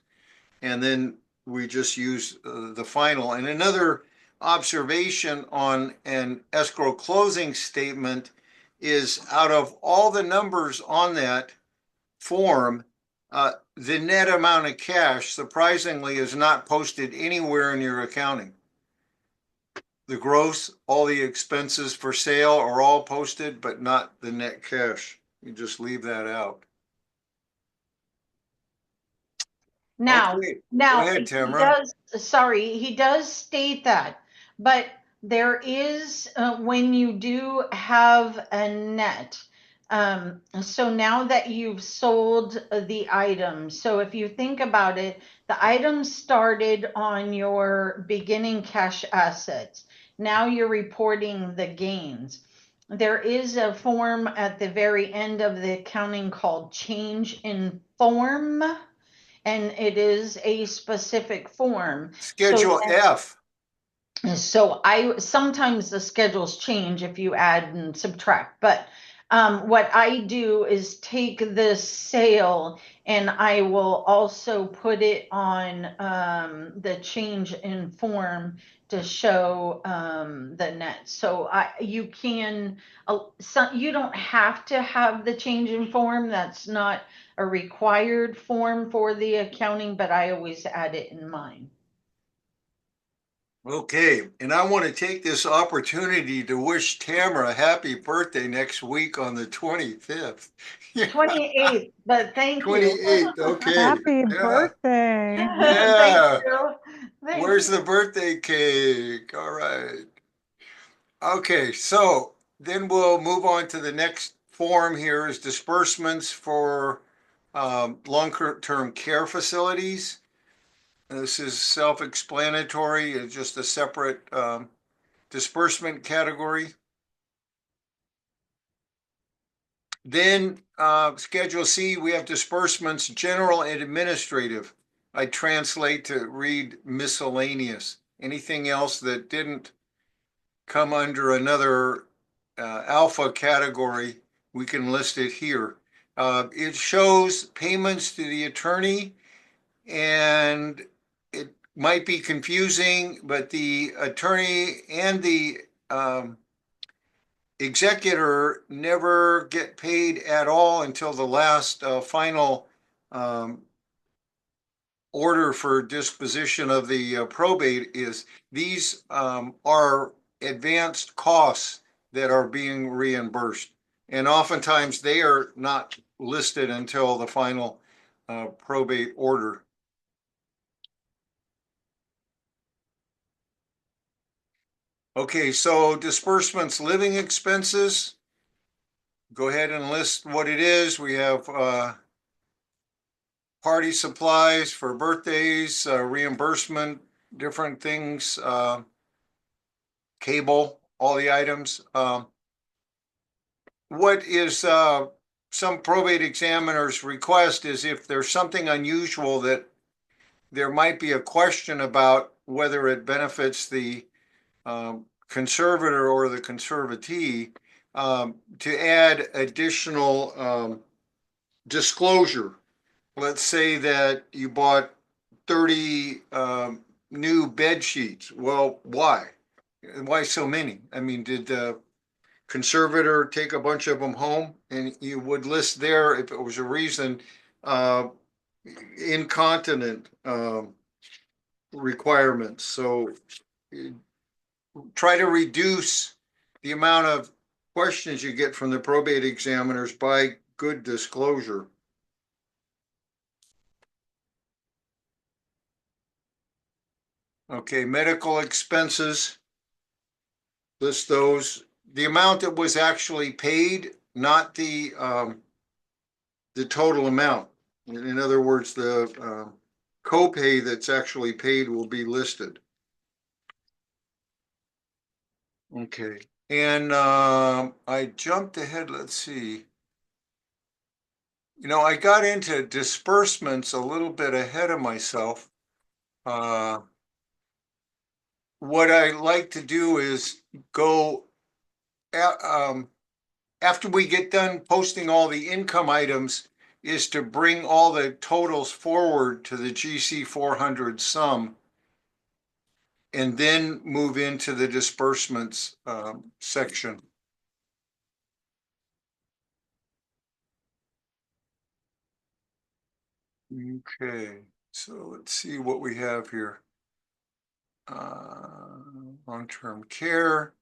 And then we just use the final. And another observation on an escrow closing statement is out of all the numbers on that form, the net amount of cash, surprisingly, is not posted anywhere in your accounting. The gross, all the expenses for sale are all posted, but not the net cash. You just leave that out. Now, Okay. now Go ahead, Tamara. he does state that, but there is when you do have a net. So now that you've sold the item, so if you think about it, the item started on your beginning cash assets. Now you're reporting the gains. There is a form at the very end of the accounting called change in form, and it is a specific form. Schedule F. So I sometimes the schedules change if you add and subtract, but What I do is take this sale and I will also put it on the change in form to show the net. So you can, you don't have to have the change in form. That's not a required form for the accounting, but I always add it in mine. Okay, and I want to take this opportunity to wish Tamara a happy birthday next week on the 25th. 28th, but thank you. 28th, okay. Happy Yeah. birthday. Yeah. Thank you. Thank Where's you. the birthday cake? All right. Okay, so then we'll move on to the next form here is disbursements for long-term care facilities. This is self-explanatory, it's just a separate disbursement category. Then Schedule C, we have disbursements, general and administrative. I translate to read miscellaneous. Anything else that didn't come under another alpha category, we can list it here. It shows payments to the attorney, and it might be confusing, but the attorney and the executor never get paid at all until the last final order for disposition of the probate is. These are advanced costs that are being reimbursed. And oftentimes they are not listed until the final probate order. Okay, so disbursements, living expenses. Go ahead and list what it is. We have party supplies for birthdays, reimbursement, different things, cable, all the items. What is some probate examiners request is if there's something unusual that there might be a question about whether it benefits the conservator or the conservatee, to add additional disclosure. Let's say that you bought 30 new bed sheets. Well, why? Why so many? I mean, did the conservator take a bunch of them home? And you would list there if it was a reason, incontinent requirements. So try to reduce the amount of questions you get from the probate examiners by good disclosure. Okay, medical expenses, list those. The amount that was actually paid, not the total amount. In other words, the copay that's actually paid will be listed. Okay, and I jumped ahead. Let's see. You know, I got into disbursements a little bit ahead of myself. What I like to do is go after we get done posting all the income items, is to bring all the totals forward to the GC 400 sum and then move into the disbursements section. Okay, so let's see what we have here. Long-term care,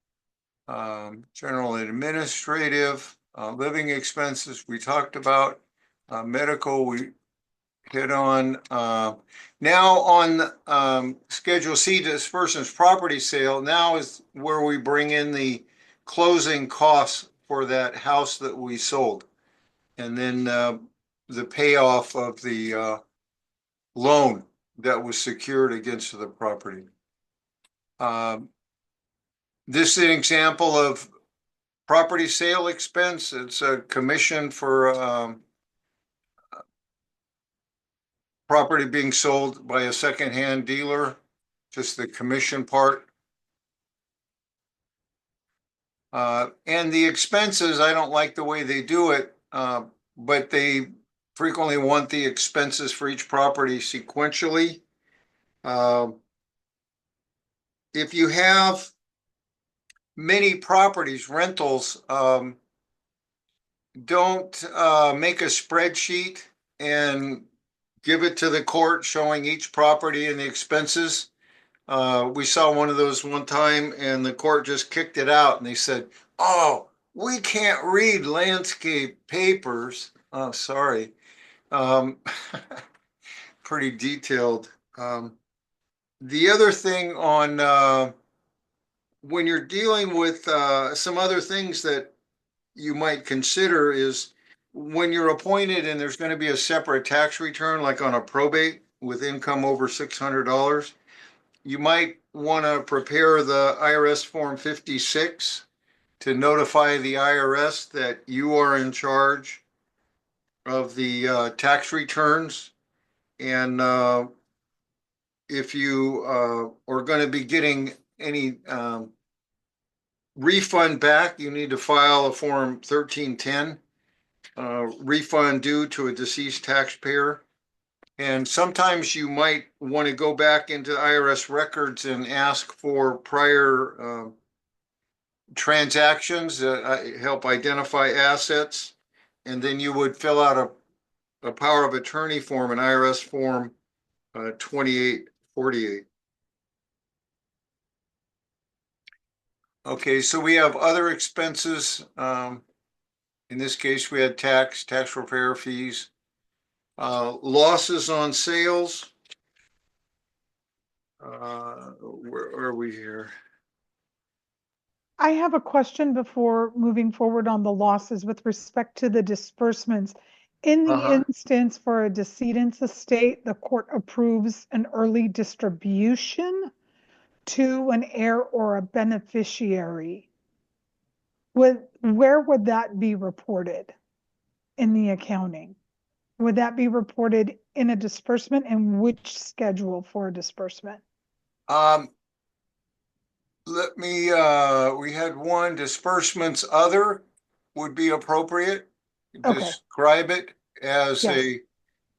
general and administrative, living expenses we talked about, medical we hit on. Now on Schedule C, disbursements, property sale, now is where we bring in the closing costs for that house that we sold. And then the payoff of the loan that was secured against the property. This is an example of property sale expense. It's a commission for property being sold by a secondhand dealer, just the commission part. And the expenses, I don't like the way they do it, but they frequently want the expenses for each property sequentially. If you have many properties, rentals, don't make a spreadsheet and give it to the court showing each property and the expenses. We saw one of those one time and the court just kicked it out and they said, "Oh, we can't read landscape papers." Oh, sorry. Um, pretty detailed. The other thing on when you're dealing with some other things that you might consider is when you're appointed and there's going to be a separate tax return, like on a probate with income over $600, you might want to prepare the IRS Form 56 to notify the IRS that you are in charge of the tax returns. And if you are going to be getting any refund back, you need to file a Form 1310, refund due to a deceased taxpayer. And sometimes you might want to go back into IRS records and ask for prior transactions that help identify assets. And then you would fill out a power of attorney form, an IRS Form 2848. Okay, so we have other expenses. In this case, we had tax repair fees, losses on sales. Where are we here? I have a question before moving forward on the losses with respect to the disbursements. In the instance for a decedent's estate, the court approves an early distribution to an heir or a beneficiary. Where would that be reported in the accounting? Would that be reported in a disbursement, and which schedule for a disbursement? We had one, disbursements other would be appropriate. Okay. Describe it as Yes.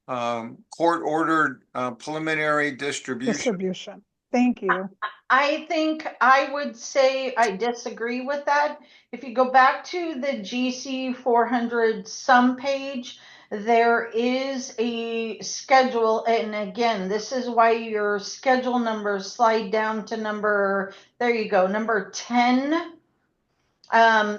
a court ordered preliminary distribution. Distribution. Thank you. I think I would say I disagree with that. If you go back to the GC 400 sum page, there is a schedule. And again, this is why your schedule numbers slide down to number, there you go, number 10.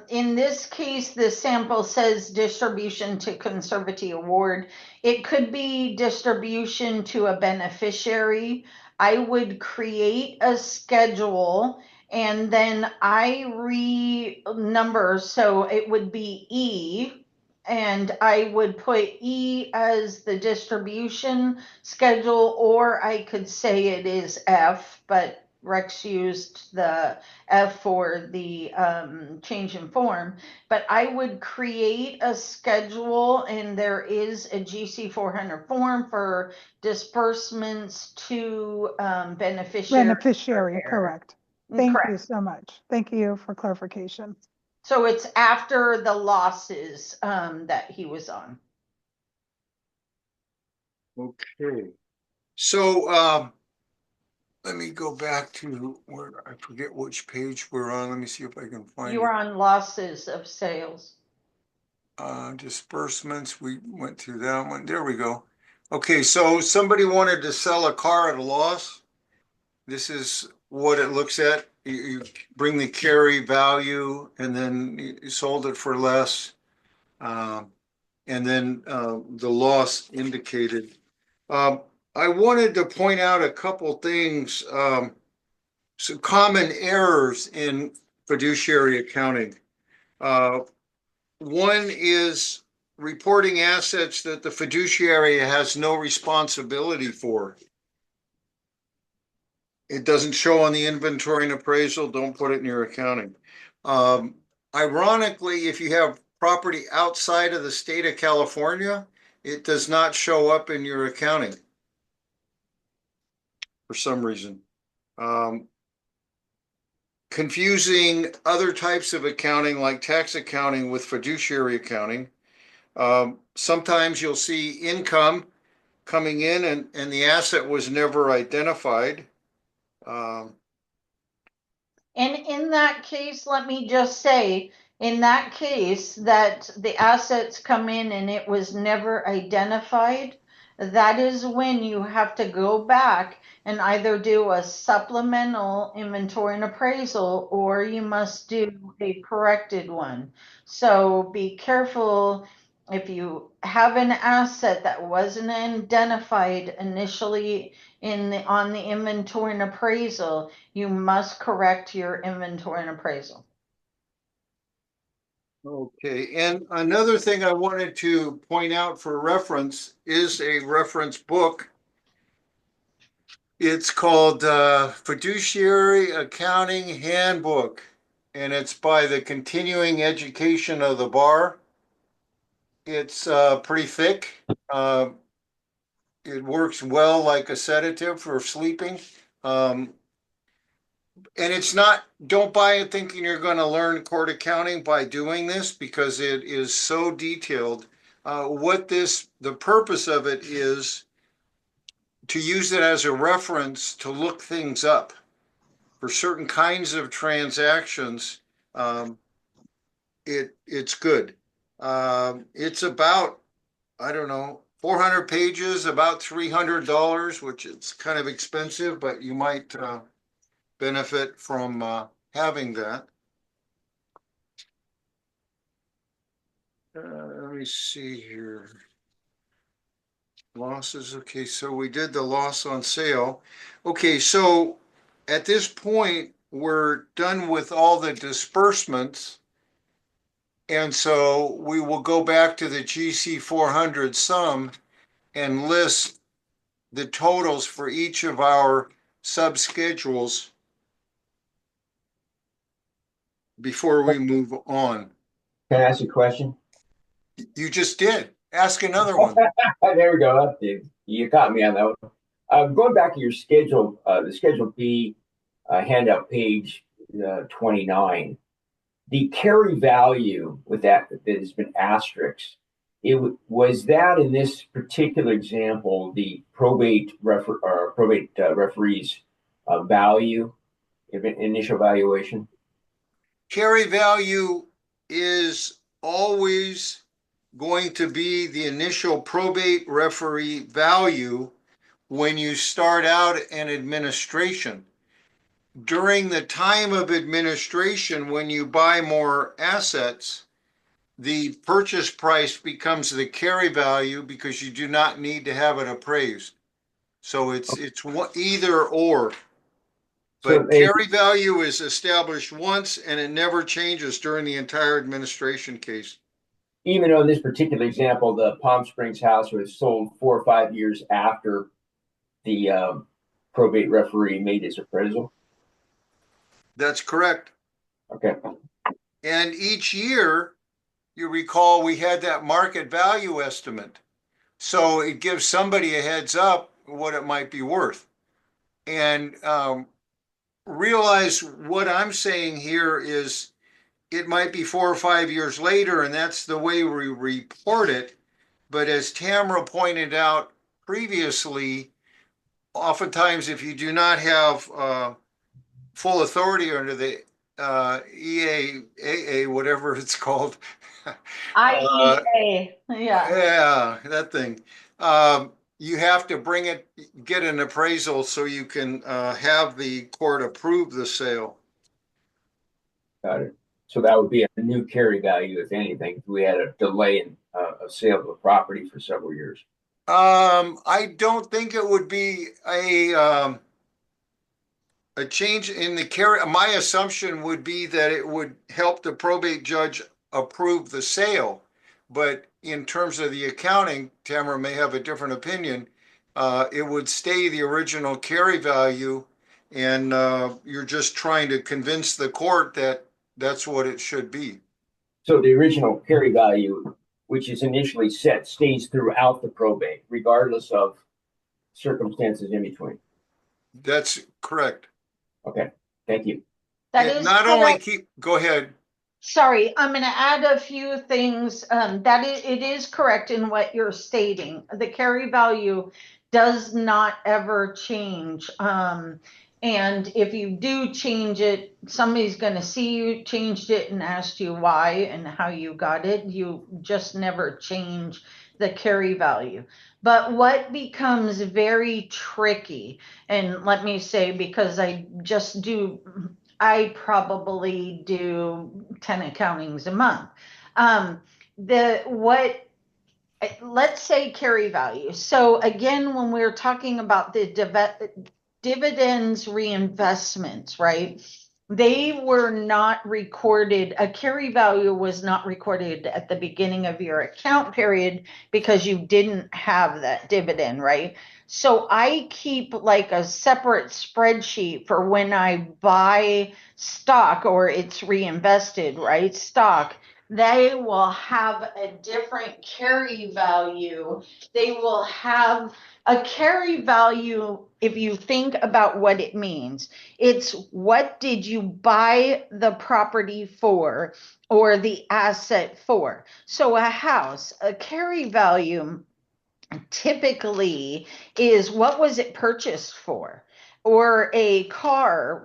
In this case, the sample says distribution to conservatee award. It could be distribution to a beneficiary. I would create a schedule and then I renumber, so it would be E, and I would put E as the distribution schedule, or I could say it is F, but Rex used the F for the change in form, but I would create a schedule, and there is a GC 400 form for disbursements to beneficiary. Beneficiary, correct. Thank you Correct. so much. Thank you for clarification. So it's after the losses that he was on. Okay. So let me go back to where I forget which page we're on. Let me see if I can find You it. are on losses of sales. Disbursements, we went through that one. There we go. Okay, so somebody wanted to sell a car at a loss. This is what it looks at. You bring the carry value and then you sold it for less. And then the loss indicated. I wanted to point out a couple things, some common errors in fiduciary accounting. One is reporting assets that the fiduciary has no responsibility for. It doesn't show on the inventory and appraisal, don't put it in your accounting. Ironically, if you have property outside of the state of California, it does not show up in your accounting for some reason. confusing other types of accounting like tax accounting with fiduciary accounting. Sometimes you'll see income coming in and the asset was never identified. And in that case, let me just say, in that case, that the assets come in and it was never identified, that is when you have to go back and either do a supplemental inventory and appraisal, or you must do a corrected one. So be careful if you have an asset that wasn't identified initially on the inventory and appraisal, you must correct your inventory and appraisal. Okay, and another thing I wanted to point out for reference is a reference book. It's called Fiduciary Accounting Handbook, and it's by the Continuing Education of the Bar. It's pretty thick. It works well like a sedative for sleeping. And it's not, don't buy it thinking you're going to learn court accounting by doing this, because it is so detailed. The purpose of it is to use it as a reference to look things up for certain kinds of transactions. It's good. It's about, I don't know, 400 pages, about $300, which is kind of expensive, but you might benefit from having that. Let me see here. Losses. Okay, so we did the loss on sale. Okay, so at this point, we're done with all the disbursements. And so we will go back to the GC 400 sum and list the totals for each of our subschedules before we move on. Can I ask a question? You just did. Ask another one. There we go. You caught me on that one. Going back to your schedule, the Schedule B handout, page 29, the carry value with that has been asterisked. Was that in this particular example the probate referee's value, initial valuation? Carry value is always going to be the initial probate referee value when you start out an administration. During the time of administration, when you buy more assets, the purchase price becomes the carry value because you do not need to have it appraised. So it's either or. But carry value is established once and it never changes during the entire administration case. Even though in this particular example, the Palm Springs house was sold 4 or 5 years after the probate referee made his appraisal? That's correct. Okay. And each year, you recall we had that market value estimate. So it gives somebody a heads up what it might be worth. And realize what I'm saying here is it might be 4 or 5 years later, and that's the way we report it. But as Tamara pointed out previously, oftentimes if you do not have full authority under the EAAA, whatever it's called. IEA, yeah. Yeah, that thing. You have to get an appraisal so you can have the court approve the sale. Got it. So that would be a new carry value, if anything, if we had a delay in a sale of a property for several years. I don't think it would be a change in the carry. My assumption would be that it would help the probate judge approve the sale. But in terms of the accounting, Tamara may have a different opinion. It would stay the original carry value, and you're just trying to convince the court that that's what it should be. So the original carry value, which is initially set, stays throughout the probate, regardless of circumstances in between. That's correct. Okay, thank you. That It is not only correct. go ahead. Sorry, I'm going to add a few things. It is correct in what you're stating. The carry value does not ever change. And if you do change it, somebody's going to see you changed it and asked you why and how you got it. You just never change the carry value. But what becomes very tricky, and let me say, because I probably do 10 accountings a month. The what let's say carry value. So again, when we're talking about the dividends reinvestments, right? They were not recorded. A carry value was not recorded at the beginning of your account period because you didn't have that dividend, right? So I keep like a separate spreadsheet for when I buy stock or it's reinvested, right? Stock, they will have a different carry value. They will have a carry value. If you think about what it means, it's what did you buy the property for or the asset for? So a house, a carry value typically is what was it purchased for, or a car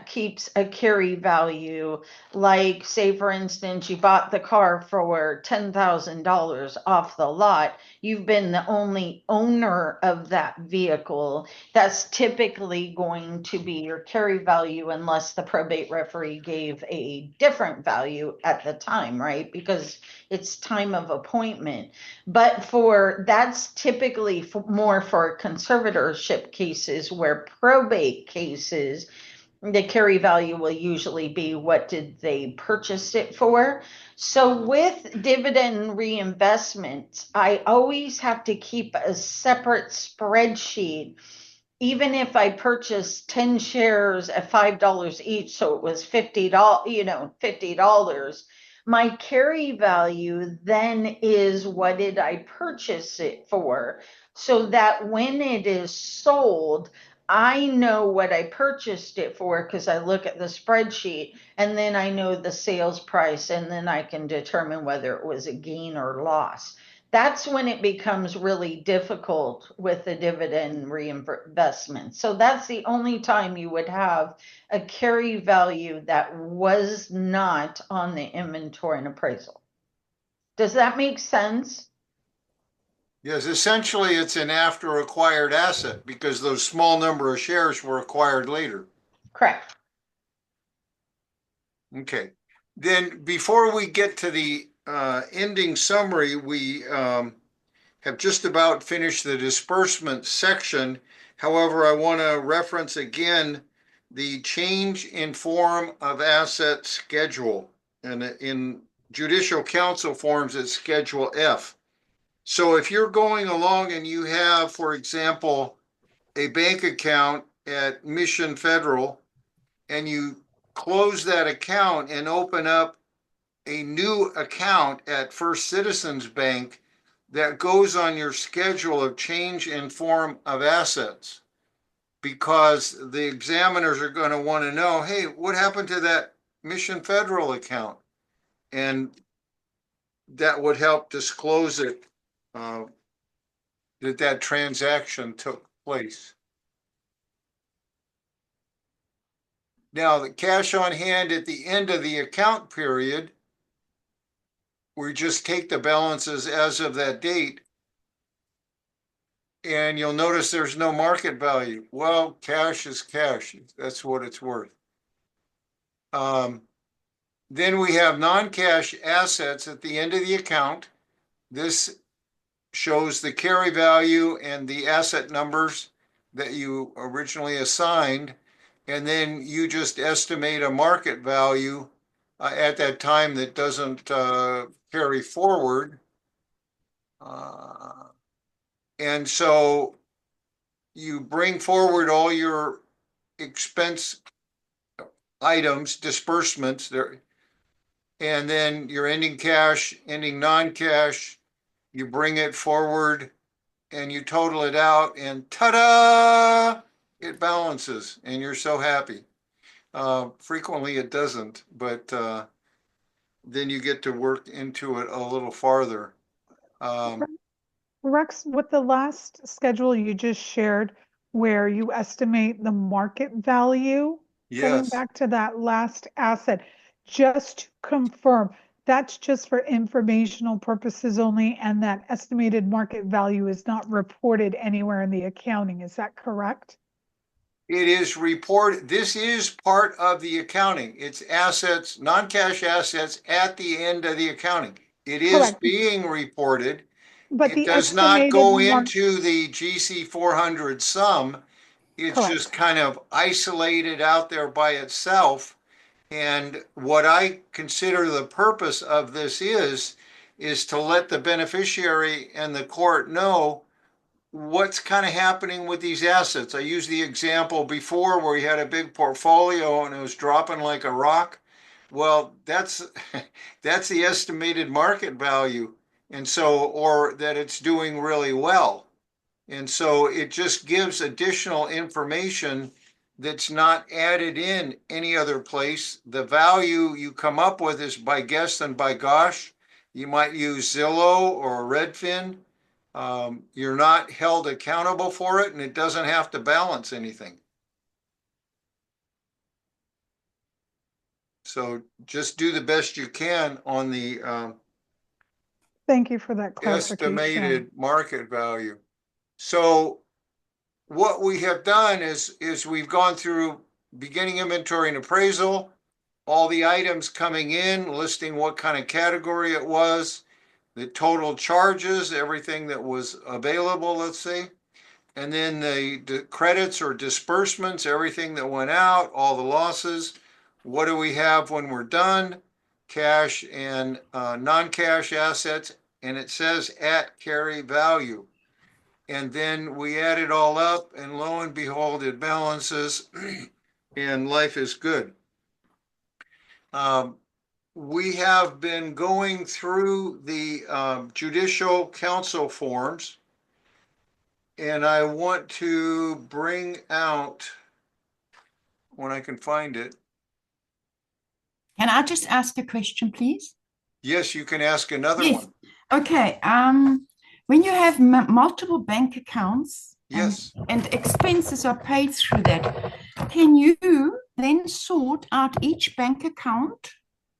keeps a carry value. Like, say for instance, you bought the car for $10,000 off the lot, you've been the only owner of that vehicle. That's typically going to be your carry value, unless the probate referee gave a different value at the time, right? Because it's time of appointment. But that's typically more for conservatorship cases. Where probate cases, the carry value will usually be what did they purchase it for. So with dividend reinvestments, I always have to keep a separate spreadsheet. Even if I purchased 10 shares at $5 each, so it was $50, my carry value then is what did I purchase it for, so that when it is sold, I know what I purchased it for because I look at the spreadsheet, and then I know the sales price, and then I can determine whether it was a gain or loss. That's when it becomes really difficult with the dividend reinvestment. So that's the only time you would have a carry value that was not on the inventory and appraisal. Does that make sense? Yes, essentially it's an after acquired asset because those small number of shares were acquired later. Correct. Okay. Then before we get to the ending summary, we have just about finished the disbursement section. However, I want to reference again the change in form of asset schedule. And in judicial council forms, it's Schedule F. So if you're going along and you have, for example, a bank account at Mission Federal, and you close that account and open up a new account at First Citizens Bank, that goes on your schedule of change in form of assets, because the examiners are going to want to know, hey, what happened to that Mission Federal account? And that would help disclose it, that transaction took place. Now, the cash on hand at the end of the account period, we just take the balances as of that date, and you'll notice there's no market value. Well, cash is cash. That's what it's worth. Then we have non-cash assets at the end of the account. This shows the carry value and the asset numbers that you originally assigned, and then you just estimate a market value at that time that doesn't carry forward. And so you bring forward all your expense items, disbursements there, and then your ending cash, ending non-cash, you bring it forward and you total it out, and ta-da, it balances, and you're so happy. Frequently it doesn't, but then you get to work into it a little farther. Rex, with the last schedule you just shared, where you estimate the market value, going Yes, back to that last asset, just to confirm, that's just for informational purposes only, and that estimated market value is not reported anywhere in the accounting. Is that correct? it is reported. This is part of the accounting. It's assets, non-cash assets at the end of the accounting. It is Correct. being reported. But It the does not estimated go mark, into the GC 400 sum. It's just correct. kind of isolated out there by itself. And what I consider the purpose of this is to let the beneficiary and the court know what's kind of happening with these assets. I used the example before where you had a big portfolio and it was dropping like a rock. Well, that's that's the estimated market value. And so, or that it's doing really well. And so it just gives additional information that's not added in any other place. The value you come up with is by guess and by gosh. You might use Zillow or Redfin. You're not held accountable for it, and it doesn't have to balance anything. So just do the best you can on the Thank you for that clarification. estimated market value. So what we have done is we've gone through beginning inventory and appraisal, all the items coming in, listing what kind of category it was, the total charges, everything that was available, let's say, and then the credits or disbursements, everything that went out, all the losses. What do we have when we're done? Cash and non-cash assets, and it says at carry value. And then we add it all up, and lo and behold, it balances, and life is good. We have been going through the judicial council forms, and I want to bring out, when I can find it. Can I just ask a question, please? Yes, you can ask another Yes. one. Okay. When you have multiple bank accounts Yes. and expenses are paid through that, can you then sort out each bank account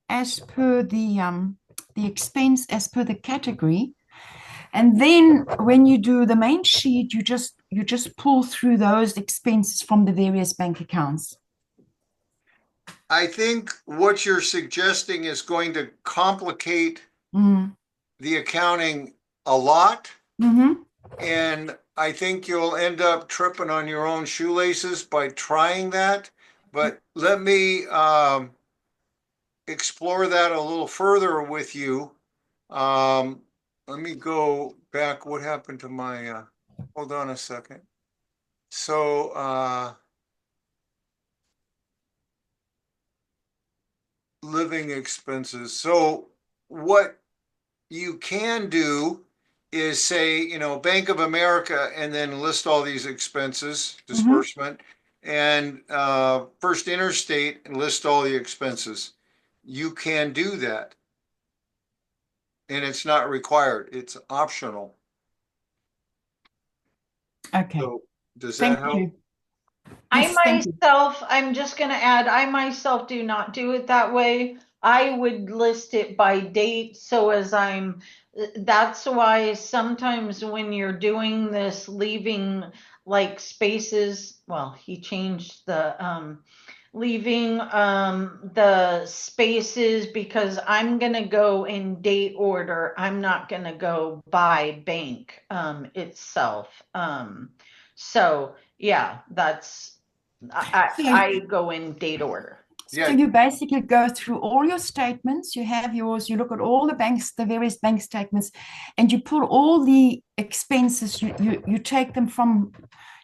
as per the expense, as per the category? And then when you do the main sheet, you just pull through those expenses from the various bank accounts. I think what you're suggesting is going to complicate the accounting a lot. And I think you'll end up tripping on your own shoelaces by trying that. But let me explore that a little further with you. Let me go back. What happened to my, hold on a second. So, living expenses. So what you can do is say, you know, Bank of America, and then list all these expenses, disbursement, and First Interstate, and list all the expenses. You can do that. And it's not required, it's optional. Okay. So does that Thank help? you. Yes, thank you. I'm just going to add, I myself do not do it that way. I would list it by date. So that's why sometimes when you're doing this, leaving like spaces, well, he changed the, leaving the spaces because I'm going to go in date order. I'm not going to go by bank itself. So yeah, I go in date order. So you basically go through all your statements, you have yours, you look at all the banks, the various bank statements, and you pull all the expenses, you take them from,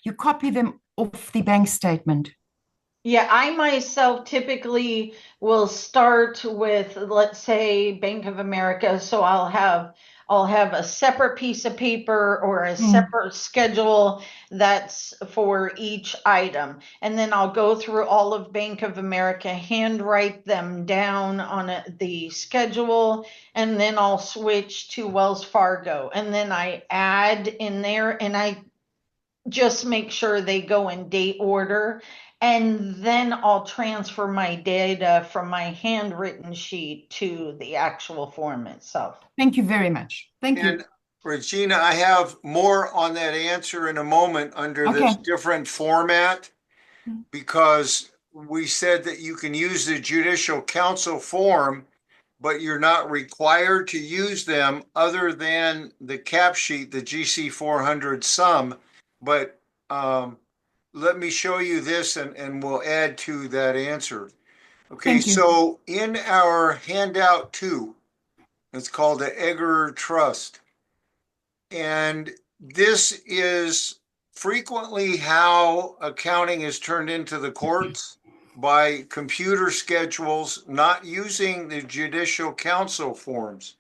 you copy them off the bank statement. Yeah, I myself typically will start with, let's say, Bank of America. So I'll have I'll have a separate piece of paper or a Mm. separate schedule that's for each item. And then I'll go through all of Bank of America, handwrite them down on the schedule, and then I'll switch to Wells Fargo. And then I add in there, and I just make sure they go in date order. And then I'll transfer my data from my handwritten sheet to the actual form itself. Thank you very much. Thank you. And Regina, I have more on that answer in a moment under this Okay. different format, because we said that you can use the judicial council form, but you're not required to use them other than the cap sheet, the GC 400 sum. But let me show you this and we'll add to that answer. Okay, Thank you. so in our handout 2, it's called the Egger Trust. And this is frequently how accounting is turned into the courts, by computer schedules, not using the judicial council forms.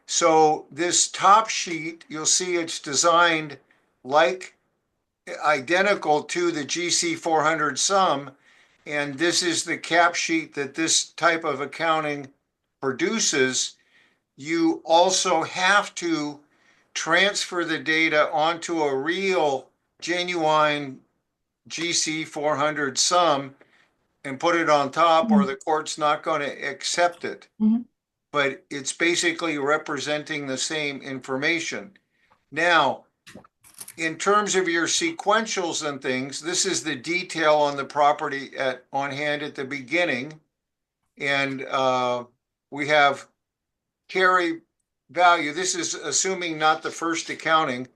So this top sheet, you'll see it's designed like identical to the GC 400 sum. And this is the cap sheet that this type of accounting produces. You also have to transfer the data onto a real, genuine GC 400 sum and put it on top, or the court's not going to accept it. Mhm. But it's basically representing the same information. Now, in terms of your sequentials and things, this is the detail on the property on hand at the beginning. And we have carry value. This is assuming not the first accounting.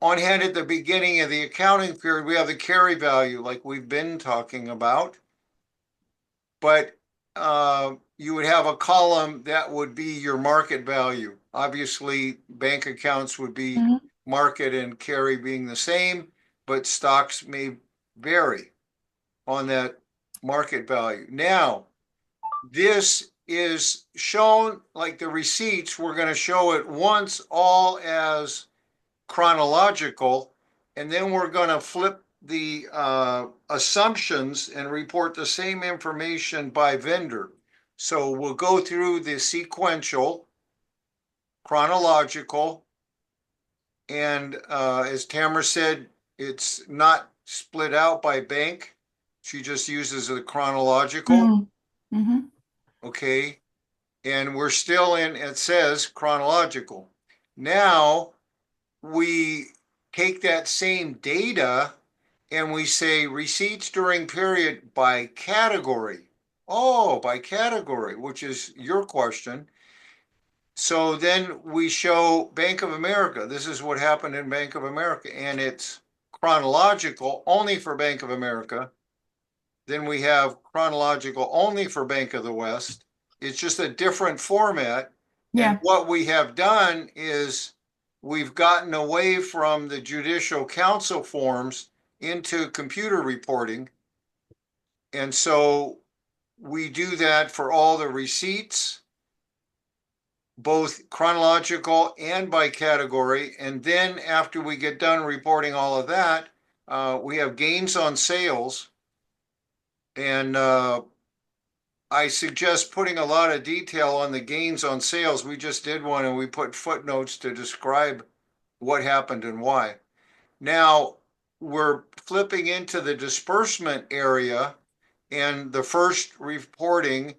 On hand at the beginning of the accounting period, we have the carry value like we've been talking about. But you would have a column that would be your market value. Obviously, bank accounts would be market and carry being the same, but stocks may vary on that market value. Now, this is shown like the receipts. We're going to show it once all as chronological, and then we're going to flip the assumptions and report the same information by vendor. So we'll go through the sequential, chronological, and as Tamara said, it's not split out by bank. She just uses the chronological. Mm-hmm. Okay. And we're still in, it says chronological. Now we take that same data and we say receipts during period by category. Oh, by category, which is your question. So then we show Bank of America. This is what happened in Bank of America, and it's chronological only for Bank of America. Then we have chronological only for Bank of the West. It's just a different format. Yeah. And what we have done is we've gotten away from the judicial council forms into computer reporting. And so we do that for all the receipts, both chronological and by category. And then after we get done reporting all of that, we have gains on sales. And I suggest putting a lot of detail on the gains on sales. We just did one and we put footnotes to describe what happened and why. Now we're flipping into the disbursement area, and the first reporting,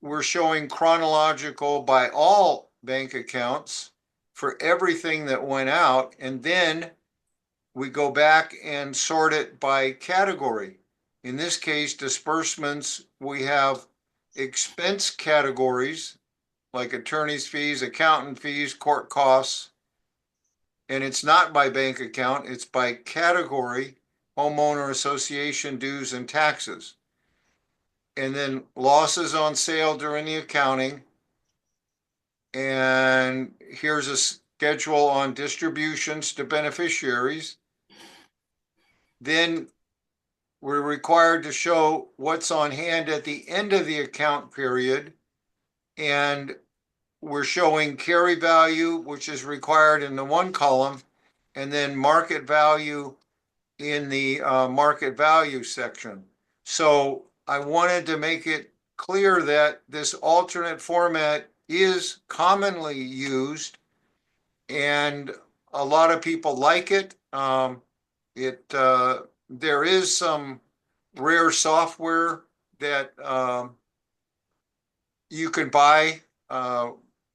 we're showing chronological by all bank accounts for everything that went out. And then we go back and sort it by category. In this case, disbursements, we have expense categories like attorney's fees, accountant fees, court costs. And it's not by bank account, it's by category, homeowner association dues and taxes. And then losses on sale during the accounting. And here's a schedule on distributions to beneficiaries. Then we're required to show what's on hand at the end of the account period. And we're showing carry value, which is required in the one column, and then market value in the market value section. So I wanted to make it clear that this alternate format is commonly used and a lot of people like it. There is some rare software that you can buy.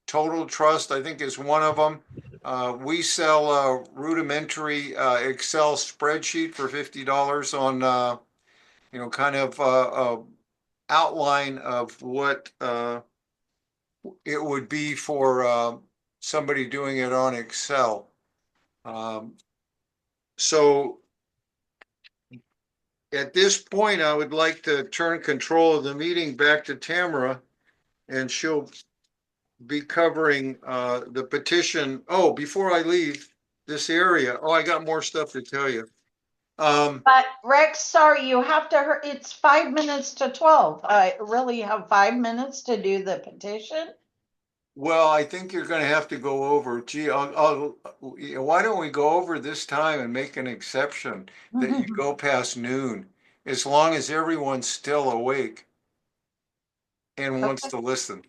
Total Trust, I think, is one of them. We sell a rudimentary Excel spreadsheet for $50 on, kind of a outline of what it would be for somebody doing it on Excel. So at this point, I would like to turn control of the meeting back to Tamara, and she'll be covering the petition. Oh, before I leave this area, I got more stuff to tell you. But Rex, sorry, you have to, it's 5 minutes to 12. I really have 5 minutes to do the petition. Well, I think you're going to have to go over. Gee, why don't we go over this time and make an exception that you go past noon, as long as everyone's still awake and wants to listen.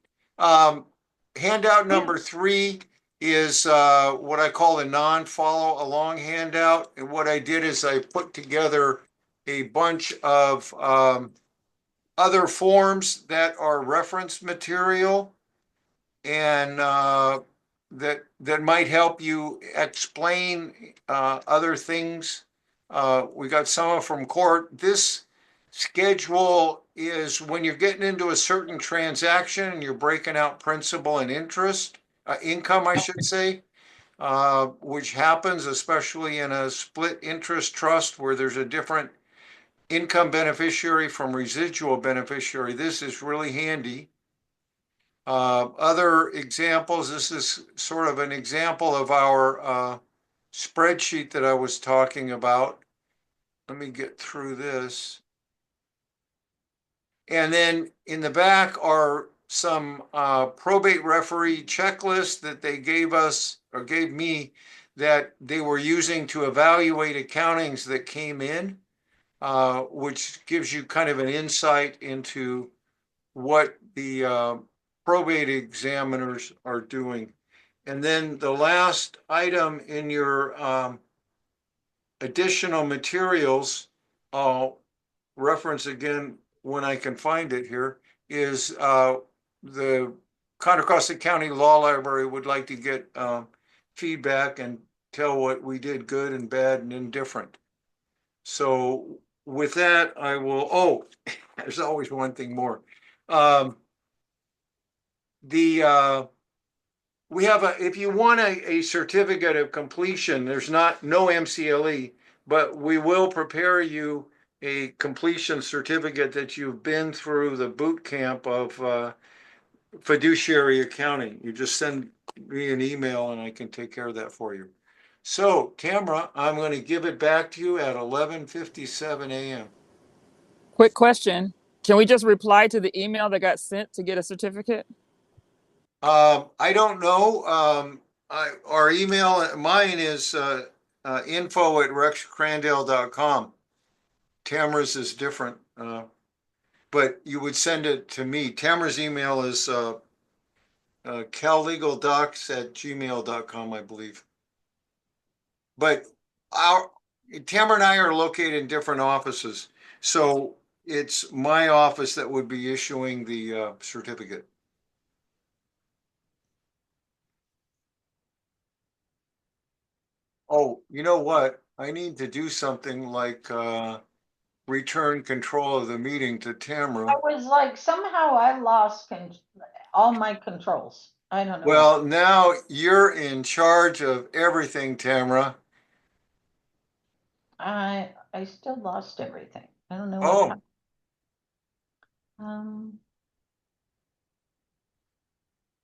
Handout number 3 is what I call a non-follow along handout. And what I did is I put together a bunch of other forms that are reference material and that might help you explain other things. We got some from court. This schedule is when you're getting into a certain transaction and you're breaking out principal and interest, income, I should say, which happens especially in a split interest trust where there's a different income beneficiary from residual beneficiary. This is really handy. Other examples, this is sort of an example of our spreadsheet that I was talking about. Let me get through this. And then in the back are some probate referee checklists that they gave us or gave me that they were using to evaluate accountings that came in, which gives you kind of an insight into what the probate examiners are doing. And then the last item in your additional materials, I'll reference again when I can find it here, is the Contra Costa County Law Library would like to get feedback and tell what we did good and bad and indifferent. So with that, I will, there's always one thing more. We have if you want a certificate of completion, there's no MCLE, but we will prepare you a completion certificate that you've been through the boot camp of fiduciary accounting. You just send me an email and I can take care of that for you. So Tamara, I'm going to give it back to you at 11:57 a.m. Quick question. Can we just reply to the email that got sent to get a certificate? I don't know. Our email, mine is info@rexcrandell.com. Tamara's is different, but you would send it to me. Tamara's email is callegaldocs@gmail.com, I believe. But Tamara and I are located in different offices, so it's my office that would be issuing the certificate. Oh, you know what? I need to do something like return control of the meeting to Tamara. I was like, somehow I lost all my controls. I don't know. Well, now you're in charge of everything, Tamara. I still lost everything. I don't know what happened.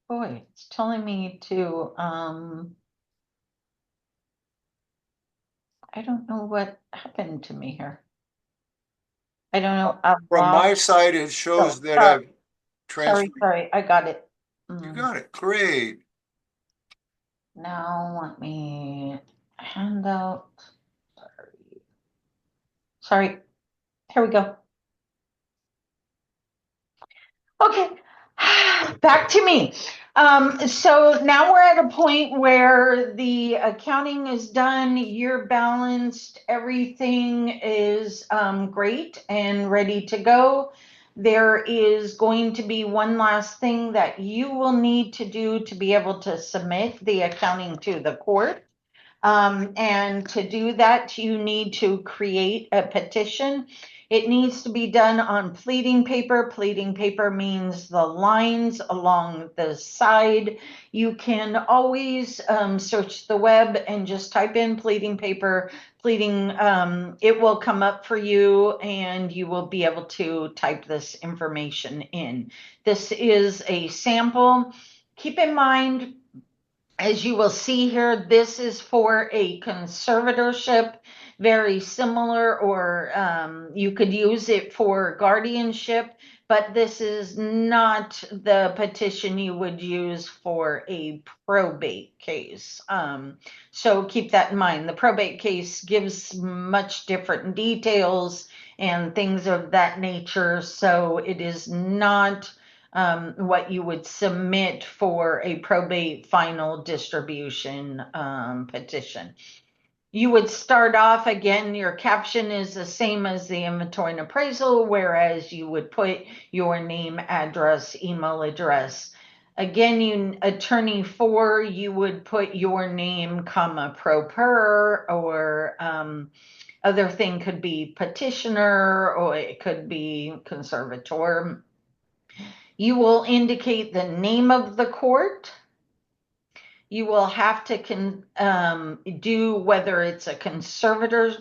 Boy, it's telling me to I don't know what happened to me here. I don't know. From my side, it shows that I've transferred. Sorry, I got it. You got it. Great. Now let me hand out. Sorry. Here we go. Okay, back to me. So now we're at a point where the accounting is done, you're balanced, everything is great and ready to go. There is going to be one last thing that you will need to do to be able to submit the accounting to the court. And to do that, you need to create a petition. It needs to be done on pleading paper. Pleading paper means the lines along the side. You can always search the web and just type in pleading paper, pleading. It will come up for you and you will be able to type this information in. This is a sample. Keep in mind, as you will see here, this is for a conservatorship, very similar, or you could use it for guardianship, but this is not the petition you would use for a probate case. So keep that in mind. The probate case gives much different details and things of that nature, so it is not what you would submit for a probate final distribution petition. You would start off, again, your caption is the same as the inventory and appraisal, whereas you would put your name, address, email address. Again, attorney for, you would put your name, comma, pro per, or other thing could be petitioner, or it could be conservator. You will indicate the name of the court. You will have to do whether it's a conservator.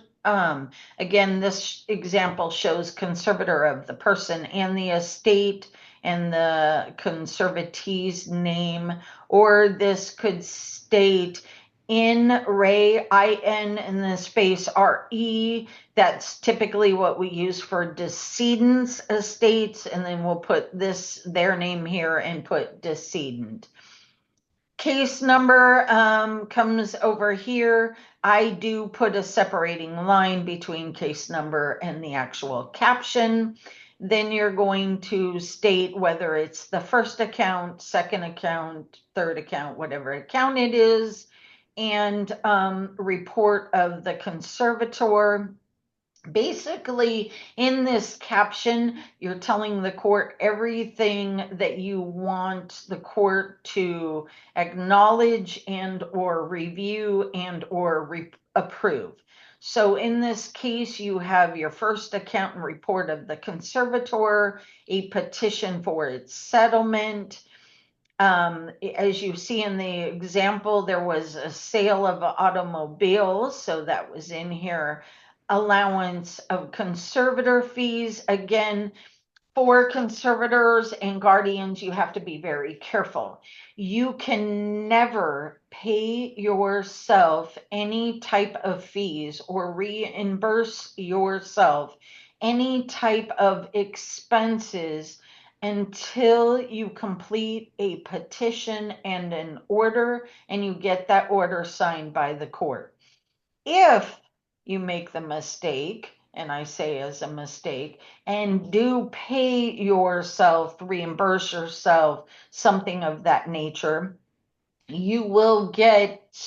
Again, this example shows conservator of the person and the estate and the conservatee's name, or this could state in Ray, I-N in the space R-E. That's typically what we use for decedents estates, and then we'll put their name here and put decedent. Case number comes over here. I do put a separating line between case number and the actual caption. Then you're going to state whether it's the first account, second account, third account, whatever account it is, and report of the conservator. Basically, in this caption, you're telling the court everything that you want the court to acknowledge and or review and or approve. So in this case, you have your first account and report of the conservator, a petition for its settlement. As you see in the example, there was a sale of automobiles, so that was in here. Allowance of conservator fees. Again, for conservators and guardians, you have to be very careful. You can never pay yourself any type of fees or reimburse yourself any type of expenses until you complete a petition and an order and you get that order signed by the court. If you make the mistake, and I say as a mistake, and do pay yourself, reimburse yourself, something of that nature, you will get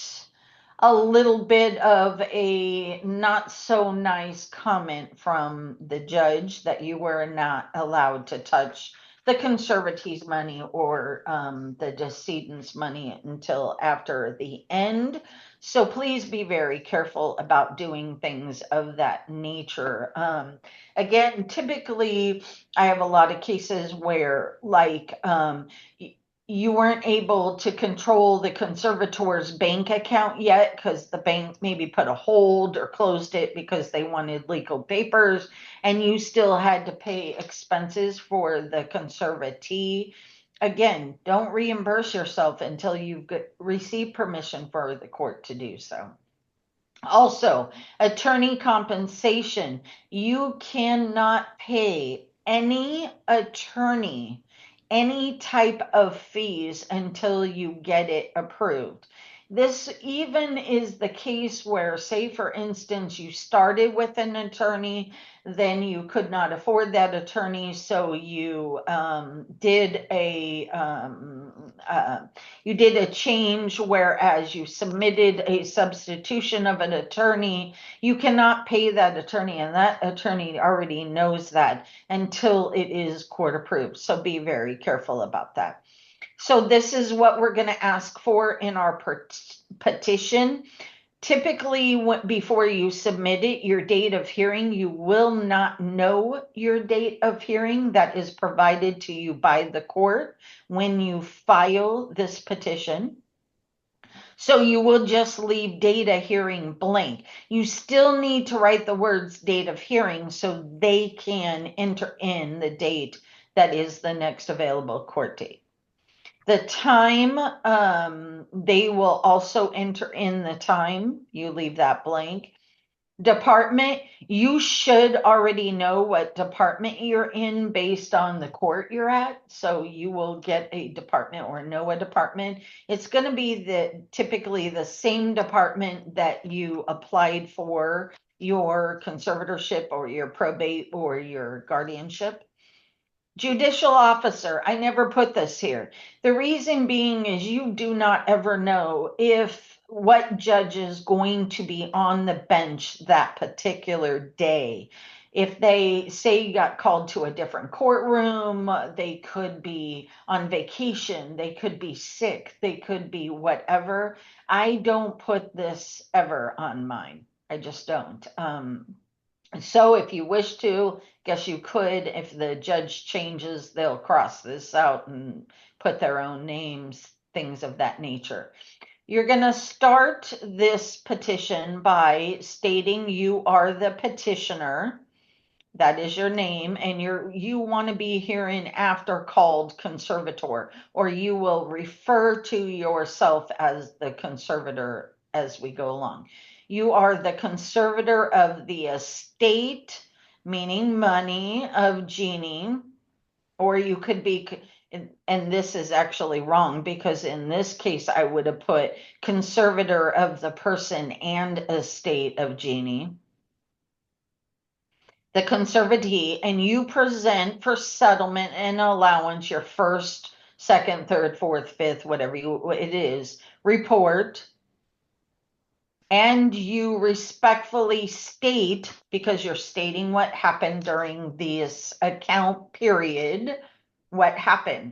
a little bit of a not so nice comment from the judge that you were not allowed to touch the conservatee's money or the decedent's money until after the end. So please be very careful about doing things of that nature. Again, typically I have a lot of cases where you weren't able to control the conservator's bank account yet because the bank maybe put a hold or closed it because they wanted legal papers, and you still had to pay expenses for the conservatee. Again, don't reimburse yourself until you receive permission for the court to do so. Also, attorney compensation. You cannot pay any attorney any type of fees until you get it approved. This even is the case where, say, for instance, you started with an attorney, then you could not afford that attorney, so you did a change, whereas you submitted a substitution of an attorney. You cannot pay that attorney, and that attorney already knows that until it is court approved. So be very careful about that. So this is what we're going to ask for in our petition. Typically, before you submit it, your date of hearing, you will not know your date of hearing that is provided to you by the court when you file this petition. So you will just leave date of hearing blank. You still need to write the words date of hearing so they can enter in the date that is the next available court date. The time, they will also enter in the time. You leave that blank. Department, you should already know what department you're in based on the court you're at. So you will get a department or know a department. It's going to be typically the same department that you applied for your conservatorship or your probate or your guardianship. Judicial officer, I never put this here. The reason being is you do not ever know what judge is going to be on the bench that particular day. If they say you got called to a different courtroom, they could be on vacation, they could be sick, they could be whatever. I don't put this ever on mine. I just don't. So if you wish to, guess you could. If the judge changes, they'll cross this out and put their own names, things of that nature. You're going to start this petition by stating you are the petitioner. That is your name, and you want to be hereinafter called conservator, or you will refer to yourself as the conservator as we go along. You are the conservator of the estate, meaning money, of Jeannie, or you could be, and this is actually wrong because in this case I would have put conservator of the person and estate of Jeannie. The conservatee, and you present for settlement and allowance your first, second, third, fourth, fifth, whatever it is, report. And you respectfully state, because you're stating what happened during this account period, what happened.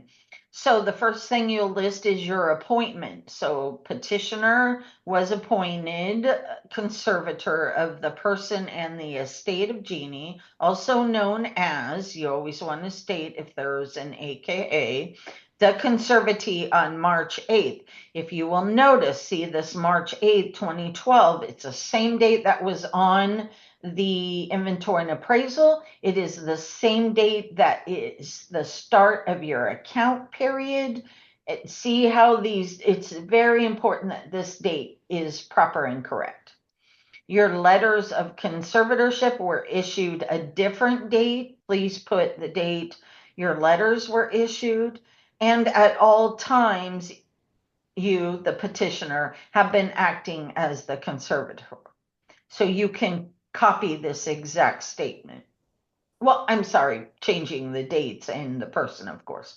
So the first thing you'll list is your appointment. So petitioner was appointed conservator of the person and the estate of Jeannie, also known as, you always want to state if there's an AKA, the conservatee on March 8th. If you will notice, see this March 8th, 2012, it's the same date that was on the inventory and appraisal. It is the same date that is the start of your account period. See how it's very important that this date is proper and correct. Your letters of conservatorship were issued a different date. Please put the date your letters were issued. And at all times, you, the petitioner, have been acting as the conservator. So you can copy this exact statement. Well, I'm sorry, changing the dates and the person, of course.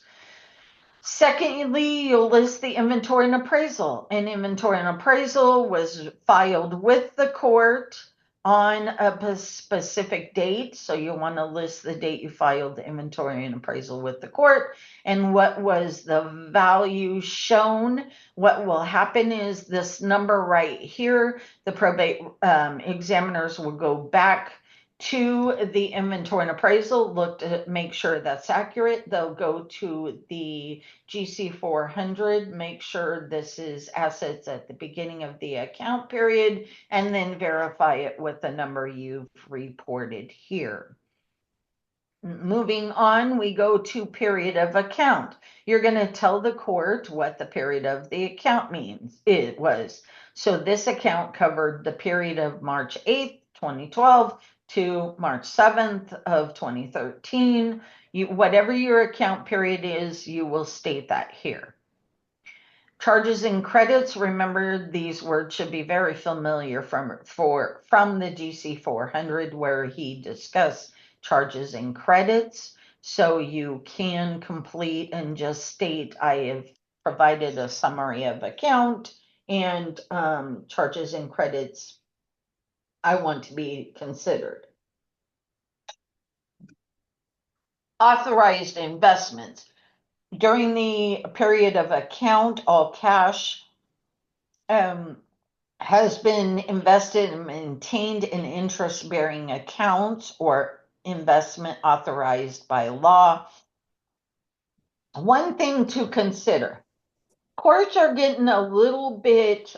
Secondly, you'll list the inventory and appraisal. An inventory and appraisal was filed with the court on a specific date. So you want to list the date you filed the inventory and appraisal with the court and what was the value shown. What will happen is this number right here, the probate examiners will go back to the inventory and appraisal, look to make sure that's accurate. They'll go to the GC 400, make sure this is assets at the beginning of the account period, and then verify it with the number you've reported here. Moving on, we go to period of account. You're going to tell the court what the period of the account means. So this account covered the period of March 8th, 2012 to March 7th of 2013. Whatever your account period is, you will state that here. Charges and credits, remember these words should be very familiar from the GC 400 where he discussed charges and credits. So you can complete and just state, I have provided a summary of account and charges and credits I want to be considered. Authorized investments. During the period of account, all cash has been invested and maintained in interest-bearing accounts or investment authorized by law. One thing to consider, courts are getting a little bit,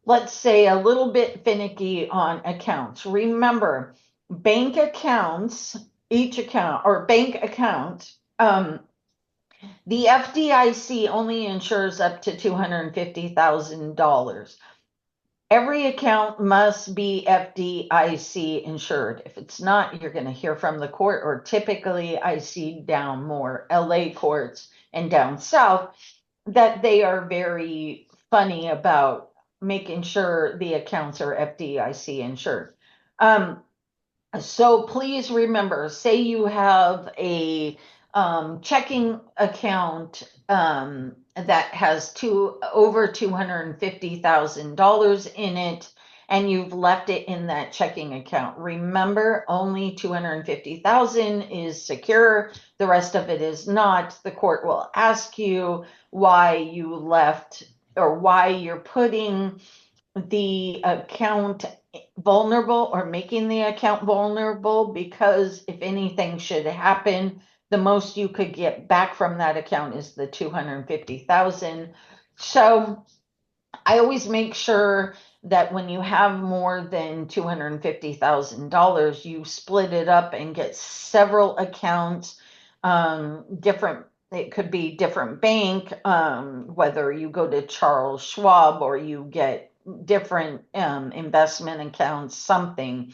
let's say a little bit finicky on accounts. Remember, bank accounts, each account or bank account, the FDIC only insures up to $250,000. Every account must be FDIC insured. If it's not, you're going to hear from the court, or typically I see down more LA courts and down south that they are very funny about making sure the accounts are FDIC insured. So please remember, say you have a checking account that has over $250,000 in it, and you've left it in that checking account. Remember, only $250,000 is secure. The rest of it is not. The court will ask you why you left or why you're putting the account vulnerable or making the account vulnerable, because if anything should happen, the most you could get back from that account is the $250,000. So I always make sure that when you have more than $250,000, you split it up and get several accounts, different. It could be different bank, whether you go to Charles Schwab or you get different investment accounts, something.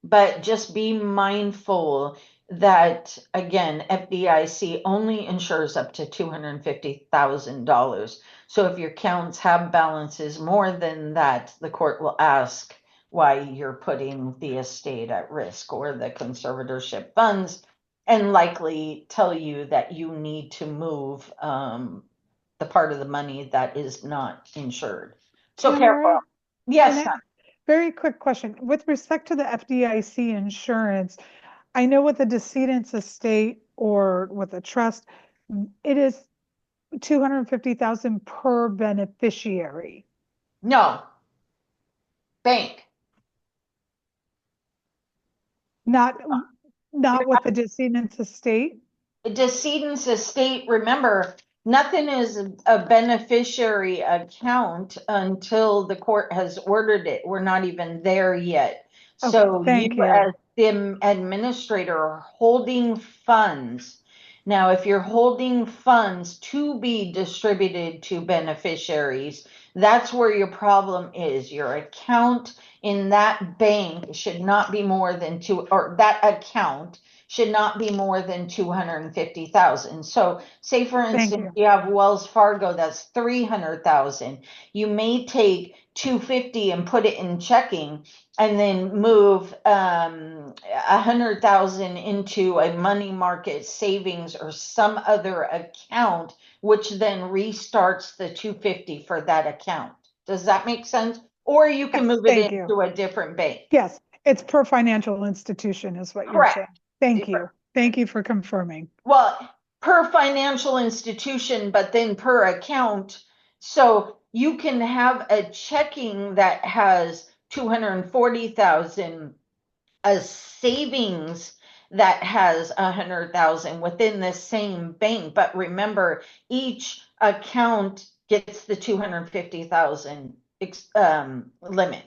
But just be mindful that, again, FDIC only insures up to $250,000. So if your accounts have balances more than that, the court will ask why you're putting the estate at risk or the conservatorship funds, and likely tell you that you need to move the part of the money that is not insured. So careful. Yes. Very quick question. With respect to the FDIC insurance, I know with a decedent's estate or with a trust, it is $250,000 per beneficiary. No. Bank. Not with the decedent's estate. The decedent's estate, remember, nothing is a beneficiary account until the court has ordered it. We're not even there yet. So you as the administrator are holding funds. Now, if you're holding funds to be distributed to beneficiaries, that's where your problem is. Your account in that bank should not be more than that account should not be more than 250,000. So say for instance, you have Wells Fargo, that's 300,000. You may take 250 and put it in checking and then move 100,000 into a money market savings or some other account, which then restarts the 250 for that account. Does that make sense? Or you can move it into a different bank. Yes, it's per financial institution is what you're saying. Thank you. Thank you for confirming. Well, per financial institution, but then per account. So you can have a checking that has 240,000, a savings that has 100,000 within the same bank. But remember, each account gets the 250,000 limit.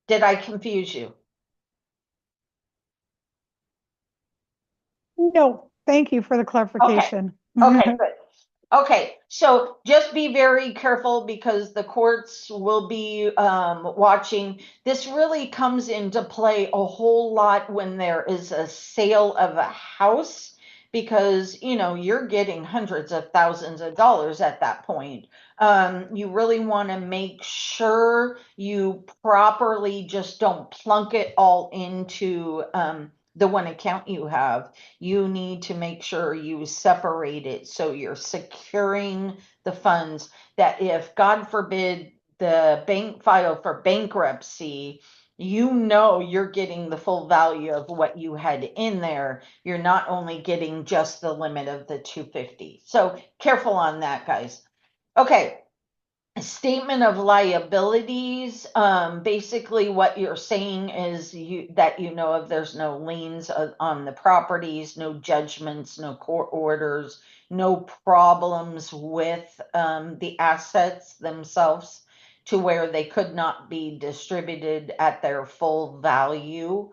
Did I confuse you? No, thank you for the clarification. Okay, good. Okay, so just be very careful because the courts will be watching. This really comes into play a whole lot when there is a sale of a house because, you know, you're getting hundreds of thousands of dollars at that point. You really want to make sure you properly just don't plunk it all into the one account you have. You need to make sure you separate it so you're securing the funds that if, God forbid, the bank filed for bankruptcy, you know you're getting the full value of what you had in there. You're not only getting just the limit of the 250. So careful on that, guys. Okay, statement of liabilities. Basically what you're saying is that you know of there's no liens on the properties, no judgments, no court orders, no problems with the assets themselves to where they could not be distributed at their full value.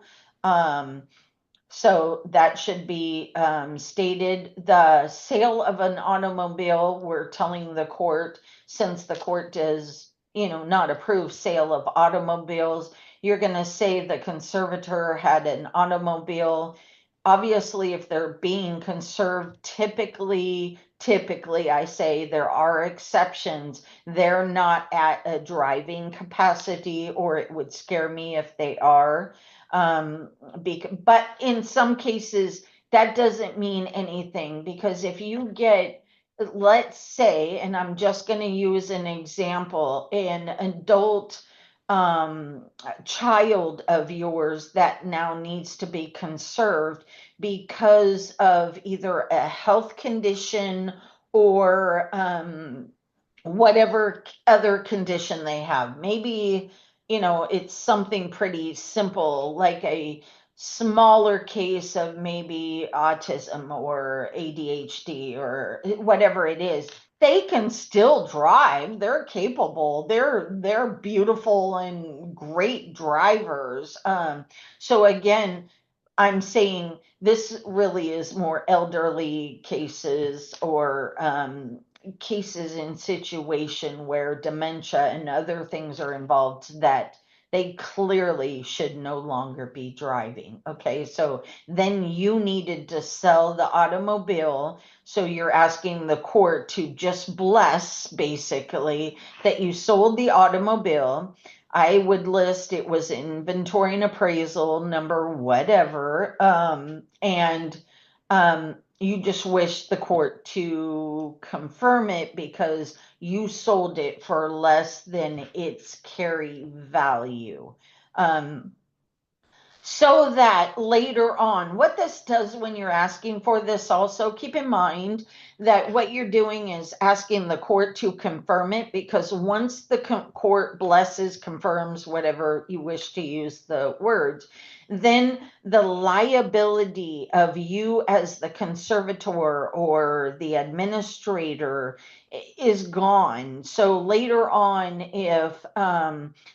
So that should be stated. The sale of an automobile, we're telling the court, since the court does, you know, not approve sale of automobiles, you're going to say the conservator had an automobile. Obviously, if they're being conserved, typically, I say there are exceptions. They're not at a driving capacity, or it would scare me if they are. Um, but in some cases, that doesn't mean anything because if you get, let's say, and I'm just going to use an example, an adult child of yours that now needs to be conserved because of either a health condition or whatever other condition they have. Maybe, you know, it's something pretty simple, like a smaller case of maybe autism or ADHD or whatever it is. They can still drive. They're capable. They're beautiful and great drivers. So again, I'm saying this really is more elderly cases or cases in situation where dementia and other things are involved that they clearly should no longer be driving. Okay, so then you needed to sell the automobile. So you're asking the court to just bless basically that you sold the automobile. I would list it was inventory and appraisal number whatever, and you just wish the court to confirm it because you sold it for less than its carry value. Um, so that later on, what this does when you're asking for this, also keep in mind that what you're doing is asking the court to confirm it because once the court blesses, confirms, whatever you wish to use the words, then the liability of you as the conservator or the administrator is gone. So later on, if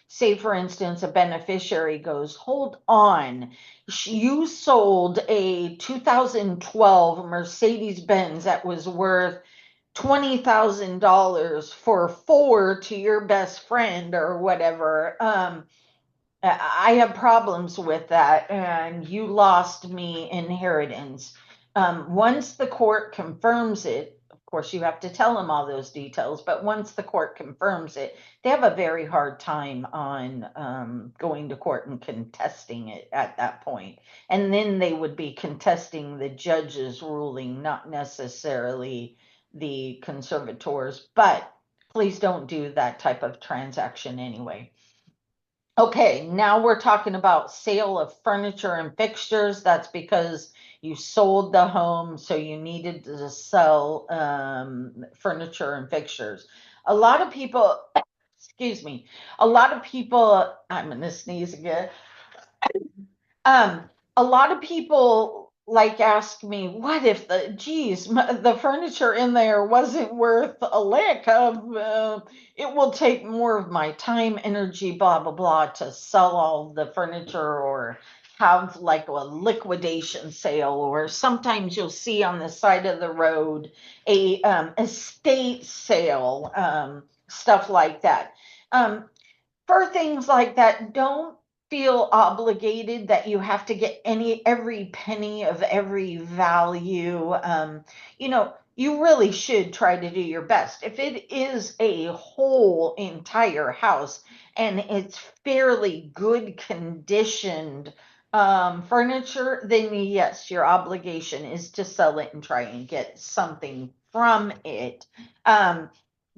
say for instance a beneficiary goes, hold on, you sold a 2012 Mercedes-Benz that was worth $20,000 for four to your best friend or whatever. I have problems with that, and you lost me inheritance. Once the court confirms it, of course, you have to tell them all those details, but once the court confirms it, they have a very hard time on going to court and contesting it at that point. And then they would be contesting the judge's ruling, not necessarily the conservators. But please don't do that type of transaction anyway. Okay, now we're talking about sale of furniture and fixtures. That's because you sold the home, so you needed to sell furniture and fixtures. A lot of people, excuse me, a lot of people, I'm going to sneeze again. A lot of people like ask me, what if the furniture in there wasn't worth a lick of, it will take more of my time, energy, blah, blah, blah, to sell all the furniture or have like a liquidation sale, or sometimes you'll see on the side of the road a estate sale, stuff like that. For things like that, don't feel obligated that you have to get every penny of every value. You really should try to do your best. If it is a whole entire house and it's fairly good conditioned furniture, then yes, your obligation is to sell it and try and get something from it.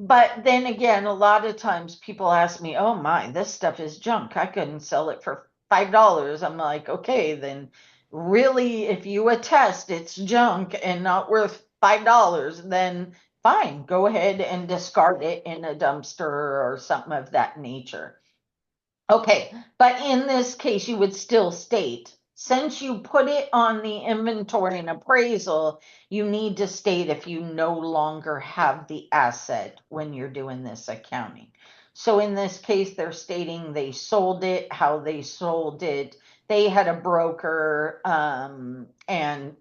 But then again, a lot of times people ask me, oh my, this stuff is junk. I couldn't sell it for $5. I'm like, okay, then really, if you attest it's junk and not worth $5, then fine, go ahead and discard it in a dumpster or something of that nature. Okay, but in this case, you would still state, since you put it on the inventory and appraisal, you need to state if you no longer have the asset when you're doing this accounting. So in this case, they're stating they sold it, how they sold it, they had a broker, and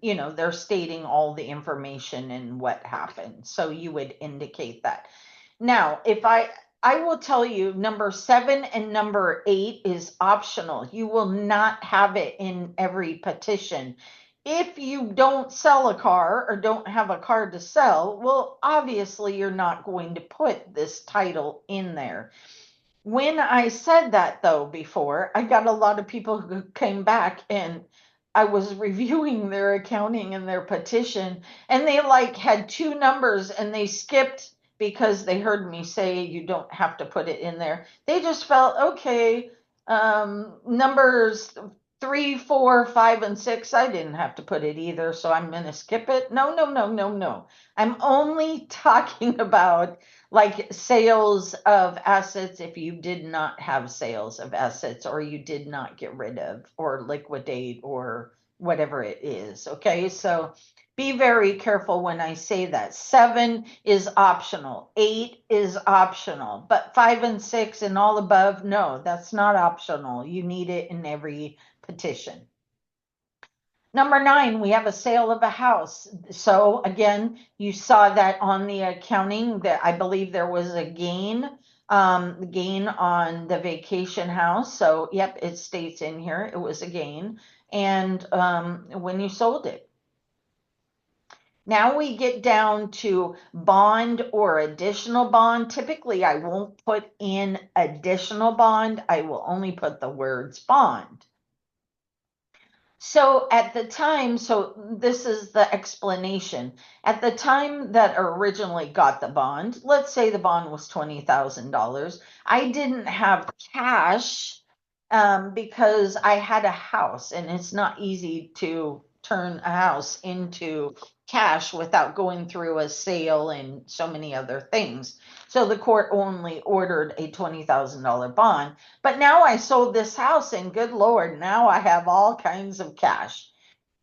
they're stating all the information and what happened. So you would indicate that. Now, I will tell you, number 7 and number 8 is optional. You will not have it in every petition. If you don't sell a car or don't have a car to sell, well, obviously you're not going to put this title in there. When I said that, though, before, I got a lot of people who came back, and I was reviewing their accounting and their petition, and they had 2 numbers and they skipped because they heard me say you don't have to put it in there. They just felt, okay, numbers 3, 4, 5, and 6, I didn't have to put it either, so I'm going to skip it. No, no, no, no, no. I'm only talking about sales of assets if you did not have sales of assets, or you did not get rid of or liquidate or whatever it is. Okay, so be very careful when I say that. 7 is optional, 8 is optional, but 5 and 6 and all above, no, that's not optional. You need it in every petition. Number 9, we have a sale of a house. So again, you saw that on the accounting that I believe there was a gain on the vacation house. So yep, it states in here it was a gain. And when you sold it. Now we get down to bond or additional bond. Typically, I won't put in additional bond. I will only put the words bond. So at the time, so this is the explanation. At the time that I originally got the bond, let's say the bond was $20,000. I didn't have cash because I had a house, and it's not easy to turn a house into cash without going through a sale and so many other things. So the court only ordered a $20,000 bond. But now I sold this house, and good Lord, now I have all kinds of cash.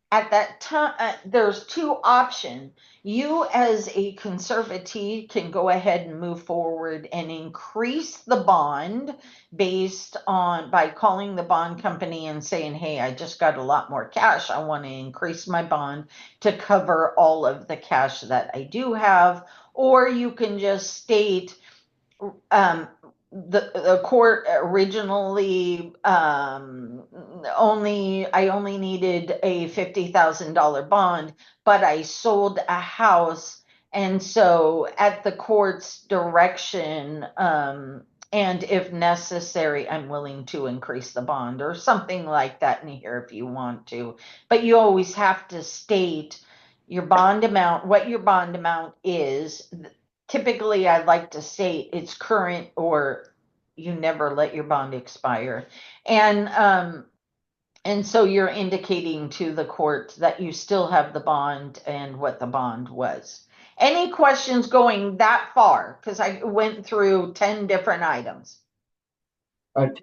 At that time, there's 2 options. You as a conservatee can go ahead and move forward and increase the bond by calling the bond company and saying, hey, I just got a lot more cash. I want to increase my bond to cover all of the cash that I do have. Or you can just state, the court originally I only needed a $50,000 bond, but I sold a house, and so at the court's direction, and if necessary, I'm willing to increase the bond or something like that in here if you want to. But you always have to state your bond amount, what your bond amount is. Typically, I like to say it's current, or you never let your bond expire. And so you're indicating to the court that you still have the bond and what the bond was. Any questions going that far? Because I went through 10 different items.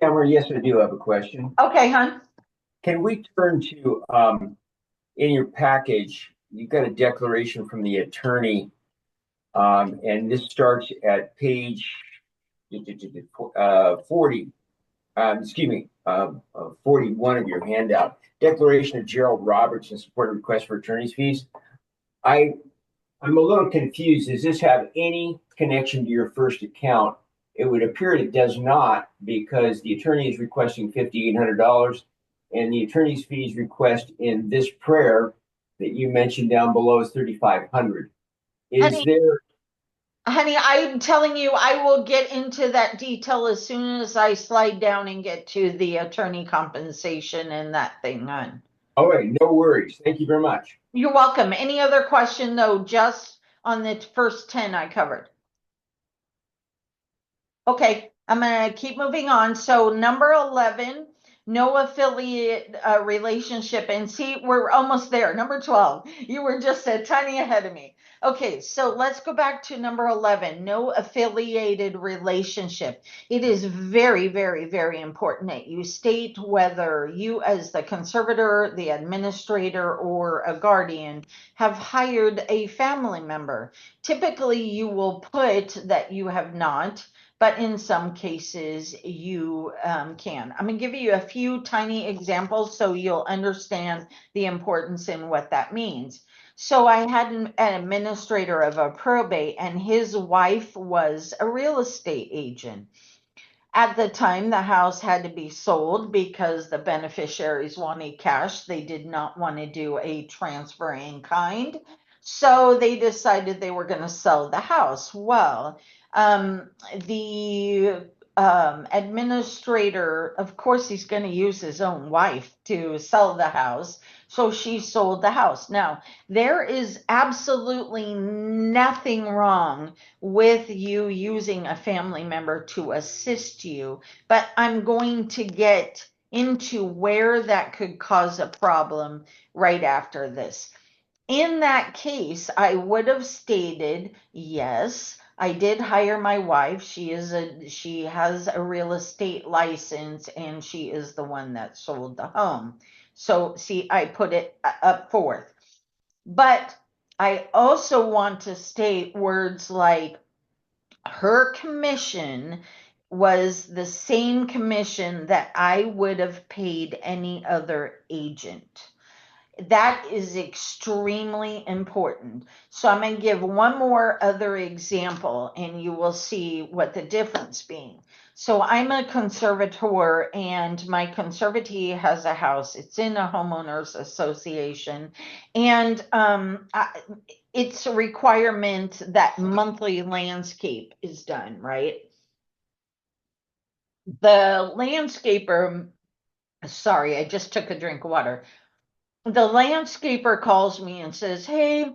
Tamara, yes, I do have a question. Okay, hon. Can we turn to, in your package, you've got a declaration from the attorney, and this starts at page 40. excuse me, 41 of your handout, declaration of Gerald Roberts in support of request for attorney's fees. I'm a little confused. Does this have any connection to your first account? It would appear it does not, because the attorney is requesting $5,800 and the attorney's fees request in this prayer that you mentioned down below is $3,500. Honey, I'm telling you, I will get into that detail as soon as I slide down and get to the attorney compensation and that thing, hon. All right, no worries. Thank you very much. You're welcome. Any other question, though, just on the first 10 I covered? Okay, I'm going to keep moving on. So number 11, no affiliate relationship. And see, we're almost there. Number 12, you were just a tiny ahead of me. Okay, so let's go back to number 11, no affiliated relationship. It is very, very, very important that you state whether you as the conservator, the administrator, or a guardian have hired a family member. Typically, you will put that you have not, but in some cases you can. I'm going to give you a few tiny examples so you'll understand the importance and what that means. So I had an administrator of a probate, and his wife was a real estate agent. At the time, the house had to be sold because the beneficiaries wanted cash. They did not want to do a transfer in kind. So they decided they were going to sell the house. Well, the administrator, of course, he's going to use his own wife to sell the house. So she sold the house. Now, there is absolutely nothing wrong with you using a family member to assist you, but I'm going to get into where that could cause a problem right after this. In that case, I would have stated, yes, I did hire my wife. She has a real estate license, and she is the one that sold the home. So see, I put it up forth. But I also want to state words like her commission was the same commission that I would have paid any other agent. That is extremely important. So I'm going to give one more other example and you will see what the difference being. So I'm a conservator and my conservatee has a house. It's in a homeowners association, and it's a requirement that monthly landscape is done, right? The landscaper, sorry, I just took a drink of water. The landscaper calls me and says, hey,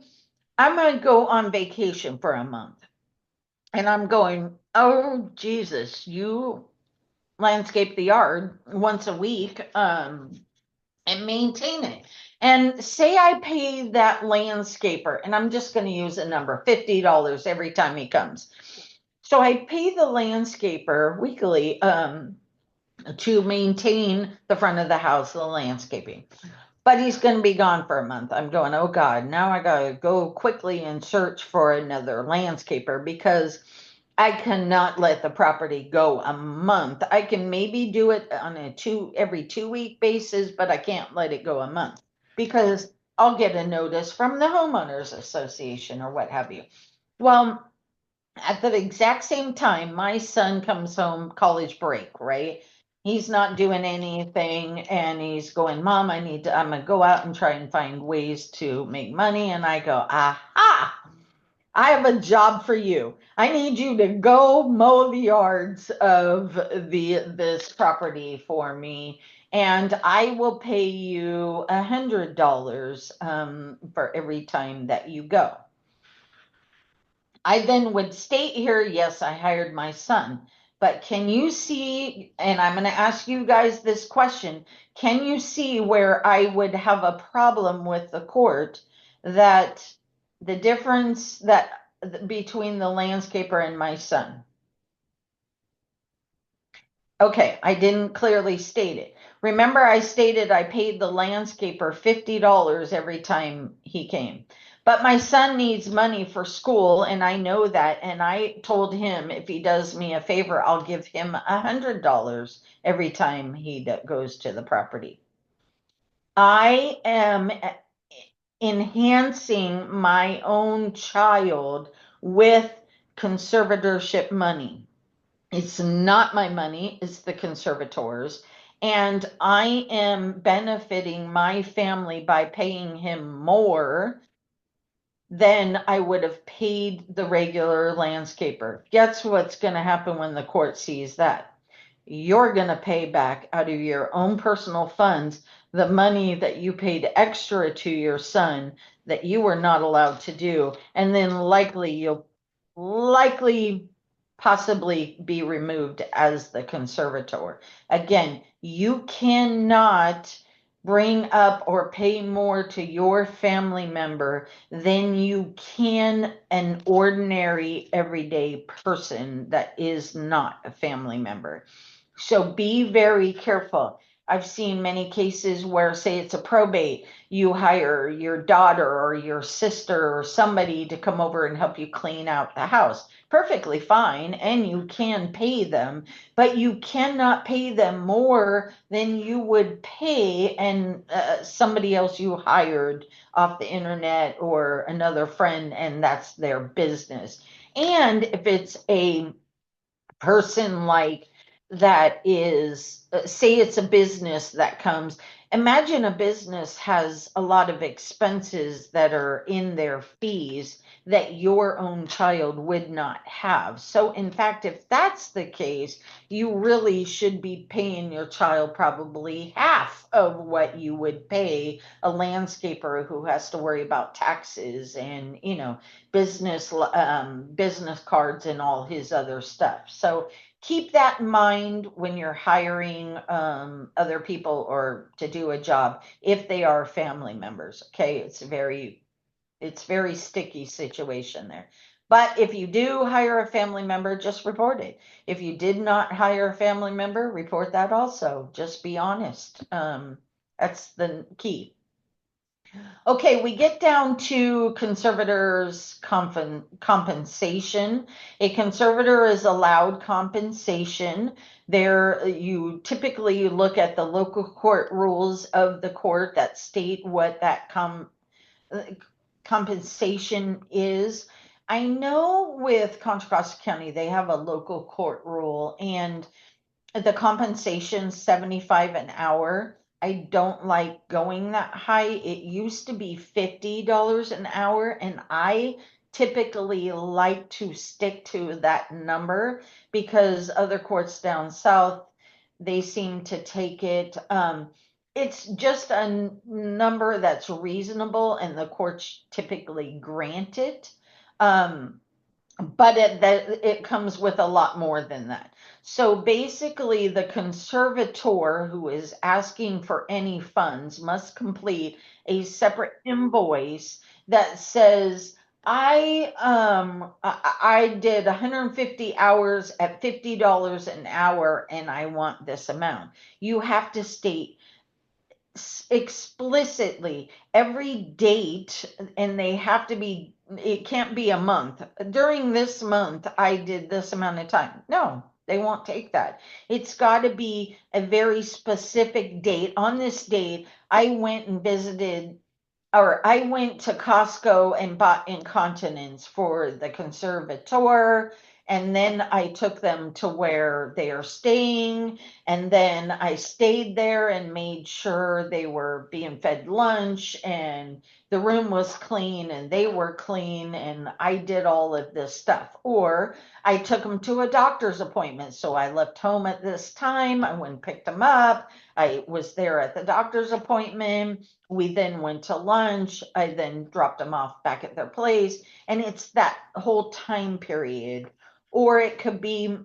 I'm going to go on vacation for a month. And I'm going, oh, Jesus, you landscape the yard once a week and maintain it. And say I pay that landscaper, and I'm just going to use a number, $50 every time he comes. So I pay the landscaper weekly to maintain the front of the house, the landscaping. But he's going to be gone for a month. I'm going, oh God, now I got to go quickly and search for another landscaper because I cannot let the property go a month. I can maybe do it on a every 2 week basis, but I can't let it go a month because I'll get a notice from the homeowners association or what have you. Well, at the exact same time, my son comes home college break, right? He's not doing anything and he's going, Mom, I'm gonna go out and try and find ways to make money. And I go, aha, I have a job for you. I need you to go mow the yards of this property for me, and I will pay you $100 for every time that you go. I then would state here, yes, I hired my son, but can you see, and I'm going to ask you guys this question, can you see where I would have a problem with the court that the difference that between the landscaper and my son? Okay, I didn't clearly state it. Remember, I stated I paid the landscaper $50 every time he came. But my son needs money for school, and I know that. And I told him if he does me a favor, I'll give him $100 every time he goes to the property. I am enhancing my own child with conservatorship money. It's not my money, it's the conservators. And I am benefiting my family by paying him more than I would have paid the regular landscaper. Guess what's going to happen when the court sees that? You're going to pay back out of your own personal funds the money that you paid extra to your son that you were not allowed to do. And then you'll likely possibly be removed as the conservator. Again, you cannot bring up or pay more to your family member than you can an ordinary everyday person that is not a family member. So be very careful. I've seen many cases where, say it's a probate, you hire your daughter or your sister or somebody to come over and help you clean out the house. Perfectly fine, and you can pay them, but you cannot pay them more than you would pay and somebody else you hired off the internet or another friend, and that's their business. And if it's a person like that is, say it's a business that comes, imagine a business has a lot of expenses that are in their fees that your own child would not have. So in fact, if that's the case, you really should be paying your child probably half of what you would pay a landscaper who has to worry about taxes and business business cards and all his other stuff. So keep that in mind when you're hiring other people or to do a job if they are family members. Okay, it's very sticky situation there. But if you do hire a family member, just report it. If you did not hire a family member, report that also. Just be honest. That's the key. Okay, we get down to conservators' compensation. A conservator is allowed compensation. There, you typically look at the local court rules of the court that state what that compensation is. I know with Contra Costa County, they have a local court rule, and the compensation 75 an hour. I don't like going that high. It used to be $50 an hour, and I typically like to stick to that number because other courts down south, they seem to take it. It's just a number that's reasonable, and the courts typically grant it. But it comes with a lot more than that. So basically, the conservator who is asking for any funds must complete a separate invoice that says, I did 150 hours at $50 an hour, and I want this amount. You have to state explicitly every date, and they have to be, it can't be a month. During this month I did this amount of time. No, they won't take that. It's got to be a very specific date. On this date I went and visited, or I went to Costco and bought incontinence for the conservator, and then I took them to where they are staying, and then I stayed there and made sure they were being fed lunch and the room was clean and they were clean, and I did all of this stuff. Or I took them to a doctor's appointment, so I left home at this time, I went and picked them up, I was there at the doctor's appointment, we then went to lunch, I then dropped them off back at their place, and it's that whole time period. Or it could be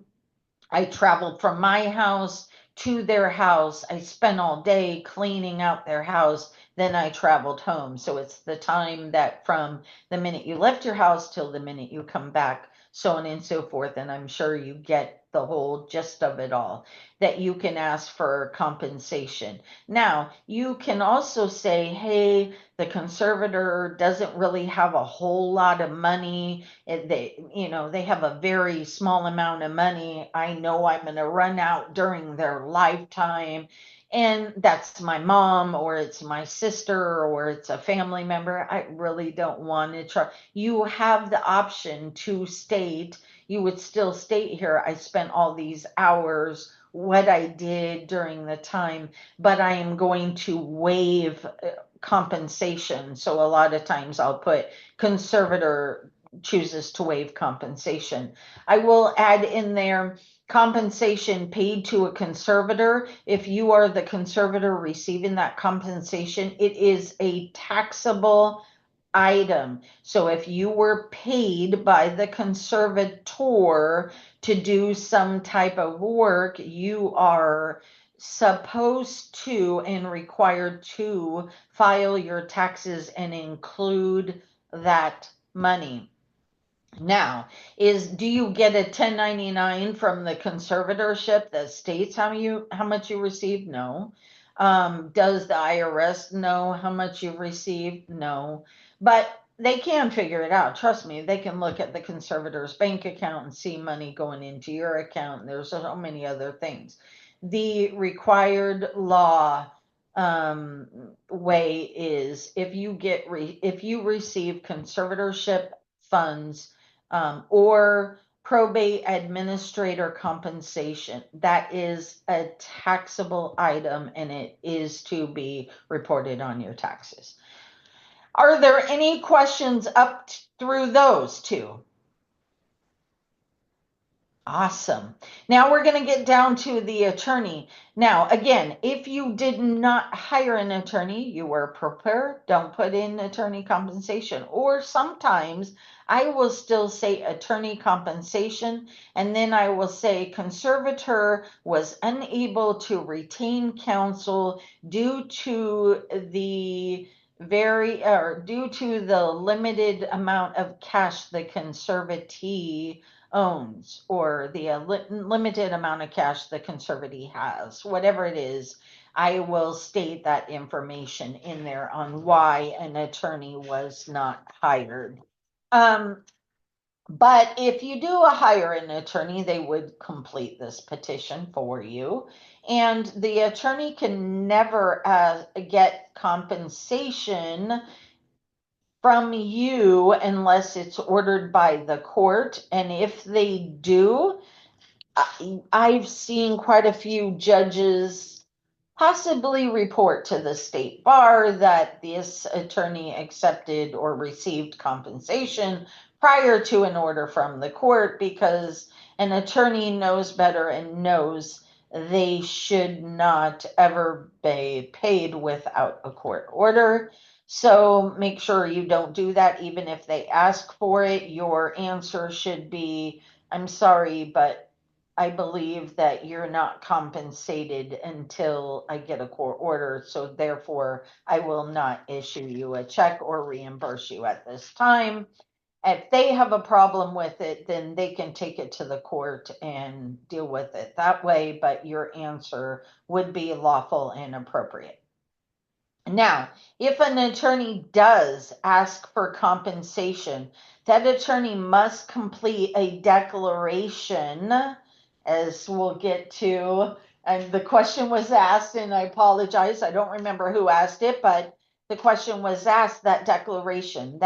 I traveled from my house to their house, I spent all day cleaning out their house, then I traveled home. So it's the time that from the minute you left your house till the minute you come back, so on and so forth. And I'm sure you get the whole gist of it all, that you can ask for compensation. Now, you can also say, hey, the conservator doesn't really have a whole lot of money. They have a very small amount of money. I know I'm going to run out during their lifetime. And that's my mom, or it's my sister, or it's a family member. I really don't want to try. You have the option to state, you would still state here, I spent all these hours, what I did during the time, but I am going to waive compensation. So a lot of times I'll put conservator chooses to waive compensation. I will add in there compensation paid to a conservator. If you are the conservator receiving that compensation, it is a taxable item. So if you were paid by the conservator to do some type of work, you are supposed to and required to file your taxes and include that money. Now, do you get a 1099 from the conservatorship that states how much you received? No. Does the IRS know how much you've received? No. But they can figure it out. Trust me, they can look at the conservator's bank account and see money going into your account. And there's so many other things. The required law way is if you receive conservatorship funds or probate administrator compensation, that is a taxable item and it is to be reported on your taxes. Are there any questions up through those two? Awesome. Now we're going to get down to the attorney. Now, again, if you did not hire an attorney, you were prepared, don't put in attorney compensation. Or sometimes I will still say attorney compensation, and then I will say conservator was unable to retain counsel due to the limited amount of cash the conservatee owns, or the limited amount of cash the conservatee has, whatever it is. I will state that information in there on why an attorney was not hired. But if you do hire an attorney, they would complete this petition for you. And the attorney can never get compensation from you unless it's ordered by the court. And if they do, I've seen quite a few judges possibly report to the state bar that this attorney accepted or received compensation prior to an order from the court, because an attorney knows better and knows they should not ever be paid without a court order. So make sure you don't do that. Even if they ask for it, your answer should be, I'm sorry, but I believe that you're not compensated until I get a court order. So therefore, I will not issue you a check or reimburse you at this time. If they have a problem with it, then they can take it to the court and deal with it that way. But your answer would be lawful and appropriate. Now, if an attorney does ask for compensation, that attorney must complete a declaration, as we'll get to. And the question was asked, and I apologize, I don't remember who asked it, but the question was asked, that declaration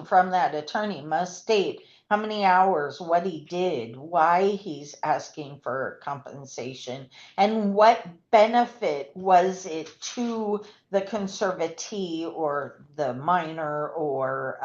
from that attorney must state how many hours, what he did, why he's asking for compensation, and what benefit was it to the conservatee or the minor, or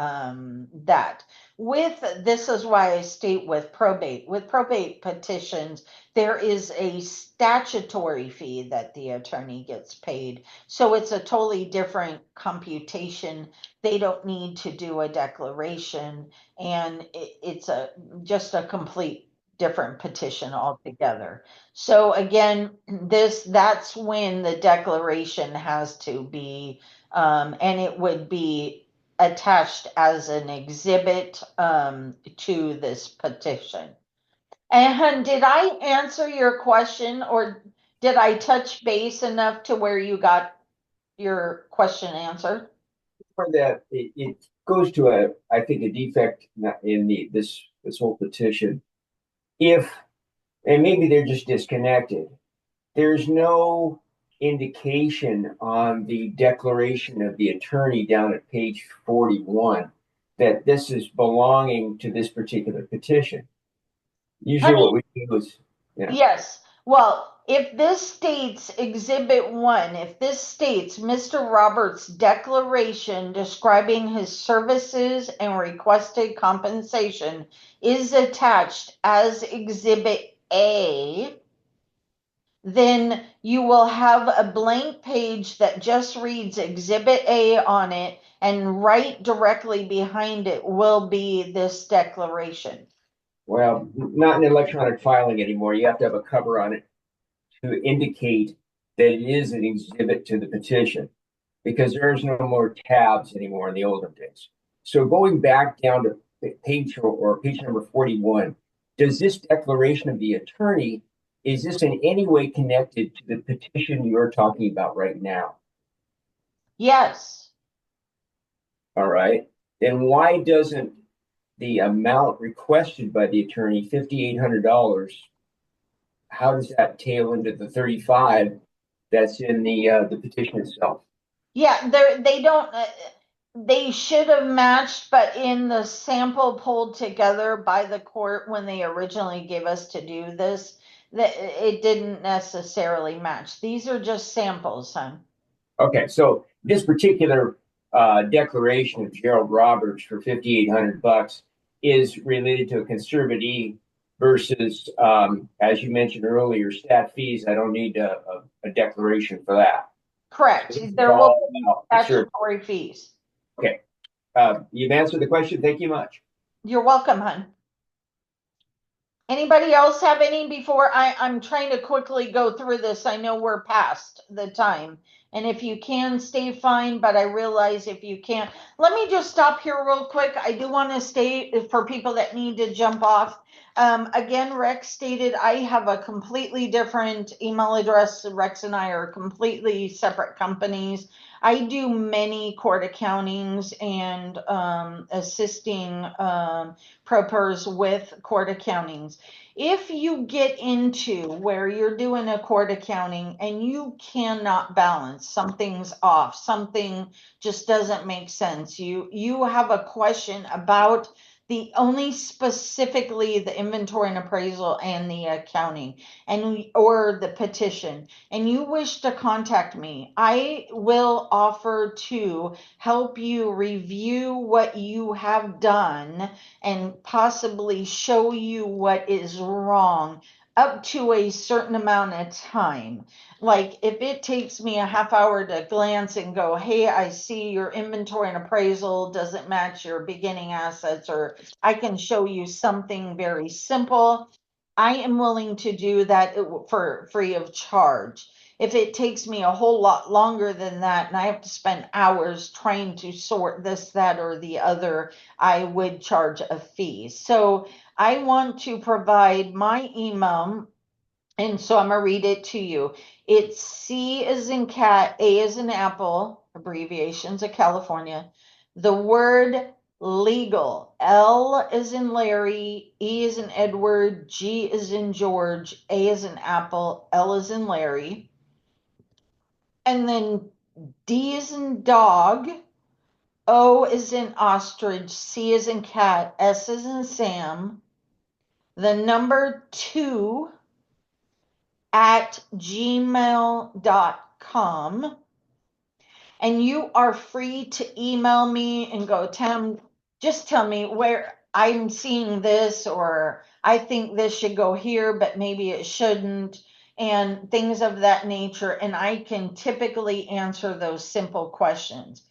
that. This is why I state with probate petitions, there is a statutory fee that the attorney gets paid. So it's a totally different computation. They don't need to do a declaration, and it's just a complete different petition altogether. So again, that's when the declaration has to be, and it would be attached as an exhibit to this petition. And did I answer your question, or did I touch base enough to where you got your question answered? For that, it goes to I think, a defect in this whole petition. If, and maybe they're just disconnected, there's no indication on the declaration of the attorney down at page 41 that this is belonging to this particular petition. Usually what we do is, yeah. Yes. Well, if this states Exhibit 1, if this states Mr. Roberts' declaration describing his services and requested compensation is attached as Exhibit A, then you will have a blank page that just reads Exhibit A on it, and right directly behind it will be this declaration. Well, not in electronic filing anymore. You have to have a cover on it to indicate that it is an exhibit to the petition, because there's no more tabs anymore in the olden days. So going back down to page number 41, does this declaration of the attorney, is this in any way connected to the petition you're talking about right now? Yes. All right. Then why doesn't the amount requested by the attorney, $5,800, how does that tail into the 35 that's in the petition itself? Yeah, they don't. They should have matched, but in the sample pulled together by the court when they originally gave us to do this, that it didn't necessarily match. These are just samples, son. Okay, so this particular declaration of Gerald Roberts for $5,800 is related to a conservatee versus, as you mentioned earlier, stat fees. I don't need a declaration for that. Correct. There will be statutory fees. Okay. You've answered the question. Thank you much. You're welcome, hon. Anybody else have any before I'm trying to quickly go through this? I know we're past the time. And if you can, stay fine, but I realize if you can't, let me just stop here real quick. I do want to state for people that need to jump off. Again, Rex stated I have a completely different email address. Rex and I are completely separate companies. I do many court accountings and assisting propers with court accountings. If you get into where you're doing a court accounting and you cannot balance, something's off, something just doesn't make sense, you have a question about the only specifically the inventory and appraisal and the accounting and or the petition, and you wish to contact me, I will offer to help you review what you have done and possibly show you what is wrong up to a certain amount of time. Like if it takes me a half hour to glance and go, hey, I see your inventory and appraisal doesn't match your beginning assets, or I can show you something very simple, I am willing to do that for free of charge. If it takes me a whole lot longer than that and I have to spend hours trying to sort this, that, or the other, I would charge a fee. So I want to provide my email, and so I'm going to read it to you. It's C as in cat, A as in apple, abbreviations of California, the word legal, L as in Larry, E as in Edward, G as in George, A as in apple, L as in Larry, and then D as in dog, O is in ostrich, C is in cat, S is in Sam, the number 2 at gmail.com. And you are free to email me and go, Tam, just tell me where I'm seeing this, or I think this should go here, but maybe it shouldn't, and things of that nature. And I can typically answer those simple questions.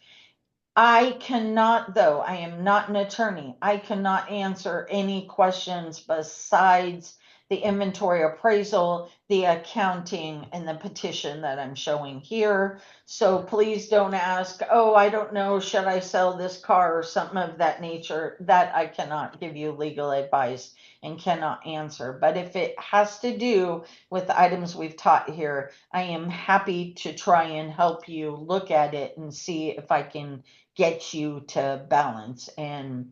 I cannot, though, I am not an attorney. I cannot answer any questions besides the inventory appraisal, the accounting, and the petition that I'm showing here. So please don't ask, oh, I don't know, should I sell this car or something of that nature. That I cannot give you legal advice and cannot answer. But if it has to do with the items we've taught here, I am happy to try and help you look at it and see if I can get you to balance and,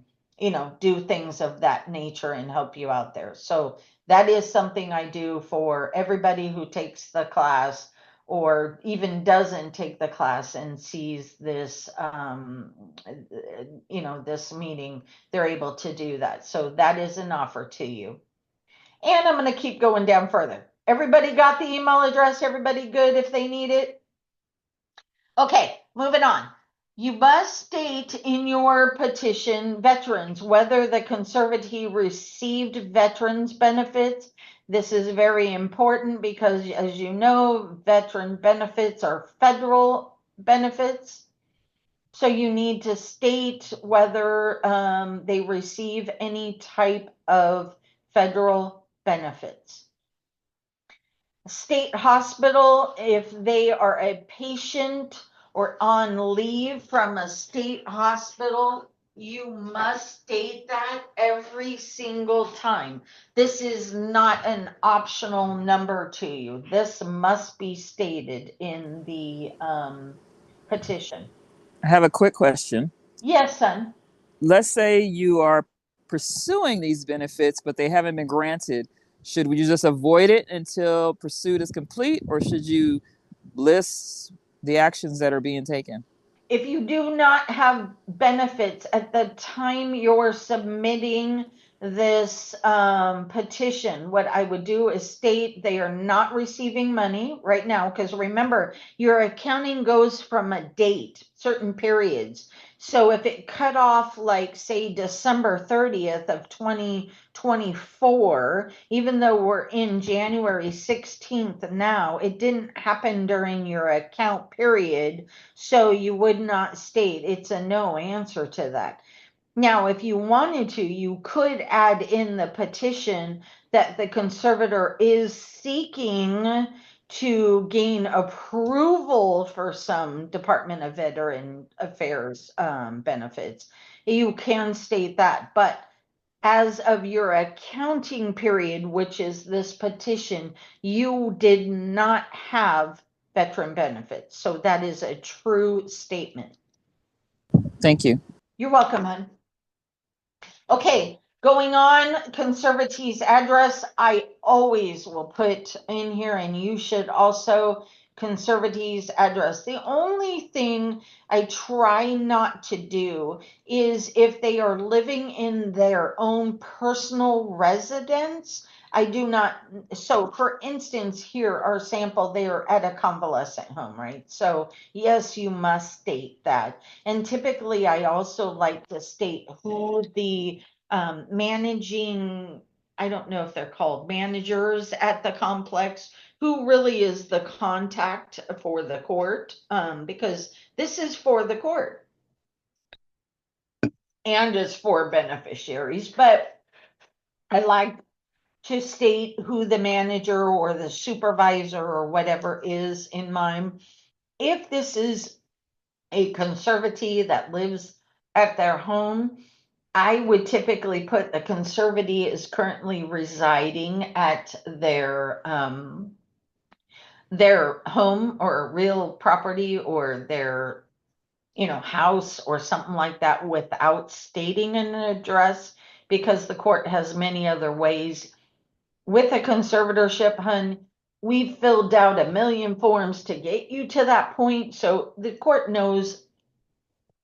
do things of that nature and help you out there. So that is something I do for everybody who takes the class or even doesn't take the class and sees this, this meeting. They're able to do that. So that is an offer to you. And I'm going to keep going down further. Everybody got the email address? Everybody good if they need it? Okay, moving on. You must state in your petition veterans, whether the conservatee received veterans benefits. This is very important because, as you know, veteran benefits are federal benefits. So you need to state whether they receive any type of federal benefits. State hospital, if they are a patient or on leave from a state hospital, you must state that every single time. This is not an optional number to you. This must be stated in the petition. I have a quick question. Yes, son. Let's say you are pursuing these benefits, but they haven't been granted. Should we just avoid it until pursuit is complete, or should you list the actions that are being taken? If you do not have benefits at the time you're submitting this petition, what I would do is state they are not receiving money right now, because remember, your accounting goes from a date, certain periods. So if it cut off, like, say, December 30th of 2024, even though we're in January 16th now, it didn't happen during your account period. So you would not state. It's a no answer to that. Now, if you wanted to, you could add in the petition that the conservator is seeking to gain approval for some Department of Veteran Affairs benefits. You can state that, but as of your accounting period, which is this petition, you did not have veteran benefits. So that is a true statement. Thank you. You're welcome, hon. Okay, going on, conservatee's address, I always will put in here, and you should also, conservatee's address. The only thing I try not to do is if they are living in their own personal residence, I do not. So for instance, here, our sample, they are at a convalescent home, right? So yes, you must state that. And typically I also like to state who the managing, I don't know if they're called managers at the complex, who really is the contact for the court, because this is for the court and is for beneficiaries. But I like to state who the manager or the supervisor or whatever is in mind. If this is a conservatee that lives at their home, I would typically put the conservatee is currently residing at their home or real property or their house or something like that without stating an address, because the court has many other ways. With a conservatorship, hun, we've filled out 1,000,000 forms to get you to that point, so the court knows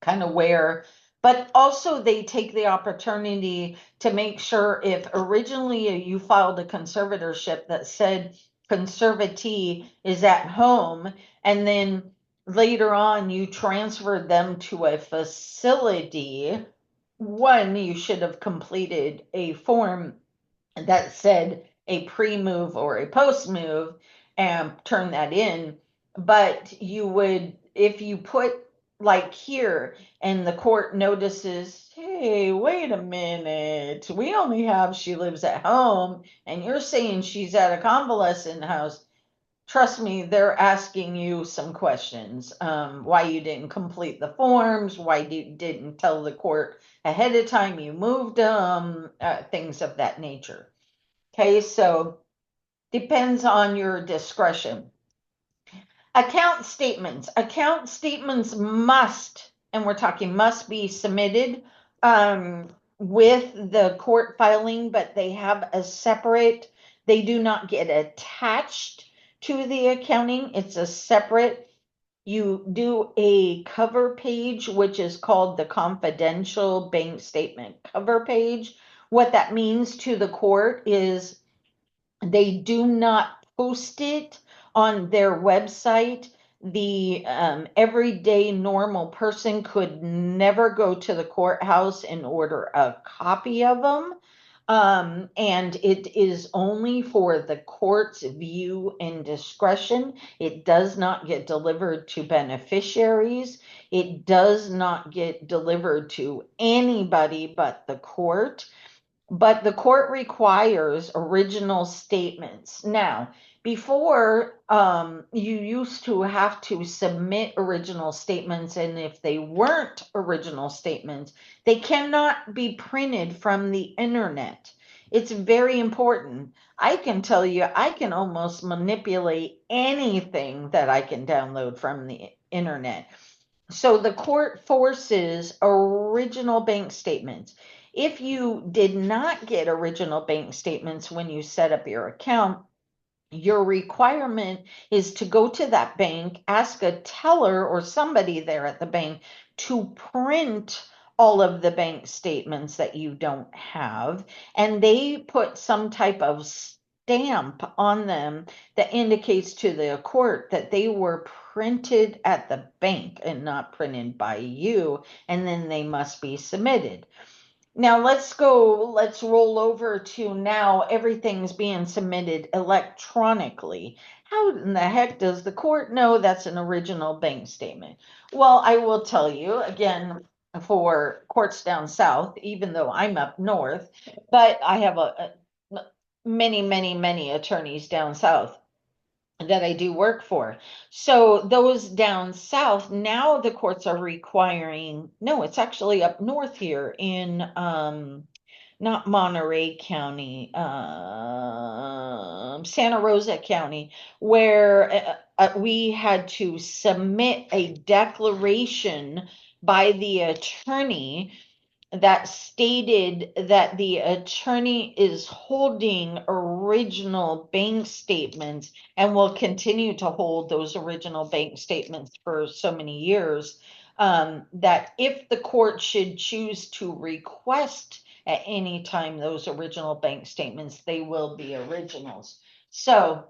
kind of where. But also they take the opportunity to make sure, if originally you filed a conservatorship that said conservatee is at home, and then later on you transferred them to a facility, one, you should have completed a form that said a pre-move or a post-move and turn that in. But you would, if you put like here and the court notices, hey, hey, wait a minute. We only have she lives at home, and you're saying she's at a convalescent house. Trust me, they're asking you some questions. Why you didn't complete the forms, why you didn't tell the court ahead of time you moved them, things of that nature. Okay, so depends on your discretion. Account statements. Account statements must, and we're talking must be submitted with the court filing, but they have a separate, they do not get attached to the accounting. It's a separate, you do a cover page, which is called the confidential bank statement cover page. What that means to the court is they do not post it on their website. The everyday normal person could never go to the courthouse and order a copy of them. And it is only for the court's view and discretion. It does not get delivered to beneficiaries. It does not get delivered to anybody but the court. But the court requires original statements. Now, before, you used to have to submit original statements, and if they weren't original statements, they cannot be printed from the internet. It's very important. I can tell you, I can almost manipulate anything that I can download from the internet. So the court forces original bank statements. If you did not get original bank statements when you set up your account, your requirement is to go to that bank, ask a teller or somebody there at the bank to print all of the bank statements that you don't have, and they put some type of stamp on them that indicates to the court that they were printed at the bank and not printed by you, and then they must be submitted. Now let's roll over to now everything's being submitted electronically. How in the heck does the court know that's an original bank statement? Well, I will tell you again, for courts down south, even though I'm up north, but I have many attorneys down south that I do work for. So those down south, now the courts are requiring, no, it's actually up north here in not Monterey County, Santa Rosa County, where we had to submit a declaration by the attorney that stated that the attorney is holding original bank statements and will continue to hold those original bank statements for so many years, that if the court should choose to request at any time those original bank statements, they will be originals. So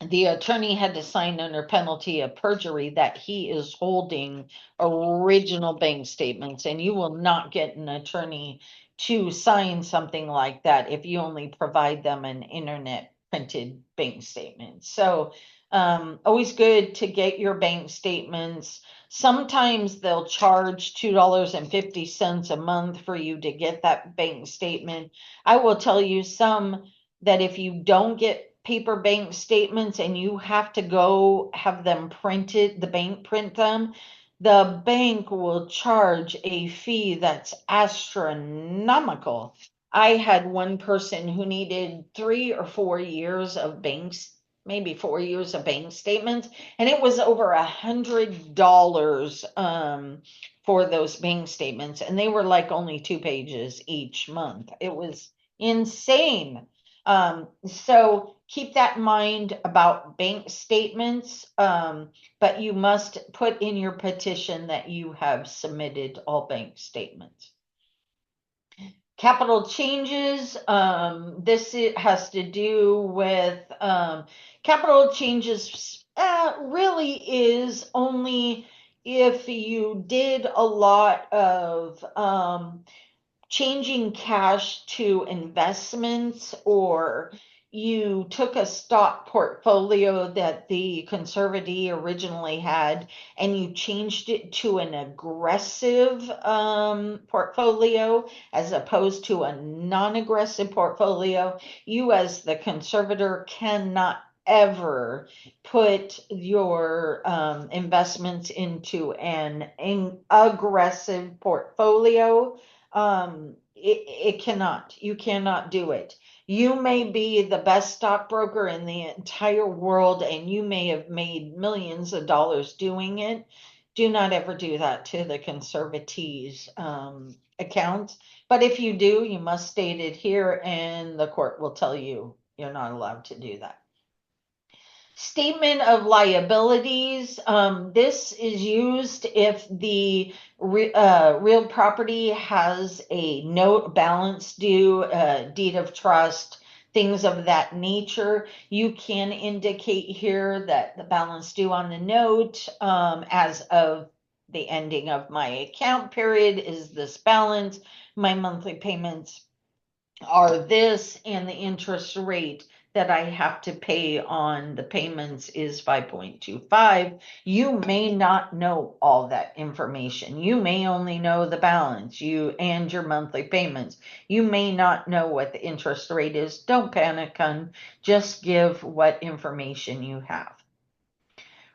the attorney had to sign under penalty of perjury that he is holding original bank statements, and you will not get an attorney to sign something like that if you only provide them an internet printed bank statement. So always good to get your bank statements. Sometimes they'll charge $2.50 a month for you to get that bank statement. I will tell you some that if you don't get paper bank statements and you have to go have them printed, the bank print them, the bank will charge a fee that's astronomical. I had one person who needed 3 or 4 years of banks, maybe 4 years of bank statements, and it was over $100 for those bank statements, and they were like only 2 pages each month. It was insane. So keep that in mind about bank statements, but you must put in your petition that you have submitted all bank statements. Capital changes, this has to do with capital changes, really is only if you did a lot of changing cash to investments, or you took a stock portfolio that the conservatee originally had and you changed it to an aggressive portfolio as opposed to a non-aggressive portfolio, you as the conservator cannot ever put your investments into an aggressive portfolio. It cannot. You cannot do it. You may be the best stockbroker in the entire world and you may have made millions of dollars doing it. Do not ever do that to the conservatee's accounts. But if you do, you must state it here and the court will tell you you're not allowed to do that. Statement of liabilities. This is used if the real property has a note, balance due, deed of trust, things of that nature. You can indicate here that the balance due on the note as of the ending of my account period is this balance. My monthly payments are this, and the interest rate that I have to pay on the payments is 5.25. You may not know all that information. You may only know the balance and your monthly payments. You may not know what the interest rate is. Don't panic, hun. Just give what information you have.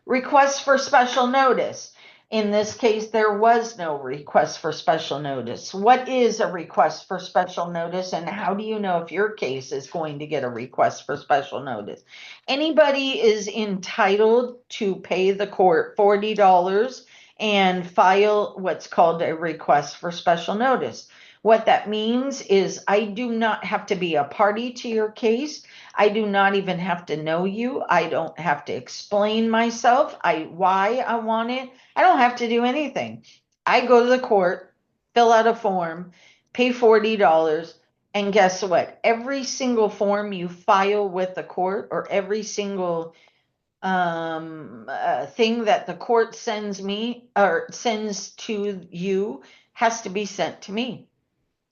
Request for special notice. In this case, there was no request for special notice. What is a request for special notice, and how do you know if your case is going to get a request for special notice? Anybody is entitled to pay the court $40 and file what's called a request for special notice. What that means is I do not have to be a party to your case. I do not even have to know you. I don't have to explain myself, why I want it. I don't have to do anything. I go to the court, fill out a form, pay $40, and guess what? Every single form you file with the court or every single thing that the court sends me or sends to you has to be sent to me.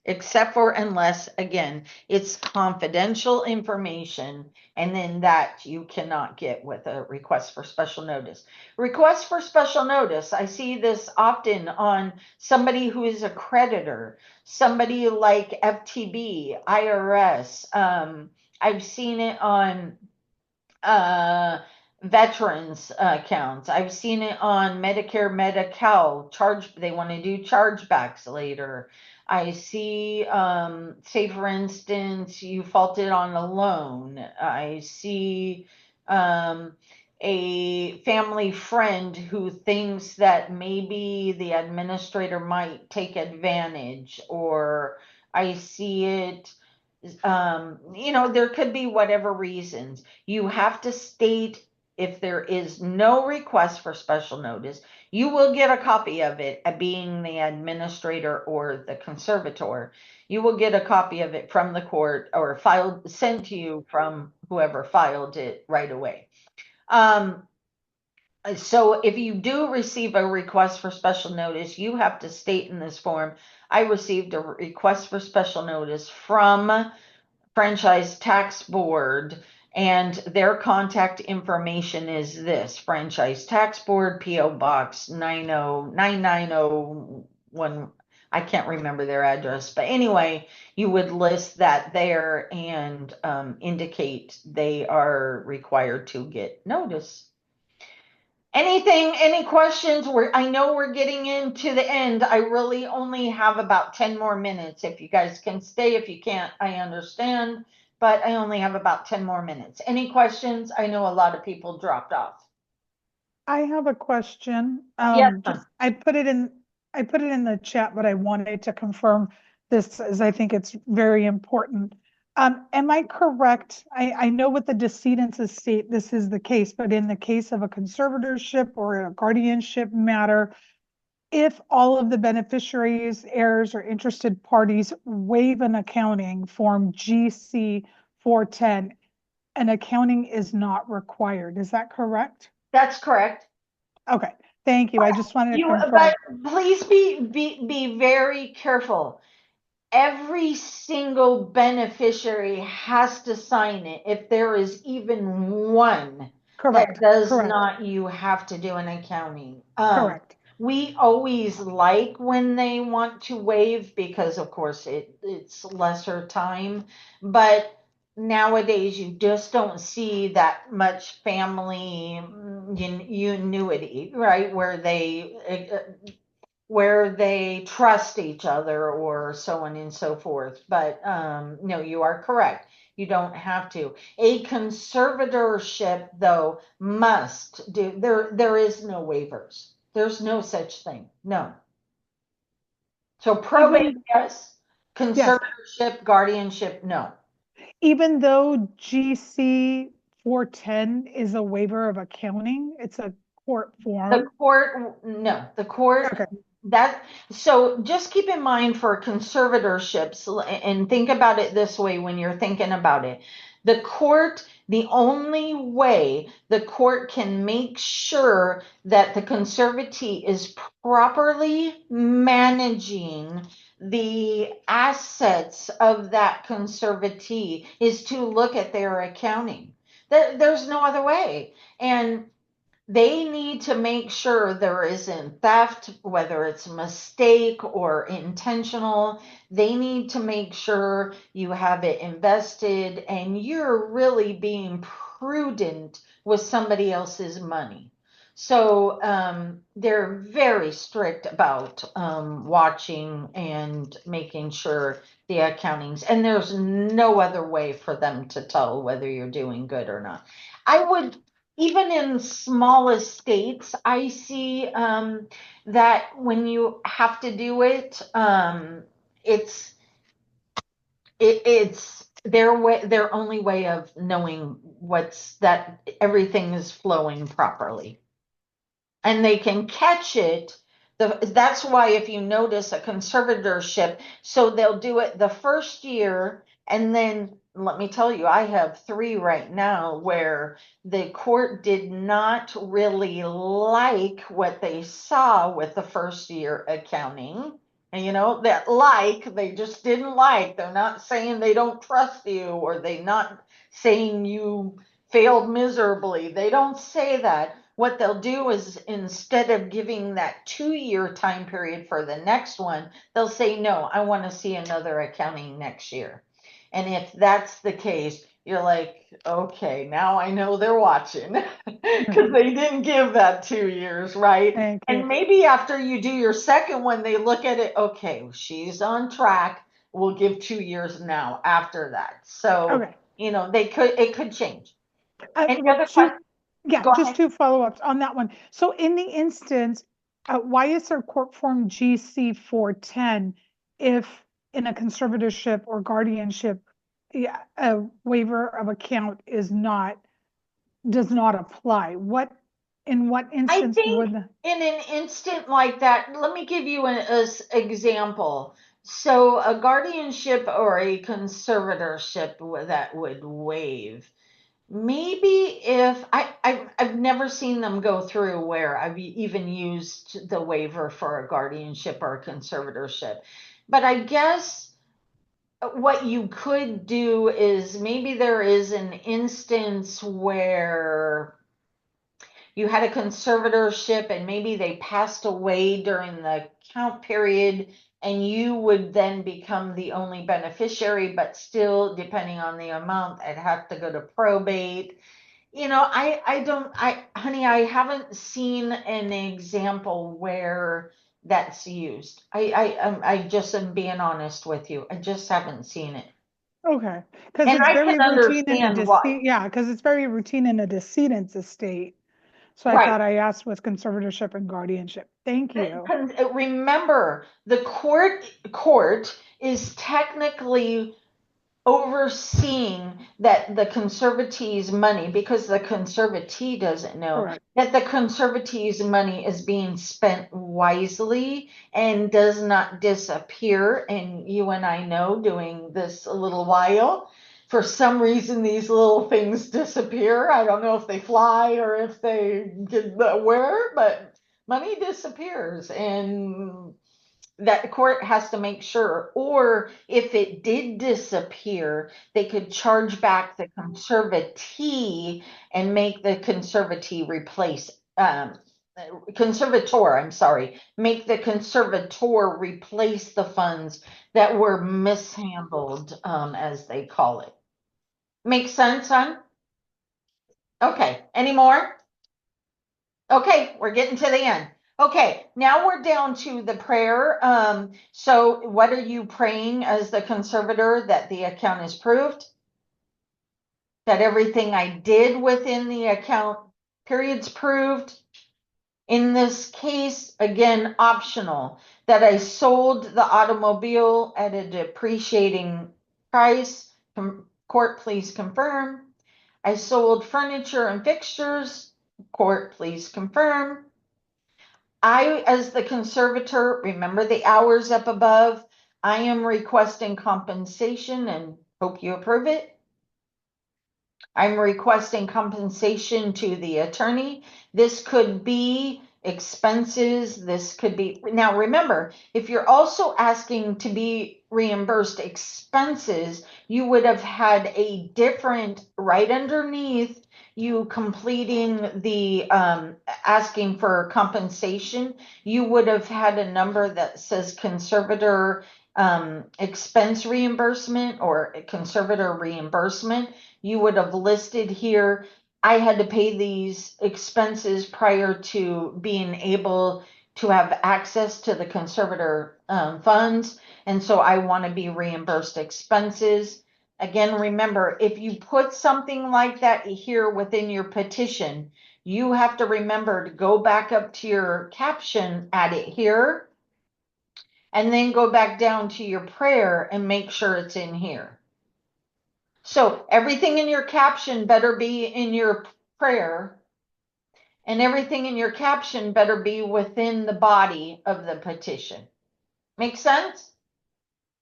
Except for unless, again, it's confidential information, and then that you cannot get with a request for special notice. Request for special notice, I see this often on somebody who is a creditor, somebody like FTB, IRS. I've seen it on veterans accounts. I've seen it on Medicare, Medi-Cal. They want to do chargebacks later. I see, say for instance, you faulted on a loan. I see a family friend who thinks that maybe the administrator might take advantage, or I see it, there could be whatever reasons. You have to state if there is no request for special notice, you will get a copy of it, being the administrator or the conservator. You will get a copy of it from the court or sent to you from whoever filed it right away. So if you do receive a request for special notice, you have to state in this form, I received a request for special notice from Franchise Tax Board, and their contact information is this: Franchise Tax Board, P.O. Box 9909901. I can't remember their address, but anyway, you would list that there and indicate they are required to get notice. Any questions? I know we're getting into the end. I really only have about 10 more minutes. If you guys can stay, if you can't, I understand, but I only have about 10 more minutes. Any questions? I know a lot of people dropped off. I have a question. Yes. I put it in the chat, but I wanted to confirm this as I think it's very important. Am I correct? I know with the decedent's estate, this is the case, but in the case of a conservatorship or a guardianship matter, if all of the beneficiaries, heirs, or interested parties waive an accounting, form GC 410, an accounting is not required. Is that correct? That's correct. Okay, thank you. I just wanted to confirm. But please be very careful. every single beneficiary has to sign it. If there is even one Correct. that does Correct. not, you have to do an accounting. Correct. We always like when they want to waive because, of course, it's lesser time. But nowadays, you just don't see that much family unity, right? Where they trust each other or so on and so forth. But no, you are correct. You don't have to. A conservatorship, though, must do. There is no waivers. There's no such thing. No. So probate, yes. Yes. Conservatorship, guardianship, no. Even though GC 410 is a waiver of accounting, it's a court The form. court, no, the court, Okay. that, so just keep in mind for conservatorships and think about it this way when you're thinking about it. The court, the only way the court can make sure that the conservatee is properly managing the assets of that conservatee is to look at their accounting. There's no other way. And they need to make sure there isn't theft, whether it's a mistake or intentional. They need to make sure you have it invested and you're really being prudent with somebody else's money. So they're very strict about watching and making sure the accountings, and there's no other way for them to tell whether you're doing good or not. I would, even in small estates, I see that when you have to do it, it's their way, their only way of knowing what's that everything is flowing properly, and they can catch it. That's why if you notice a conservatorship, so they'll do it the first year, and then let me tell you, I have 3 right now where the court did not really like what they saw with the first year accounting. And that they just didn't like. They're not saying they don't trust you or they not saying you failed miserably. They don't say that. What they'll do is instead of giving that 2-year time period for the next one, they'll say, no, I want to see another accounting next year. And if that's the case, you're like, okay, now I know they're watching because they didn't give that 2 years, right? Thank you. And maybe after you do your second one, they look at it, okay, she's on track. We'll give 2 years now after that. So, Okay. it could change. Any Well, other questions? yeah, Go just ahead. 2 follow-ups on that one. So in the instance, why is there court form GC 410 if in a conservatorship or guardianship, yeah, a waiver of account does not apply? In what I instance think would in an instant like that, let me give you an example. So a guardianship or a conservatorship that would waive. Maybe if I've never seen them go through where I've even used the waiver for a guardianship or a conservatorship. But I guess what you could do is maybe there is an instance where you had a conservatorship and maybe they passed away during the count period and you would then become the only beneficiary, but still, depending on the amount, I'd have to go to probate. Honey, I haven't seen an example where that's used. I just am being honest with you. I just haven't seen it. Okay, because And it's I very can routine in a understand why. yeah, because it's very routine in a decedent's estate. So I Right. thought I asked with conservatorship and guardianship. Thank you. Remember, the court is technically overseeing that the conservatee's money, because the conservatee doesn't know Correct. that the conservatee's money is being spent wisely and does not disappear. And you and I know, doing this a little while, for some reason these little things disappear. I don't know if they fly or if they get where, but money disappears. And that the court has to make sure, or if it did disappear, they could charge back the conservatee and make the conservatee replace, conservator, I'm sorry, make the conservator replace the funds that were mishandled, as they call it. Make sense, hon? Okay, any more? Okay, we're getting to the end. Okay, now we're down to the prayer. So what are you praying as the conservator? That the account is proved? That everything I did within the account period's proved? In this case, again, optional, that I sold the automobile at a depreciating price. Court, please confirm. I sold furniture and fixtures. Court, please confirm. I, as the conservator, remember the hours up above, I am requesting compensation and hope you approve it. I'm requesting compensation to the attorney. This could be expenses. This could be, now remember, if you're also asking to be reimbursed expenses, you would have had a different, right underneath you completing the asking for compensation, you would have had a number that says conservator expense reimbursement or conservator reimbursement. You would have listed here, I had to pay these expenses prior to being able to have access to the conservator funds, and so I want to be reimbursed expenses. Again, remember, if you put something like that here within your petition, you have to remember to go back up to your caption, add it here, and then go back down to your prayer and make sure it's in here. So everything in your caption better be in your prayer, and everything in your caption better be within the body of the petition. Make sense?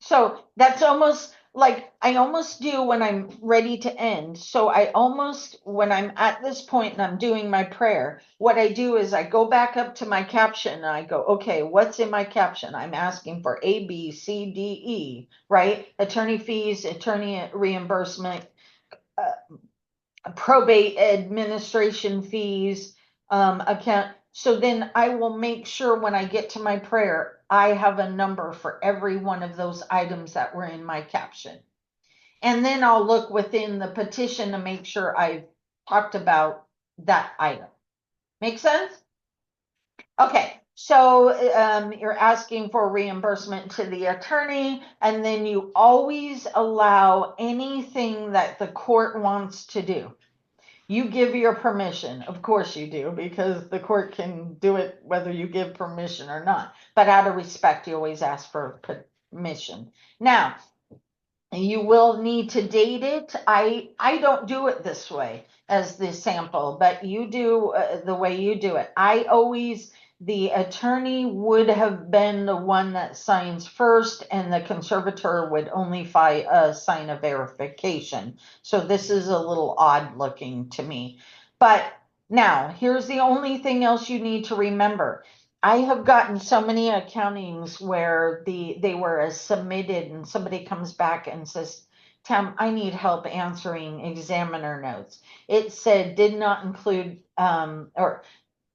So that's almost like I almost do when I'm ready to end. So I almost, when I'm at this point and I'm doing my prayer, what I do is I go back up to my caption and I go, okay, what's in my caption? I'm asking for A, B, C, D, E, right? Attorney fees, attorney reimbursement, probate administration fees, account. So then I will make sure when I get to my prayer, I have a number for every one of those items that were in my caption. And then I'll look within the petition to make sure I've talked about that item. Make sense? Okay, so you're asking for reimbursement to the attorney, and then you always allow anything that the court wants to do. You give your permission. Of course you do, because the court can do it whether you give permission or not. But out of respect, you always ask for permission. Now, you will need to date it. I don't do it this way as the sample, but you do the way you do it. I always, the attorney would have been the one that signs first, and the conservator would only sign a verification. So this is a little odd looking to me. But now, here's the only thing else you need to remember. I have gotten so many accountings where they were submitted and somebody comes back and says, Tam, I need help answering examiner notes. It said did not include or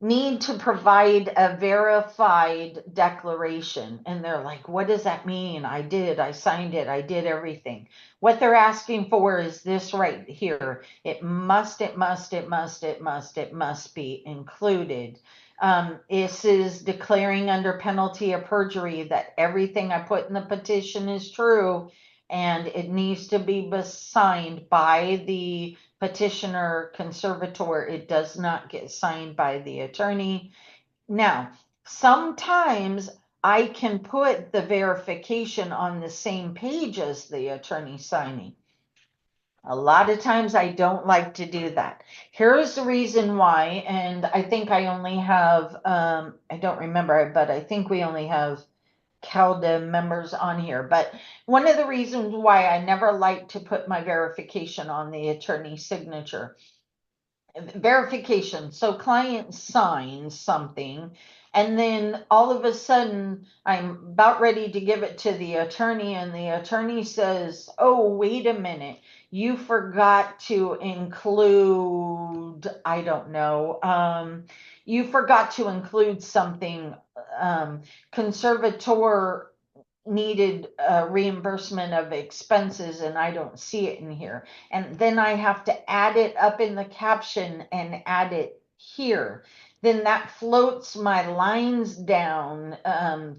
need to provide a verified declaration. And they're like, what does that mean? I signed it, I did everything. What they're asking for is this right here. It must be included. This is declaring under penalty of perjury that everything I put in the petition is true, and it needs to be signed by the petitioner conservator. It does not get signed by the attorney. Now, sometimes I can put the verification on the same page as the attorney signing. A lot of times I don't like to do that. Here's the reason why, and I think I only have, I don't remember, but I think we only have CalDA members on here. But one of the reasons why I never like to put my verification on the attorney's signature. Verification, so client signs something, And then all of a sudden, I'm about ready to give it to the attorney, and the attorney says, "Oh, wait a minute. You forgot to include, I don't know, you forgot to include something, conservator needed reimbursement of expenses, and I don't see it in here. And then I have to add it up in the caption and add it here. Then that floats my lines down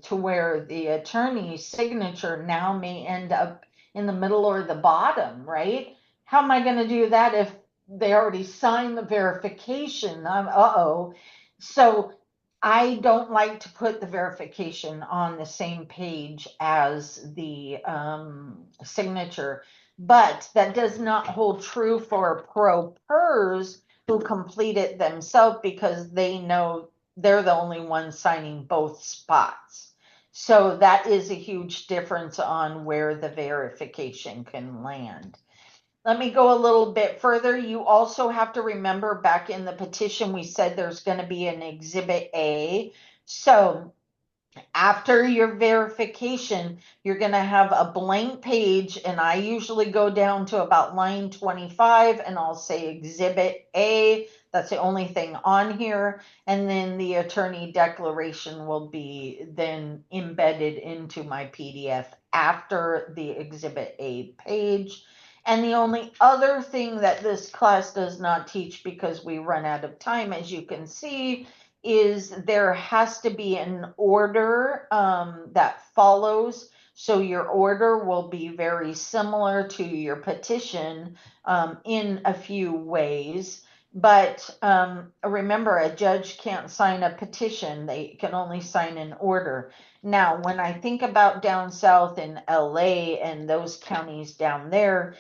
to where the attorney's signature now may end up in the middle or the bottom, right? How am I going to do that if they already signed the verification? Uh-oh. So I don't like to put the verification on the same page as the signature, but that does not hold true for pro-pers who complete it themselves because they know they're the only ones signing both spots. So that is a huge difference on where the verification can land. Let me go a little bit further. You also have to remember back in the petition, we said there's going to be an exhibit A. So after your verification, you're going to have a blank page, and I usually go down to about line 25 and I'll say exhibit A. That's the only thing on here. And then the attorney declaration will be then embedded into my PDF after the exhibit A page. And the only other thing that this class does not teach, because we run out of time, as you can see, is there has to be an order that follows. So your order will be very similar to your petition in a few ways. But remember, a judge can't sign a petition. They can only sign an order. Now, when I think about down south in LA and those counties down there,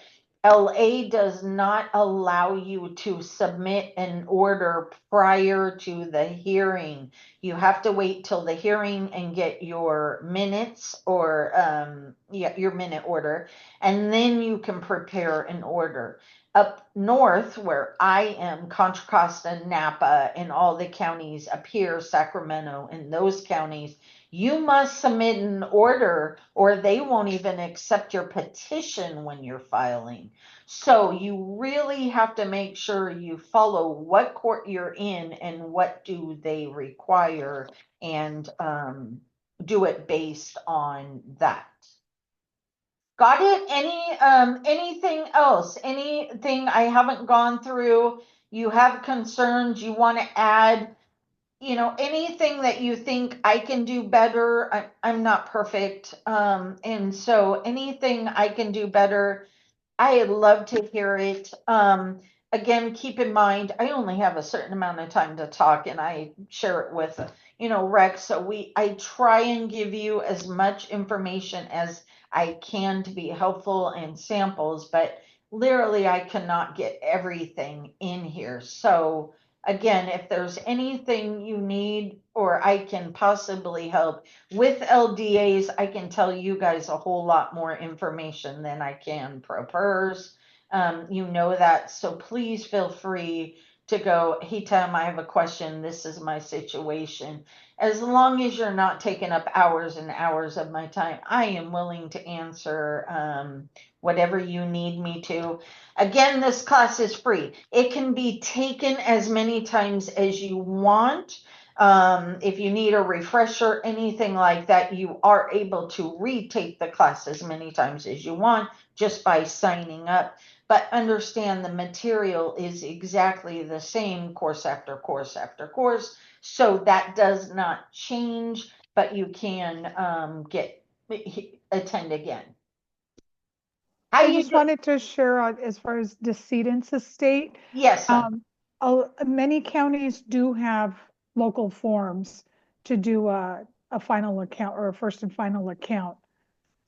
LA does not allow you to submit an order prior to the hearing. You have to wait till the hearing and get your minutes or your minute order, and then you can prepare an order. Up north, where I am, Contra Costa, Napa, and all the counties up here, Sacramento, and those counties, you must submit an order or they won't even accept your petition when you're filing. So you really have to make sure you follow what court you're in and what do they require, and do it based on that. Got it? Anything else? Anything I haven't gone through? You have concerns you want to add? Anything that you think I can do better. I'm not perfect. And so anything I can do better, I'd love to hear it. Again, keep in mind, I only have a certain amount of time to talk, and I share it with, Rex. So I try and give you as much information as I can to be helpful and samples, but literally I cannot get everything in here. So again, if there's anything you need or I can possibly help with LDAs, I can tell you guys a whole lot more information than I can pro-pers. You know that, so please feel free to go, "Hey, Tam, I have a question. This is my situation." As long as you're not taking up hours and hours of my time, I am willing to answer whatever you need me to. Again, this class is free. It can be taken as many times as you want. If you need a refresher, anything like that, you are able to retake the class as many times as you want just by signing up. But understand the material is exactly the same course after course after course. So that does not change, but you can attend again. I just wanted to share as far as decedent's estate. Yes. Many counties do have local forms to do a final account or a first and final account.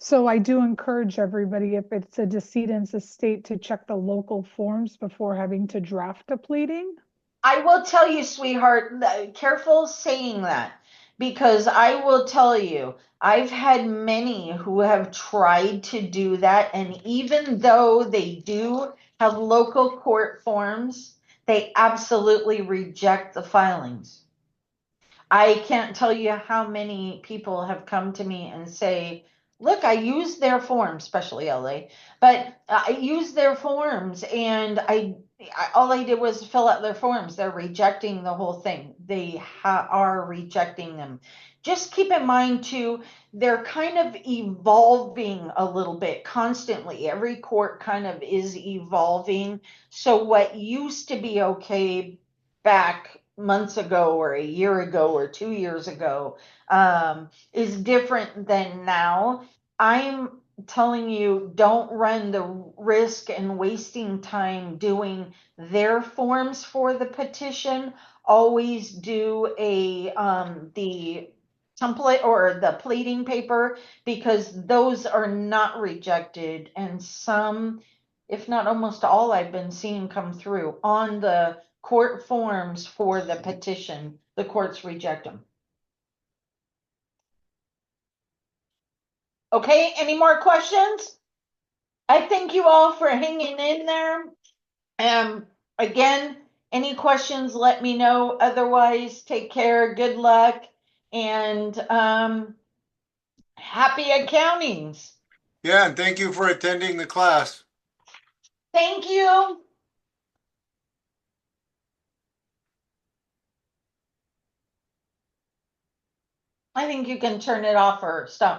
So I do encourage everybody, if it's a decedent's estate, to check the local forms before having to draft a pleading. I will tell you, sweetheart, careful saying that, because I will tell you, I've had many who have tried to do that, and even though they do have local court forms, they absolutely reject the filings. I can't tell you how many people have come to me and say, look, I use their forms, especially LA, but I use their forms and all I did was fill out their forms. They're rejecting the whole thing. They are rejecting them. Just keep in mind too, they're kind of evolving a little bit constantly. Every court kind of is evolving. So what used to be okay back months ago or a year ago or 2 years ago is different than now. I'm telling you, don't run the risk and wasting time doing their forms for the petition. Always do the template or the pleading paper, because those are not rejected, and some, if not almost all, I've been seeing come through on the court forms for the petition, the courts reject them. Okay, any more questions? I thank you all for hanging in there. Again, any questions, let me know. Otherwise, take care, good luck, and happy accountings. Yeah, and thank you for attending the class. Thank you. I think you can turn it off or stop.